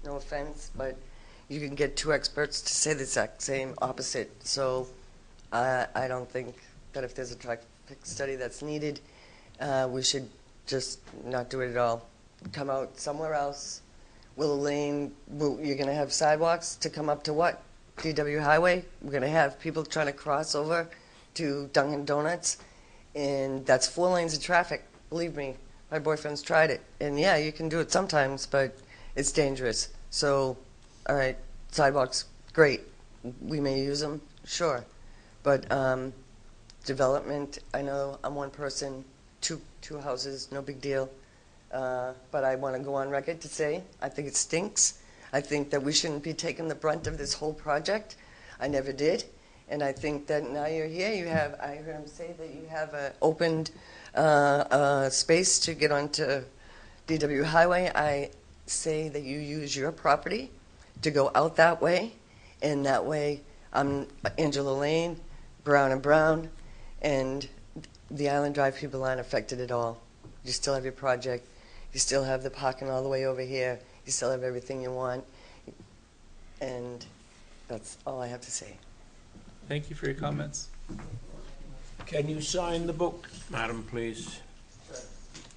no offense, but you can get 2 experts to say the exact same opposite. So I don't think that if there's a traffic study that's needed, we should just not do it at all. Come out somewhere else. Willow Lane, you're going to have sidewalks to come up to what? DW Highway? We're going to have people trying to cross over to Dunkin' Donuts. And that's 4 lanes of traffic. Believe me, my boyfriend's tried it. And yeah, you can do it sometimes, but it's dangerous. So, all right, sidewalks, great. We may use them, sure. But development, I know I'm one person, two houses, no big deal. But I want to go on record to say I think it stinks. I think that we shouldn't be taking the brunt of this whole project. I never did. And I think that now you're here, I heard him say that you have opened space to get onto DW Highway. I say that you use your property to go out that way, and that way I'm Angela Lane, Brown and Brown, and the Island Drive people aren't affected at all. You still have your project, you still have the parking all the way over here, you still have everything you want, and that's all I have to say. Thank you for your comments. Can you sign the book, madam, please?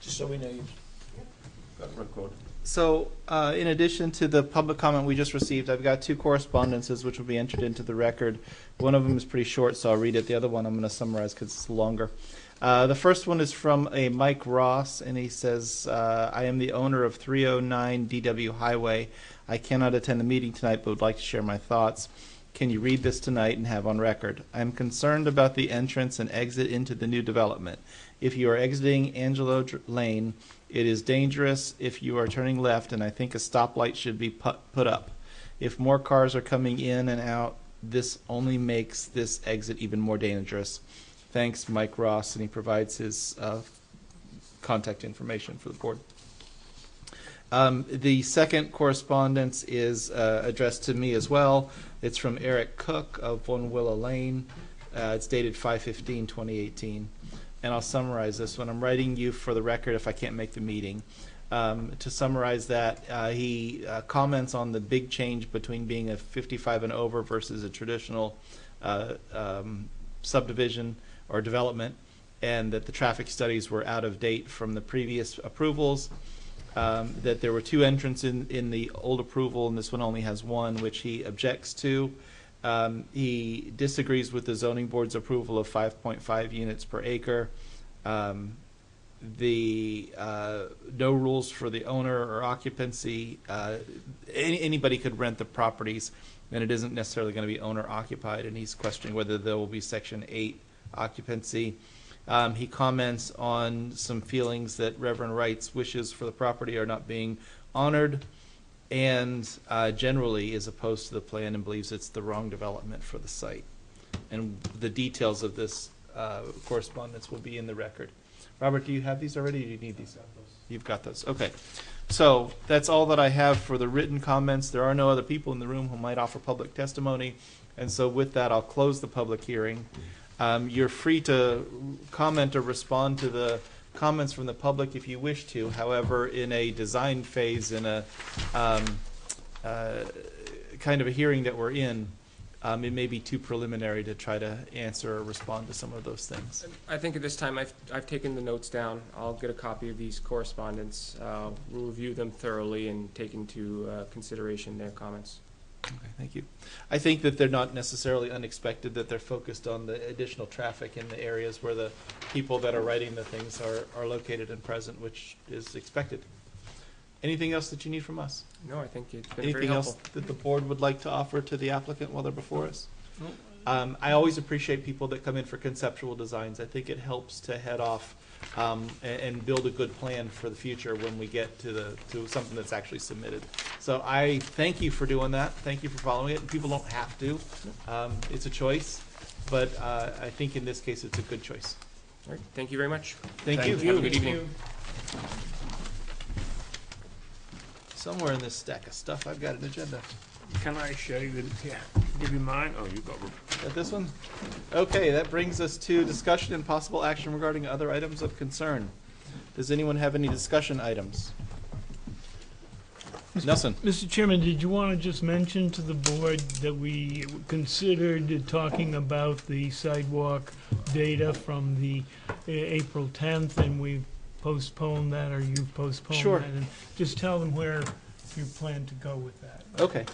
Just so we know you've got a record. So, in addition to the public comment we just received, I've got 2 correspondences which will be entered into the record. One of them is pretty short, so I'll read it. The other one I'm going to summarize because it's longer. The first one is from a Mike Ross, and he says, I am the owner of 309 DW Highway. I cannot attend the meeting tonight, but would like to share my thoughts. Can you read this tonight and have on record? I am concerned about the entrance and exit into the new development. If you are exiting Angelo Lane, it is dangerous if you are turning left, and I think a stoplight should be put up. If more cars are coming in and out, this only makes this exit even more dangerous. Thanks, Mike Ross, and he provides his contact information for the board. The second correspondence is addressed to me as well. It's from Eric Cook of 1 Willow Lane. It's dated 5/15/2018. And I'll summarize this one. I'm writing you for the record if I can't make the meeting. To summarize that, he comments on the big change between being a 55 and over versus a traditional subdivision or development, and that the traffic studies were out of date from the previous approvals, that there were 2 entrants in the old approval, and this one only has 1, which he objects to. He disagrees with the zoning board's approval of 5.5 units per acre. The no rules for the owner or occupancy. Anybody could rent the properties, and it isn't necessarily going to be owner occupied, and he's questioning whether there will be Section 8 occupancy. He comments on some feelings that Reverend Wright's wishes for the property are not being honored, and generally is opposed to the plan and believes it's the wrong development for the site. And the details of this correspondence will be in the record. Robert, do you have these already, or do you need these? You've got those. Okay. So that's all that I have for the written comments. There are no other people in the room who might offer public testimony. And so with that, I'll close the public hearing. You're free to comment or respond to the comments from the public if you wish to. However, in a design phase, in a kind of a hearing that we're in, it may be too preliminary to try to answer or respond to some of those things. I think at this time I've taken the notes down. I'll get a copy of these correspondence. We'll review them thoroughly and take into consideration their comments. Okay, thank you. I think that they're not necessarily unexpected, that they're focused on the additional traffic in the areas where the people that are writing the things are located and present, which is expected. Anything else that you need from us? No, I think it's been very Anything helpful. else that the board would like to offer to the applicant while they're before us? I always appreciate people that come in for conceptual designs. I think it helps to head off and build a good plan for the future when we get to something that's actually submitted. So I thank you for doing that. Thank you for following it. People don't have to. It's a choice, but I think in this case it's a good choice. All right. Thank you very much. Thank you. Have a good evening. Somewhere in this stack of stuff, I've got an agenda. Can I show you the, give you mine? Oh, you got Got this one? Okay, that brings us to discussion and possible action regarding other items of concern. Does anyone have any discussion items? Nelson. Mr. Chairman, did you want to just mention to the board that we considered talking about the sidewalk data from the April 10th, and we've postponed that, or you've postponed Sure. that? And just tell them where you plan to go with that. Okay.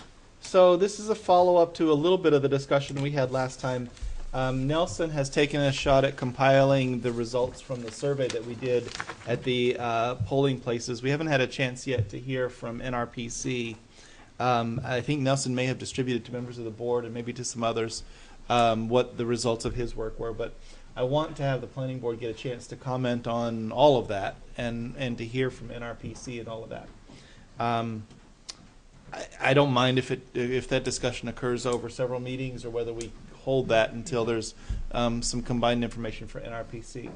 So this is a follow-up to a little bit of the discussion we had last time. Nelson has taken a shot at compiling the results from the survey that we did at the polling places. We haven't had a chance yet to hear from NRPC. I think Nelson may have distributed to members of the board and maybe to some others what the results of his work were. But I want to have the planning board get a chance to comment on all of that and to hear from NRPC and all of that. I don't mind if that discussion occurs over several meetings, or whether we hold that until there's some combined information for NRPC.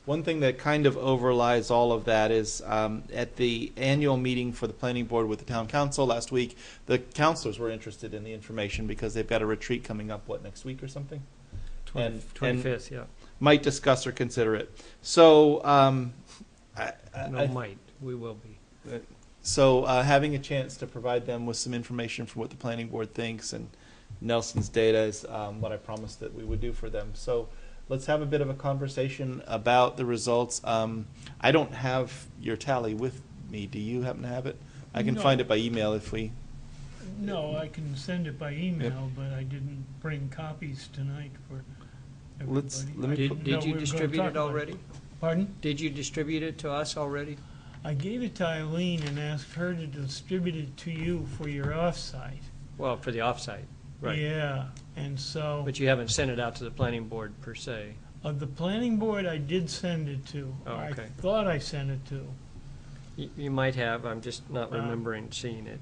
One thing that kind of overlies all of that is at the annual meeting for the planning board with the town council last week, the councilors were interested in the information because they've got a retreat coming up, next week or something? 25th, yeah. Might discuss or consider it. So, we will be. So having a chance to provide them with some information for what the planning board thinks and Nelson's data is what I promised that we would do for them. So let's have a bit of a conversation about the results. I don't have your tally with me. Do you happen to have it? I can find it by email if we... No, I can send it by email, but I didn't bring copies tonight for everybody. Did you distribute it already? Pardon? Did you distribute it to us already? I gave it to Eileen and asked her to distribute it to you for your offsite. Well, for the offsite, right. Yeah, and so... But you haven't sent it out to the planning board per se. The planning board I did send it to. Oh, okay. I thought I sent it to. You might have, I'm just not remembering seeing it.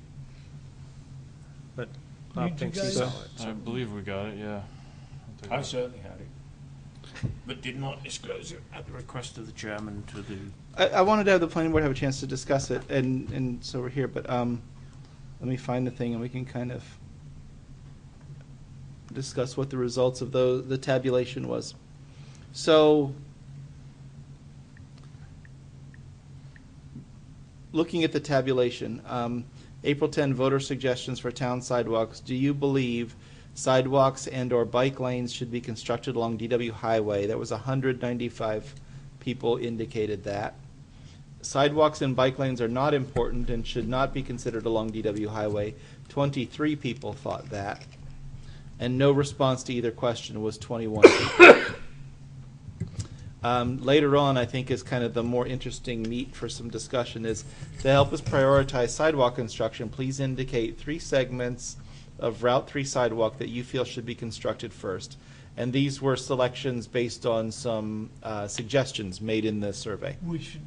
But Bob thinks he saw it. I believe we got it, yeah. I certainly had it, but did not disclose it at the request of the chairman to the... I wanted to have the planning board have a chance to discuss it, and so we're here, but let me find the thing and we can kind of discuss what the results of the tabulation was. So looking at the tabulation, April 10 voter suggestions for town sidewalks. Do you believe sidewalks and/or bike lanes should be constructed along DW Highway? That was 195 people indicated that. Sidewalks and bike lanes are not important and should not be considered along DW Highway. 23 people thought that. And no response to either question was 21 people. Later on, I think, is kind of the more interesting meat for some discussion is to help us prioritize sidewalk construction, please indicate 3 segments of Route 3 sidewalk that you feel should be constructed first. And these were selections based on some suggestions made in the survey.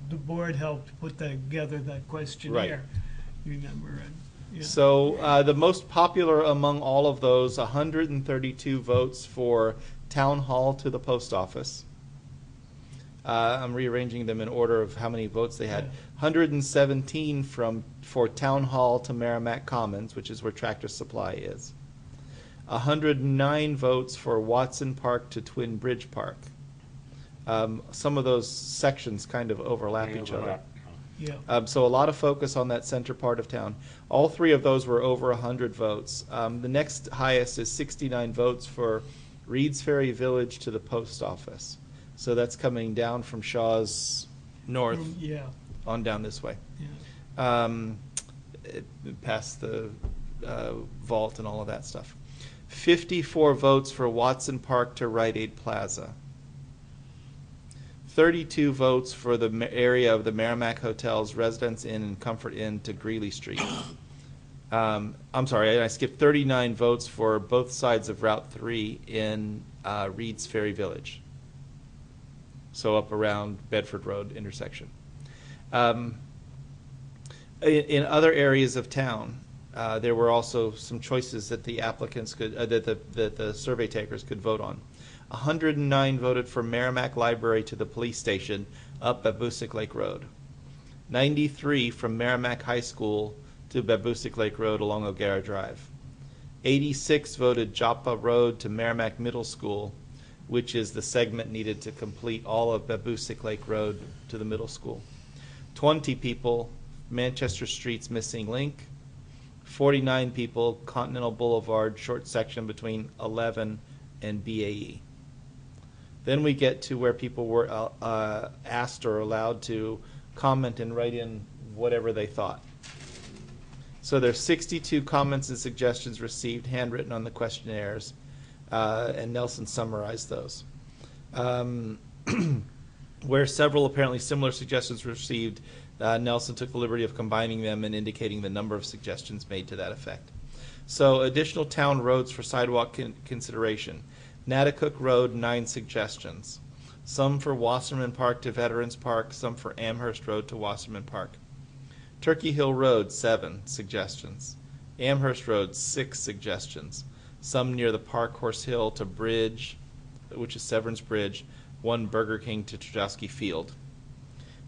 The board helped put together that questionnaire. You remember it? Yeah. So the most popular among all of those, 132 votes for town hall to the post office. I'm rearranging them in order of how many votes they had. 117 for town hall to Merrimack Commons, which is where Tractor Supply is. 109 votes for Watson Park to Twin Bridge Park. Some of those sections kind of overlap each other. Yeah. So a lot of focus on that center part of town. All 3 of those were over 100 votes. The next highest is 69 votes for Reed's Ferry Village to the post office. So that's coming down from Shaw's north on down this way. Yeah. Past the vault and all of that stuff. 54 votes for Watson Park to Rite Aid Plaza. 32 votes for the area of the Merrimack Hotels, Residence Inn, and Comfort Inn to Greeley Street. I'm sorry, I skipped 39 votes for both sides of Route 3 in Reed's Ferry Village. So up around Bedford Road intersection. In other areas of town, there were also some choices that the applicants could, that the survey takers could vote on. 109 voted for Merrimack Library to the police station up Babusick Lake Road. 93 from Merrimack High School to Babusick Lake Road along O'Gara Drive. 86 voted Joppa Road to Merrimack Middle School, which is the segment needed to complete all of Babusick Lake Road to the middle school. 20 people, Manchester Street's missing link. 49 people, Continental Boulevard, short section between 11 and BAE. Then we get to where people were asked or allowed to comment and write in whatever they thought. So there's 62 comments and suggestions received, handwritten on the questionnaires, and Nelson summarized those. Where several apparently similar suggestions were received, Nelson took the liberty of combining them and indicating the number of suggestions made to that effect. So additional town roads for sidewalk consideration. Natticook Road, 9 suggestions. Some for Wasserman Park to Veterans Park, some for Amherst Road to Wasserman Park. Turkey Hill Road, 7 suggestions. Amherst Road, 6 suggestions. Some near the Park Horse Hill to Bridge, which is Severance Bridge, 1 Burger King to Trudowski Field.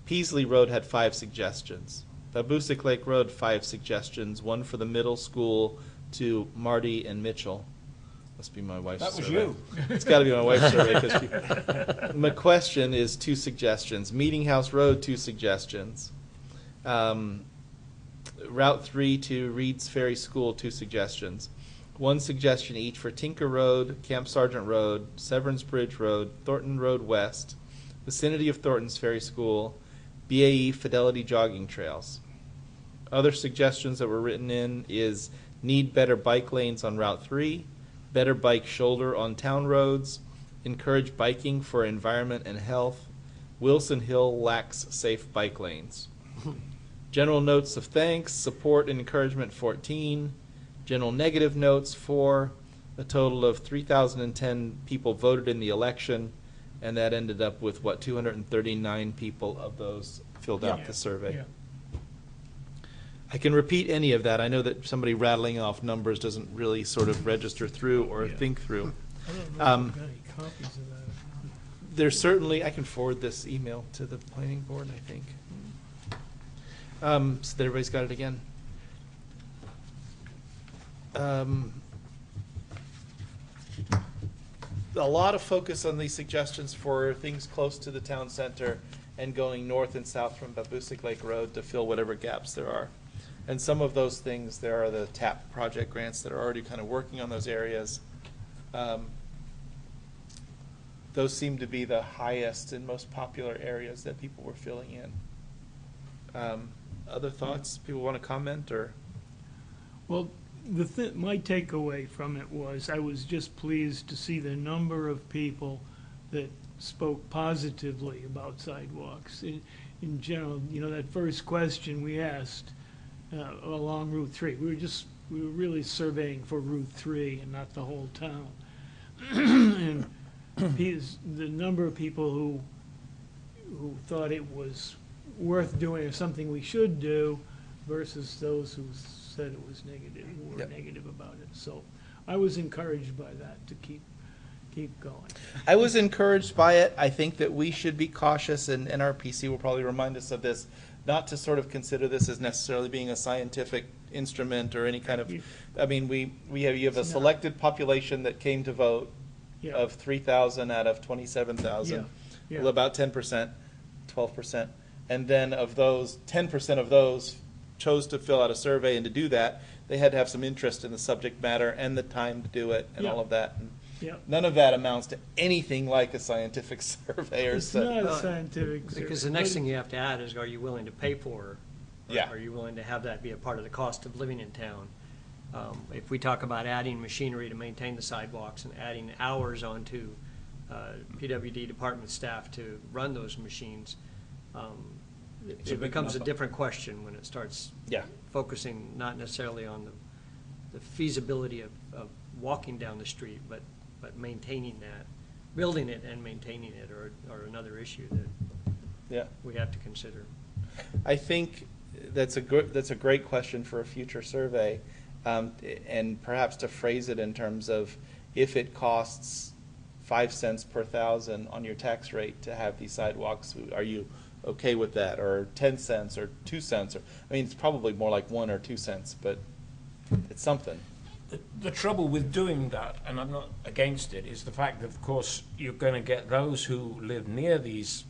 Peasley Road had 5 suggestions. Babusick Lake Road, 5 suggestions, 1 for the middle school to Marty and Mitchell. Must be my wife's survey. That was you. It's got to be my wife's survey. McQuestion is 2 suggestions. Meeting House Road, 2 suggestions. Route 3 to Reed's Ferry School, 2 suggestions. 1 suggestion each for Tinker Road, Camp Sargent Road, Severance Bridge Road, Thornton Road West, vicinity of Thornton's Ferry School, BAE Fidelity Jogging Trails. Other suggestions that were written in is need better bike lanes on Route 3, better bike shoulder on town roads, encourage biking for environment and health, Wilson Hill lacks safe bike lanes. General notes of thanks, support and encouragement, 14. General negative notes, 4. A total of 3,010 people voted in the election, and that ended up with, 239 people of those filled out the survey. Yeah. I can repeat any of that. I know that somebody rattling off numbers doesn't really sort of register through or think through. I don't know if we've got any copies of that. There's certainly, I can forward this email to the planning board, I think. So that everybody's got it again. A lot of focus on these suggestions for things close to the town center and going north and south from Babusick Lake Road to fill whatever gaps there are. And some of those things, there are the TAP project grants that are already kind of working on those areas. Those seem to be the highest and most popular areas that people were filling in. Other thoughts? People want to comment, or? Well, my takeaway from it was I was just pleased to see the number of people that spoke positively about sidewalks. In general, you know, that first question we asked along Route 3, we were really surveying for Route 3 and not the whole town. And the number of people who thought it was worth doing or something we should do versus those who said it was negative, who were negative about it. So I was encouraged by that to keep going. I was encouraged by it. I think that we should be cautious, and NRPC will probably remind us of this, not to sort of consider this as necessarily being a scientific instrument or any kind of, I mean, you have a selected population that came to vote of 3,000 out of 27,000, well, about 10%, 12%. And then of those, 10% of those chose to fill out a survey, and to do that, they had to have some interest in the subject matter and the time to do it and all of that. And none of that amounts to anything like a scientific survey or It's not a scientific survey. Because the next thing you have to add is, are you willing to pay for it? Yeah. Are you willing to have that be a part of the cost of living in town? If we talk about adding machinery to maintain the sidewalks and adding hours onto PWD department staff to run those machines, it becomes a different question when it starts focusing not necessarily on the feasibility of walking down the street, but maintaining that, building it and maintaining it, or another issue that we have to consider. I think that's a great question for a future survey, and perhaps to phrase it in terms of, if it costs 5 cents per thousand on your tax rate to have these sidewalks, are you okay with that? Or 10 cents or 2 cents? Or, I mean, it's probably more like 1 or 2 cents, but it's something. The trouble with doing that, and I'm not against it, is the fact that, of course, you're going to get those who live near these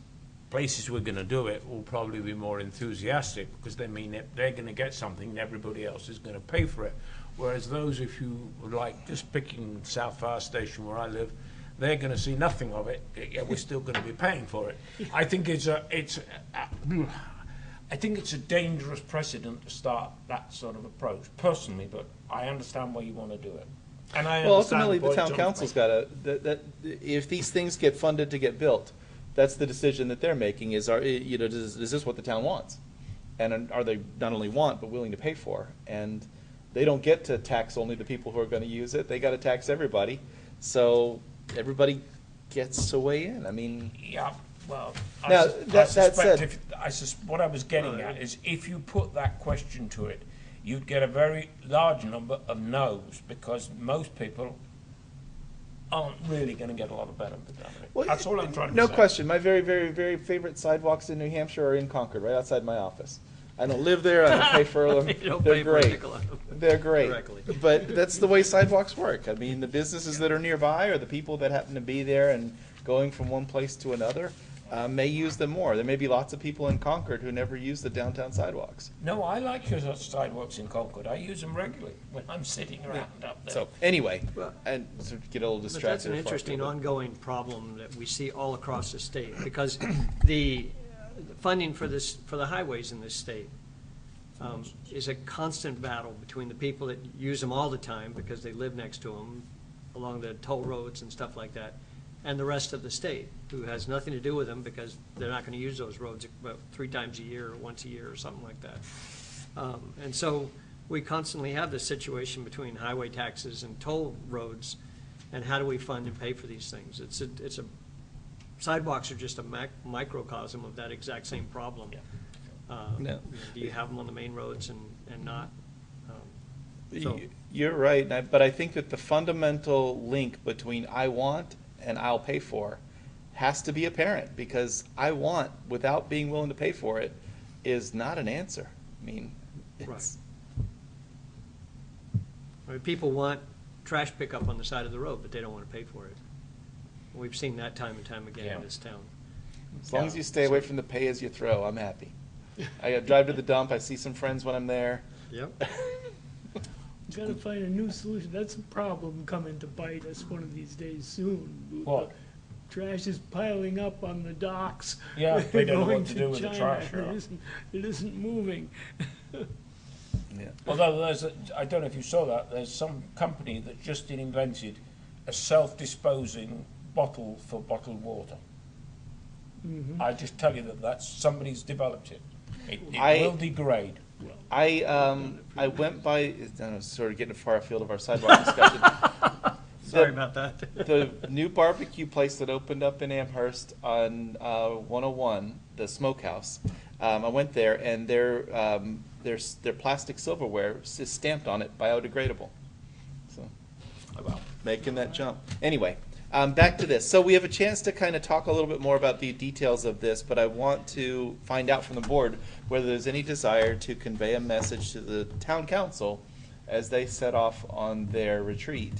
places we're going to do it will probably be more enthusiastic, because they mean that they're going to get something and everybody else is going to pay for it. Whereas those, if you like just picking South Fire Station where I live, they're going to see nothing of it. Yeah, we're still going to be paying for it. I think it's a dangerous precedent to start that sort of approach, personally, but I understand why you want to do it. And I well, understand ultimately, the what town John's council's got to, if these things get funded to get built, that's the decision that they're making, is, is this what the town wants? And are they not only want, but willing to pay for? And they don't get to tax only the people who are going to use it. They got to tax everybody. So everybody gets to weigh in. I mean... Yeah, well, now, what I was getting at is, if you put that question to it, you'd get a very large number of no's, because most people aren't really going to get a lot of benefit out of it. Well, that's all I'm trying to say. No question. My very, very, very favorite sidewalks in New Hampshire are in Concord, right outside my office. I don't live there. I don't pay for them. They're great. They're great. Directly. But that's the way sidewalks work. I mean, the businesses that are nearby, or the people that happen to be there and going from one place to another, may use them more. There may be lots of people in Concord who never use the downtown sidewalks. No, I like your sidewalks in Concord. I use them regularly when I'm sitting around up there. So anyway, and to get a little distracted. But that's an interesting ongoing problem that we see all across the state, because the funding for the highways in this state is a constant battle between the people that use them all the time because they live next to them along the toll roads and stuff like that, and the rest of the state, who has nothing to do with them because they're not going to use those roads about 3 times a year or once a year or something like that. And so we constantly have this situation between highway taxes and toll roads, and how do we fund and pay for these things? Sidewalks are just a microcosm of that exact same problem. No. Do you have them on the main roads and not? You're right, but I think that the fundamental link between I want and I'll pay for has to be apparent, because I want without being willing to pay for it is not an answer. I mean, it's... I mean, people want trash pickup on the side of the road, but they don't want to pay for it. We've seen that time and time again in this town. As long as you stay away from the pay-as-you-throw, I'm happy. I drive to the dump, I see some friends when I'm there. Yep. Gotta find a new solution. That's a problem coming to bite us one of these days soon. What? Trash is piling up on the docks. Yeah, they don't know Going what to do with the China. trash, It isn't moving. Although I don't know if you saw that, there's some company that just invented a self-disposing bottle for bottled water. I just tell you that somebody's developed it. It will degrade. I went by, I don't know, sort of getting far afield of our sidewalk discussion. Sorry about that. The new barbecue place that opened up in Amherst on 101, the Smokehouse, I went there, and their plastic silverware is stamped on it biodegradable. So, making that jump. Anyway, back to this. So we have a chance to kind of talk a little bit more about the details of this, but I want to find out from the board whether there's any desire to convey a message to the town council as they set off on their retreat.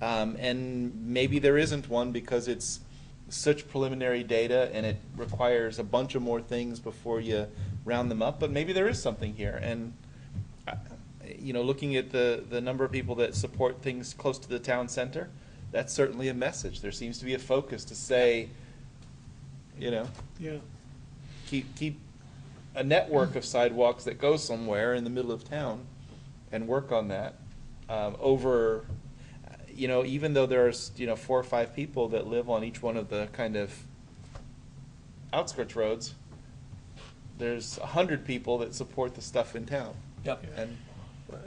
And maybe there isn't one because it's such preliminary data and it requires a bunch of more things before you round them up, but maybe there is something here. And looking at the number of people that support things close to the town center, that's certainly a message. There seems to be a focus to say, Yeah. keep a network of sidewalks that go somewhere in the middle of town and work on that over, even though there's 4 or 5 people that live on each one of the kind of outskirts roads, there's 100 people that support the stuff in town. Yep. And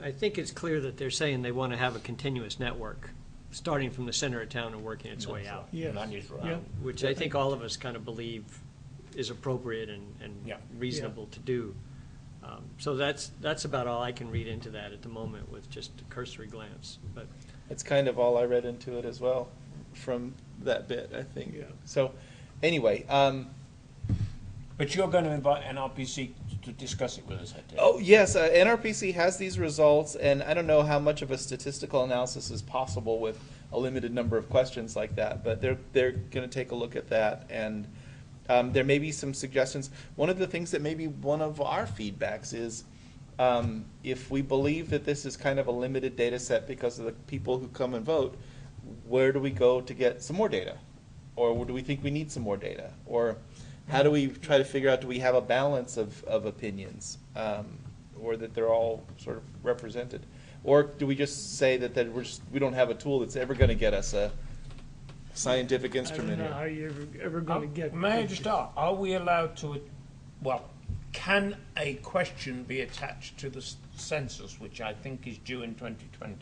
I think it's clear that they're saying they want to have a continuous network, starting from the center of town and working its way out. Yes. Yeah. Which I think all of us kind of believe is appropriate and reasonable to do. So that's about all I can read into that at the moment with just a cursory glance. But it's kind of all I read into it as well from that bit, I think. Yeah. So anyway. But you're going to invite NRPC to discuss it with us, I take it? Oh, yes, NRPC has these results, and I don't know how much of a statistical analysis is possible with a limited number of questions like that, but they're going to take a look at that, and there may be some suggestions. One of the things that may be one of our feedbacks is if we believe that this is kind of a limited data set because of the people who come and vote, where do we go to get some more data? Or do we think we need some more data? Or how do we try to figure out, do we have a balance of opinions, or that they're all sort of represented? Or do we just say that we don't have a tool that's ever going to get us a scientific instrument? I don't know how you're ever going to get. May I just ask, are we allowed to, can a question be attached to the census, which I think is due in 2020?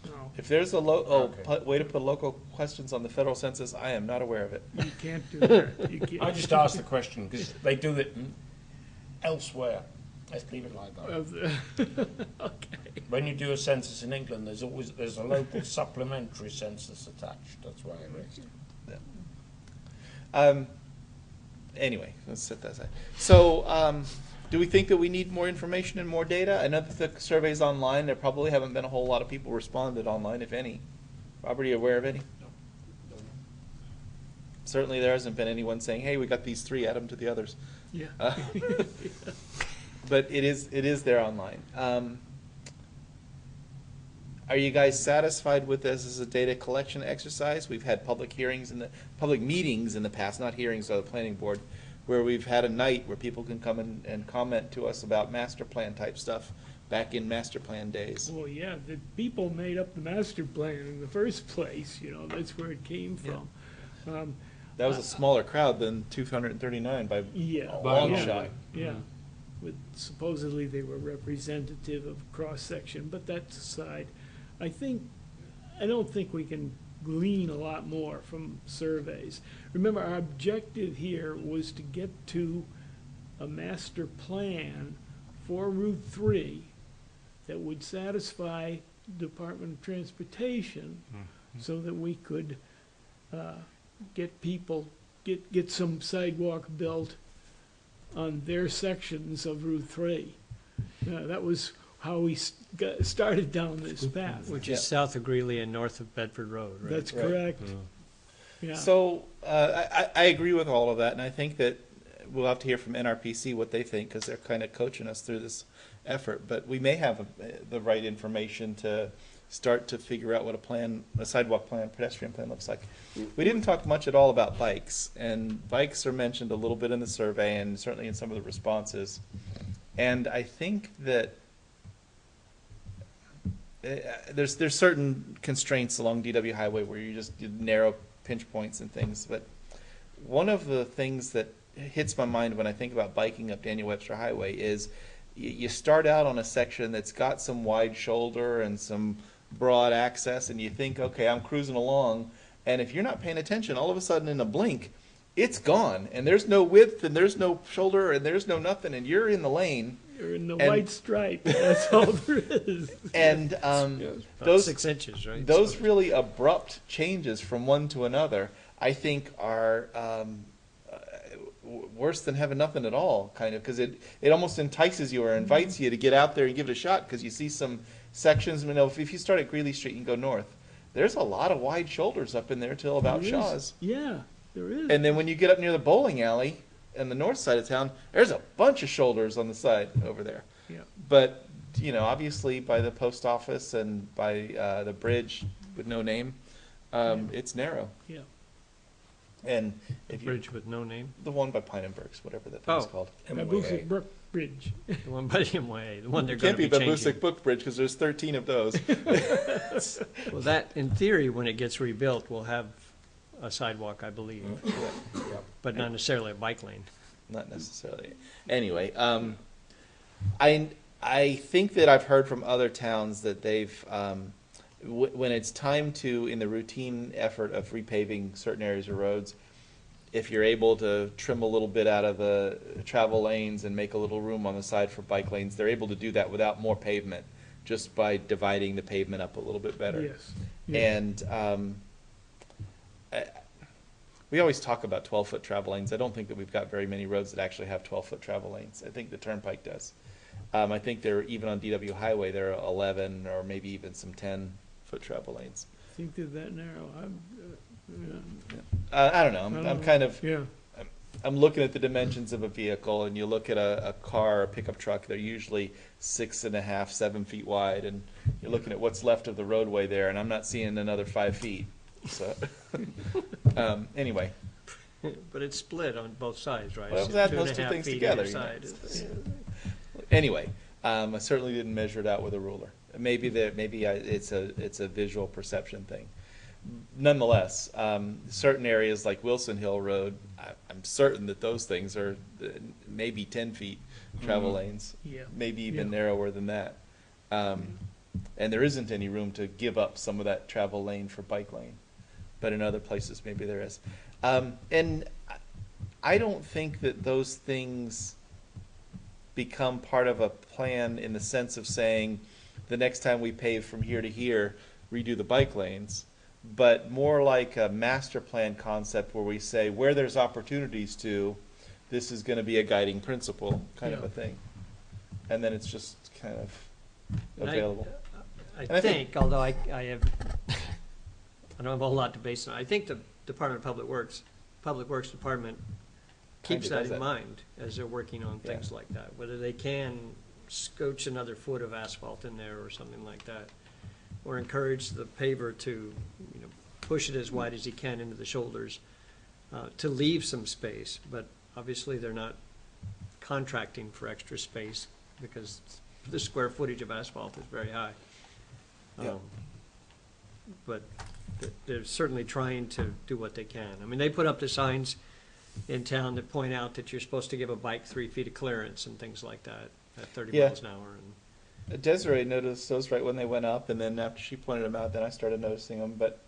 No, If there's a way to put local questions on the federal census, I am not aware of it. you can't do that. You can't. I just asked the question because they do it elsewhere. Let's leave it like that. Okay. When you do a census in England, there's a local supplementary census attached. That's why I raised it. Anyway, let's set that aside. So, do we think that we need more information and more data? I know that the survey's online. There probably haven't been a whole lot of people responded online, if any. Robert, are you aware of any? No. Certainly there hasn't been anyone saying, hey, we got these 3, add them to the others. Yeah. But it is there online. Are you guys satisfied with this as a data collection exercise? We've had public meetings in the past, not hearings of the planning board, where we've had a night where people can come and comment to us about master plan type stuff back in master plan days. Well, yeah, the people made up the master plan in the first place, that's where it came from. That was a smaller crowd than 239 by a long shot. Yeah, but supposedly they were representative of cross-section, but that's aside. I don't think we can glean a lot more from surveys. Remember, our objective here was to get to a master plan for Route 3 that would satisfy Department of Transportation so that we could get some sidewalk built on their sections of Route 3. That was how we started down this path. Which is south of Greeley and north of Bedford Road, right? That's correct. Yeah. So I agree with all of that, and I think that we'll have to hear from NRPC what they think, because they're kind of coaching us through this effort. But we may have the right information to start to figure out what a sidewalk plan, pedestrian plan looks like. We didn't talk much at all about bikes, and bikes are mentioned a little bit in the survey and certainly in some of the responses. And I think that there's certain constraints along DW Highway where you just narrow pinch points and things. But one of the things that hits my mind when I think about biking up Daniel Webster Highway is you start out on a section that's got some wide shoulder and some broad access, and you think, okay, I'm cruising along, and if you're not paying attention, all of a sudden in a blink, it's gone, and there's no width, and there's no shoulder, and there's no nothing, and you're in the lane. You're in the white stripe. That's all there is. And those 6 inches, right? Those really abrupt changes from one to another, I think, are worse than having nothing at all, kind of, because it almost entices you or invites you to get out there and give it a shot, because you see some sections. You know, if you start at Greeley Street and go north, there's a lot of wide shoulders up in there till about There is. Shaw's. Yeah, there is. And then when you get up near the bowling alley on the north side of town, there's a bunch of shoulders on the side over there. Yeah. But, you know, obviously by the post office and by the bridge with no name, it's narrow. Yeah. And if Bridge with no name? the one by Pinenberg's, whatever that thing's called. Babusick Brook Bridge. The one by the MYA, the one they're It going can't to be be Babusick changing. Brook Bridge because there's 13 of those. Well, that, in theory, when it gets rebuilt, will have a sidewalk, I believe, but not necessarily a bike lane. Not necessarily. Anyway, I think that I've heard from other towns that they've when it's time to, in the routine effort of repaving certain areas of roads, if you're able to trim a little bit out of the travel lanes and make a little room on the side for bike lanes, they're able to do that without more pavement, just by dividing the pavement up a little bit better. Yes. And we always talk about 12-foot travel lanes. I don't think that we've got very many roads that actually have 12-foot travel lanes. I think the Turnpike does. I think there, even on DW Highway, there are 11 or maybe even some 10-foot travel lanes. I think they're that narrow. I don't know. I'm kind of. Yeah. I'm looking at the dimensions of a vehicle, and you look at a car, a pickup truck. They're usually 6.5, 7 feet wide, and you're looking at what's left of the roadway there, and I'm not seeing another 5 feet. So, anyway. But it's split on both sides, right? Well, So add those 2.5 two things feet together. either You know. side. Anyway, I certainly didn't measure it out with a ruler. Maybe it's a visual perception thing. Nonetheless, certain areas like Wilson Hill Road, I'm certain that those things are maybe 10 feet travel lanes, Yeah. maybe even Yeah. narrower than that. And there isn't any room to give up some of that travel lane for bike lane, but in other places maybe there is. And I don't think that those things become part of a plan in the sense of saying the next time we pave from here to here, redo the bike lanes, but more like a master plan concept where we say where there's opportunities to, this is going to be a guiding principle kind of a thing. And then it's just kind of And available. I think, although I have, I don't have a whole lot to base on, I think the Department of Public Works Department keeps Kinda that does in that. mind as they're working on things like that, whether they can scooch another foot of asphalt in there or something like that, or encourage the paver to, push it as wide as he can into the shoulders, to leave some space, but obviously they're not contracting for extra space because the square footage of asphalt is very high. But they're certainly trying to do what they can. I mean, they put up the signs in town that point out that you're supposed to give a bike 3 feet of clearance and things like that at 30 Yeah. miles an hour. And Desiree noticed those right when they went up, and then after she pointed them out, then I started noticing them. But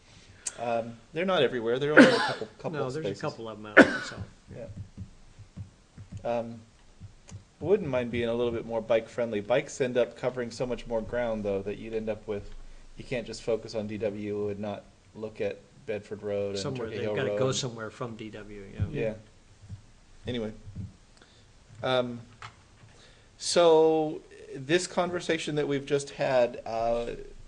they're not everywhere. They're only a couple no, of there's spaces. a couple of them out there. So. Yeah. I wouldn't mind being a little bit more bike friendly. Bikes end up covering so much more ground, though, that you'd end up with. You can't just focus on DW and not look at Bedford Road and Somewhere Turkey they've Hill got to Road. go somewhere from DW. Yeah. Anyway. So this conversation that we've just had,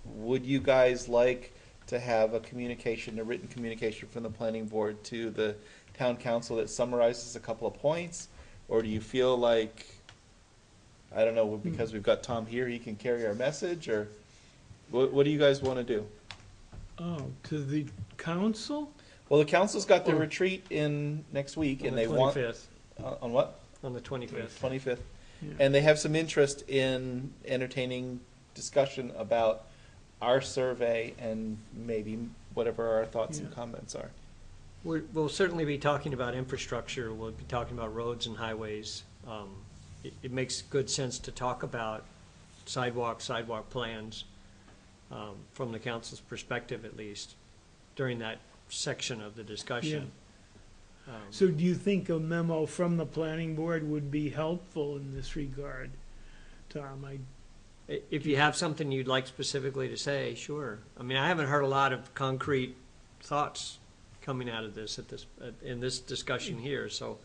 would you guys like to have a written communication from the planning board to the town council that summarizes a couple of points? Or do you feel like, I don't know, because we've got Tom here, he can carry our message, or what do you guys want to do? Oh, to the council? Well, the council's got their retreat in next week, On and the they want 25th. On what? On the 25th. 25th, Yeah. and they have some interest in entertaining discussion about our survey and maybe whatever our thoughts and Yeah. comments are. We'll certainly be talking about infrastructure. We'll be talking about roads and highways. It makes good sense to talk about sidewalk plans, from the council's perspective at least, during that section of the discussion. So do you think a memo from the planning board would be helpful in this regard, Tom? If you have something you'd like specifically to say, sure. I mean, I haven't heard a lot of concrete thoughts coming out of this in this discussion here, so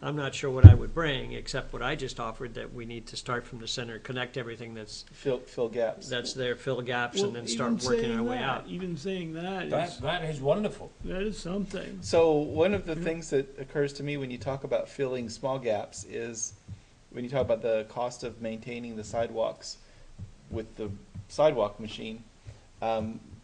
I'm not sure what I would bring, except what I just offered, that we need to start from the center, connect everything that's Fill gaps. that's there, fill gaps, Well, and then even start working saying our way that- out. Even saying that That is wonderful. that is something. So one of the things that occurs to me when you talk about filling small gaps is when you talk about the cost of maintaining the sidewalks with the sidewalk machine.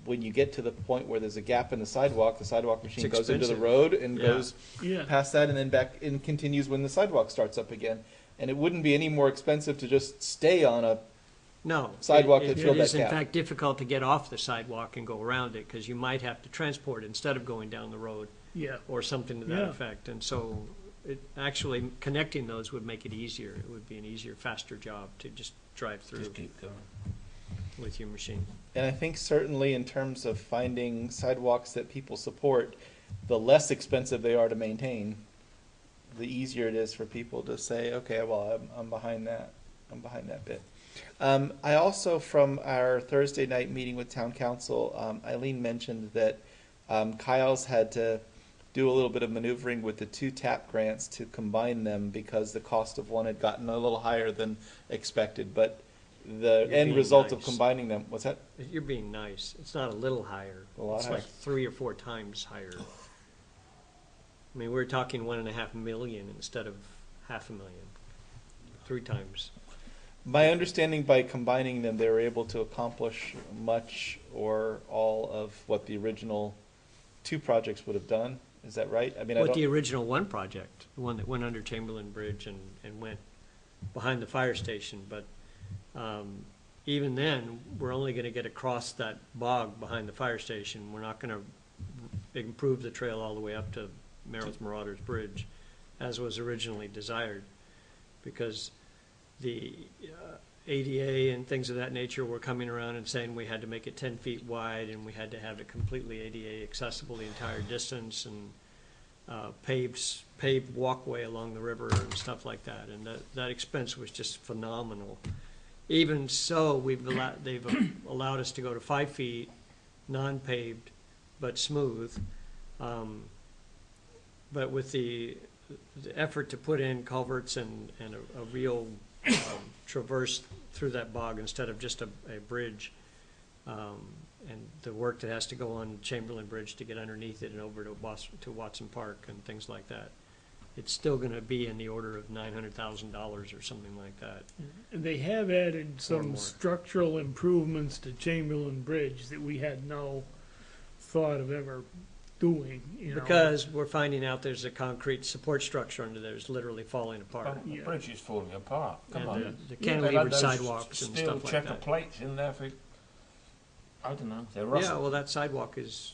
When you get to the point where there's a gap in the sidewalk machine It's goes into the expensive. road and Yeah. goes Yeah. past that and then back and continues when the sidewalk starts up again. And it wouldn't be any more expensive to just stay on a No. sidewalk it- that it filled that is in gap. fact difficult to get off the sidewalk and go around it, because you might have to transport instead of going down the road, Yeah. or something to that Yeah. effect. And so actually connecting those would make it easier. It would be an easier, faster job to just drive through Just keep going. with your machine. And I think certainly in terms of finding sidewalks that people support, the less expensive they are to maintain, the easier it is for people to say, okay, well, I'm behind that. I'm behind that bit. I also, from our Thursday night meeting with town council, Eileen mentioned that Kyle's had to do a little bit of maneuvering with the two TAP grants to combine them because the cost of one had gotten a little higher than expected. But the You're end being result of nice. combining them, what's that? You're being nice. It's not a little higher. A lot It's higher. like 3 or 4 times higher. I mean, we're talking 1.5 million instead of 500,000. 3 times. My understanding, by combining them, they were able to accomplish much or all of what the original two projects would have done. Is that right? I mean, What the original one project, the one that went under Chamberlain Bridge and went behind the fire station, but even then, we're only going to get across that bog behind the fire station. We're not going to improve the trail all the way up to Merrill's Marauders Bridge, as was originally desired, because the ADA and things of that nature were coming around and saying we had to make it 10 feet wide and we had to have it completely ADA accessible the entire distance, and paved walkway along the river and stuff like that. And that expense was just phenomenal. Even so, they've allowed us to go to 5 feet, non-paved, but smooth. But with the effort to put in culverts and a real traverse through that bog instead of just a bridge, and the work that has to go on Chamberlain Bridge to get underneath it and over to Watson Park and things like that, it's still going to be in the order of $900,000 or something like that. And they have added Or some more. structural improvements to Chamberlain Bridge that we had no thought of ever doing, you know. Because we're finding out there's a concrete support structure under there that's literally falling apart. The bridge is falling apart. Come And on. the They've had cantilevered those sidewalks and steel stuff like checker that. plates in there for, I don't know, they're Yeah, rusted. well, that sidewalk is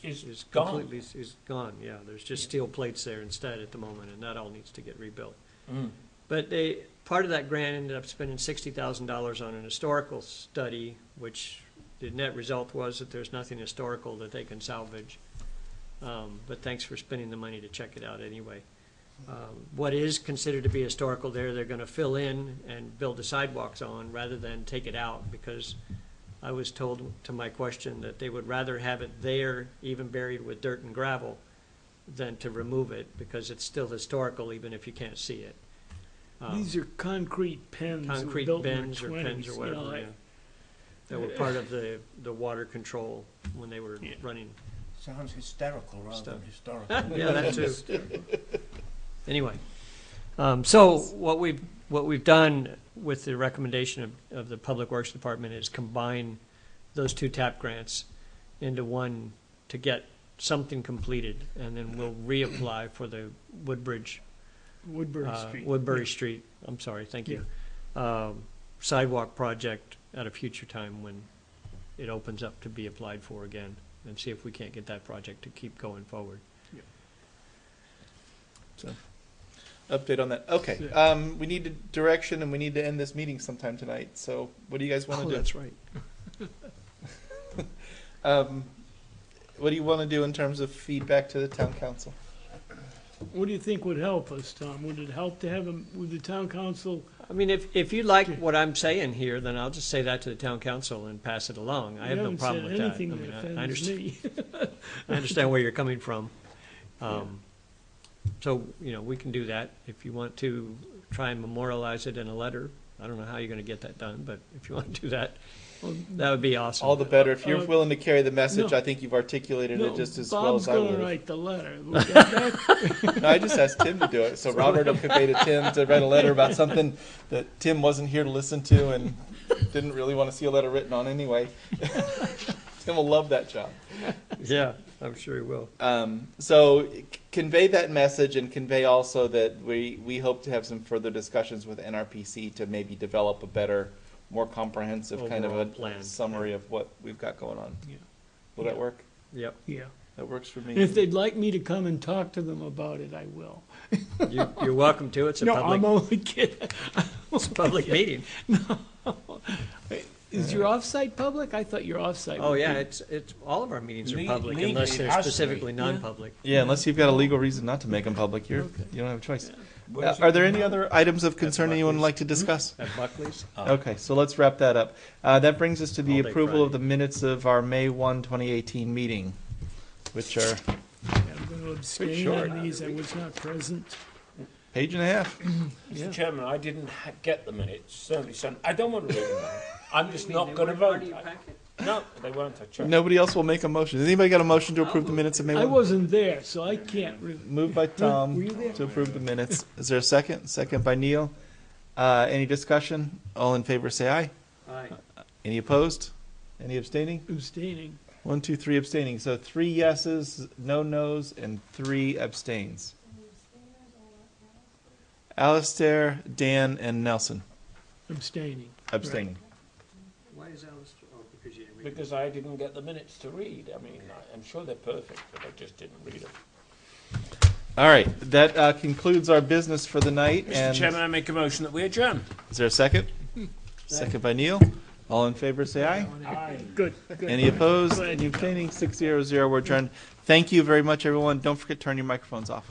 gone. completely is gone. Yeah, there's just steel plates there instead at the moment, and that all needs to get rebuilt. Mm. But part of that grant ended up spending $60,000 on an historical study, which the net result was that there's nothing historical that they can salvage. But thanks for spending the money to check it out anyway. What is considered to be historical there, they're going to fill in and build the sidewalks on rather than take it out, because I was told to my question that they would rather have it there, even buried with dirt and gravel, than to remove it, because it's still historical even if you can't see it. These are concrete pens that were Concrete built in the bins or pens 20s, or you whatever, know, yeah. that were part of the water control when they were running. Sounds hysterical rather than historical. Yeah, that too. Anyway, so what we've done with the recommendation of the Public Works Department is combine those two TAP grants into one to get something completed, and then we'll reapply for the Woodbury Street. I'm sorry, thank you. Sidewalk project at a future time when it opens up to be applied for again, and see if we can't get that project to keep going forward. So, update on that. Okay, we need a direction, and we need to end this meeting sometime tonight. So, what do you guys want to do? That's right. What do you want to do in terms of feedback to the town council? What do you think would help us, Tom? Would it help to have with the town council? I mean, if you like what I'm saying here, then I'll just say that to the town council and pass it along. I have no problem with that. I mean, I understand. I understand where you're coming from. So, we can do that. If you want to try and memorialize it in a letter, I don't know how you're going to get that done, but if you want to do that, that would be awesome. All the better. If you're willing to carry the message, I think you've articulated it just as well as I would. Bob's going to write the letter. No, I just asked Tim to do it. So Robert will convey to Tim to write a letter about something that Tim wasn't here to listen to and didn't really want to see a letter written on anyway. Tim will love that job. Yeah, I'm sure he will. So convey that message, and convey also that we hope to have some further discussions with NRPC to maybe develop a better, more comprehensive kind of a plan. Summary of what we've got going on. Will that work? Yep. Yeah. That works for me. And if they'd like me to come and talk to them about it, I will. You're welcome to. It's a public. I'm only kidding. It's a public meeting. No. Is your offsite public? I thought your offsite. Oh yeah, it's all of our meetings are public unless they're specifically non-public. Yeah, unless you've got a legal reason not to make them public, you don't have a choice. Are there any other items of concern anyone would like to discuss? At Buckley's. Okay, so let's wrap that up. That brings us to the All day approval of Friday. the minutes of our May 1, 2018 meeting, which are I'm going to abstain short. on these. I was not present. page and a half. Mr. Chairman, I didn't get the minutes. Certainly, I don't want to read them out. I'm just not going to vote. No, they weren't. I checked. Nobody else will make a motion. Has anybody got a motion to approve the minutes of May 1? I wasn't there, so I can't. Moved by Tom Were you there? to approve the minutes. Is there a second? Second by Neil. Any discussion? All in favor say aye. Aye. Any opposed? Any abstaining? Abstaining. 1, 2, 3 abstaining. So 3 yeses, no nos, and 3 abstains. Alistair, Dan, and Nelson Abstaining. abstaining. Why is Alice? Oh, because you didn't read Because I didn't get the minutes to read. I mean, I'm sure they're perfect, but I just didn't read them. All right, that concludes our business for the night. Mr. And Chairman, I make a motion that we adjourn. is there a second? Second by Neil. All in favor, say aye. Good. Any opposed? Any abstaining? 600. We're adjourned. Thank you very much, everyone. Don't forget to turn your microphones off.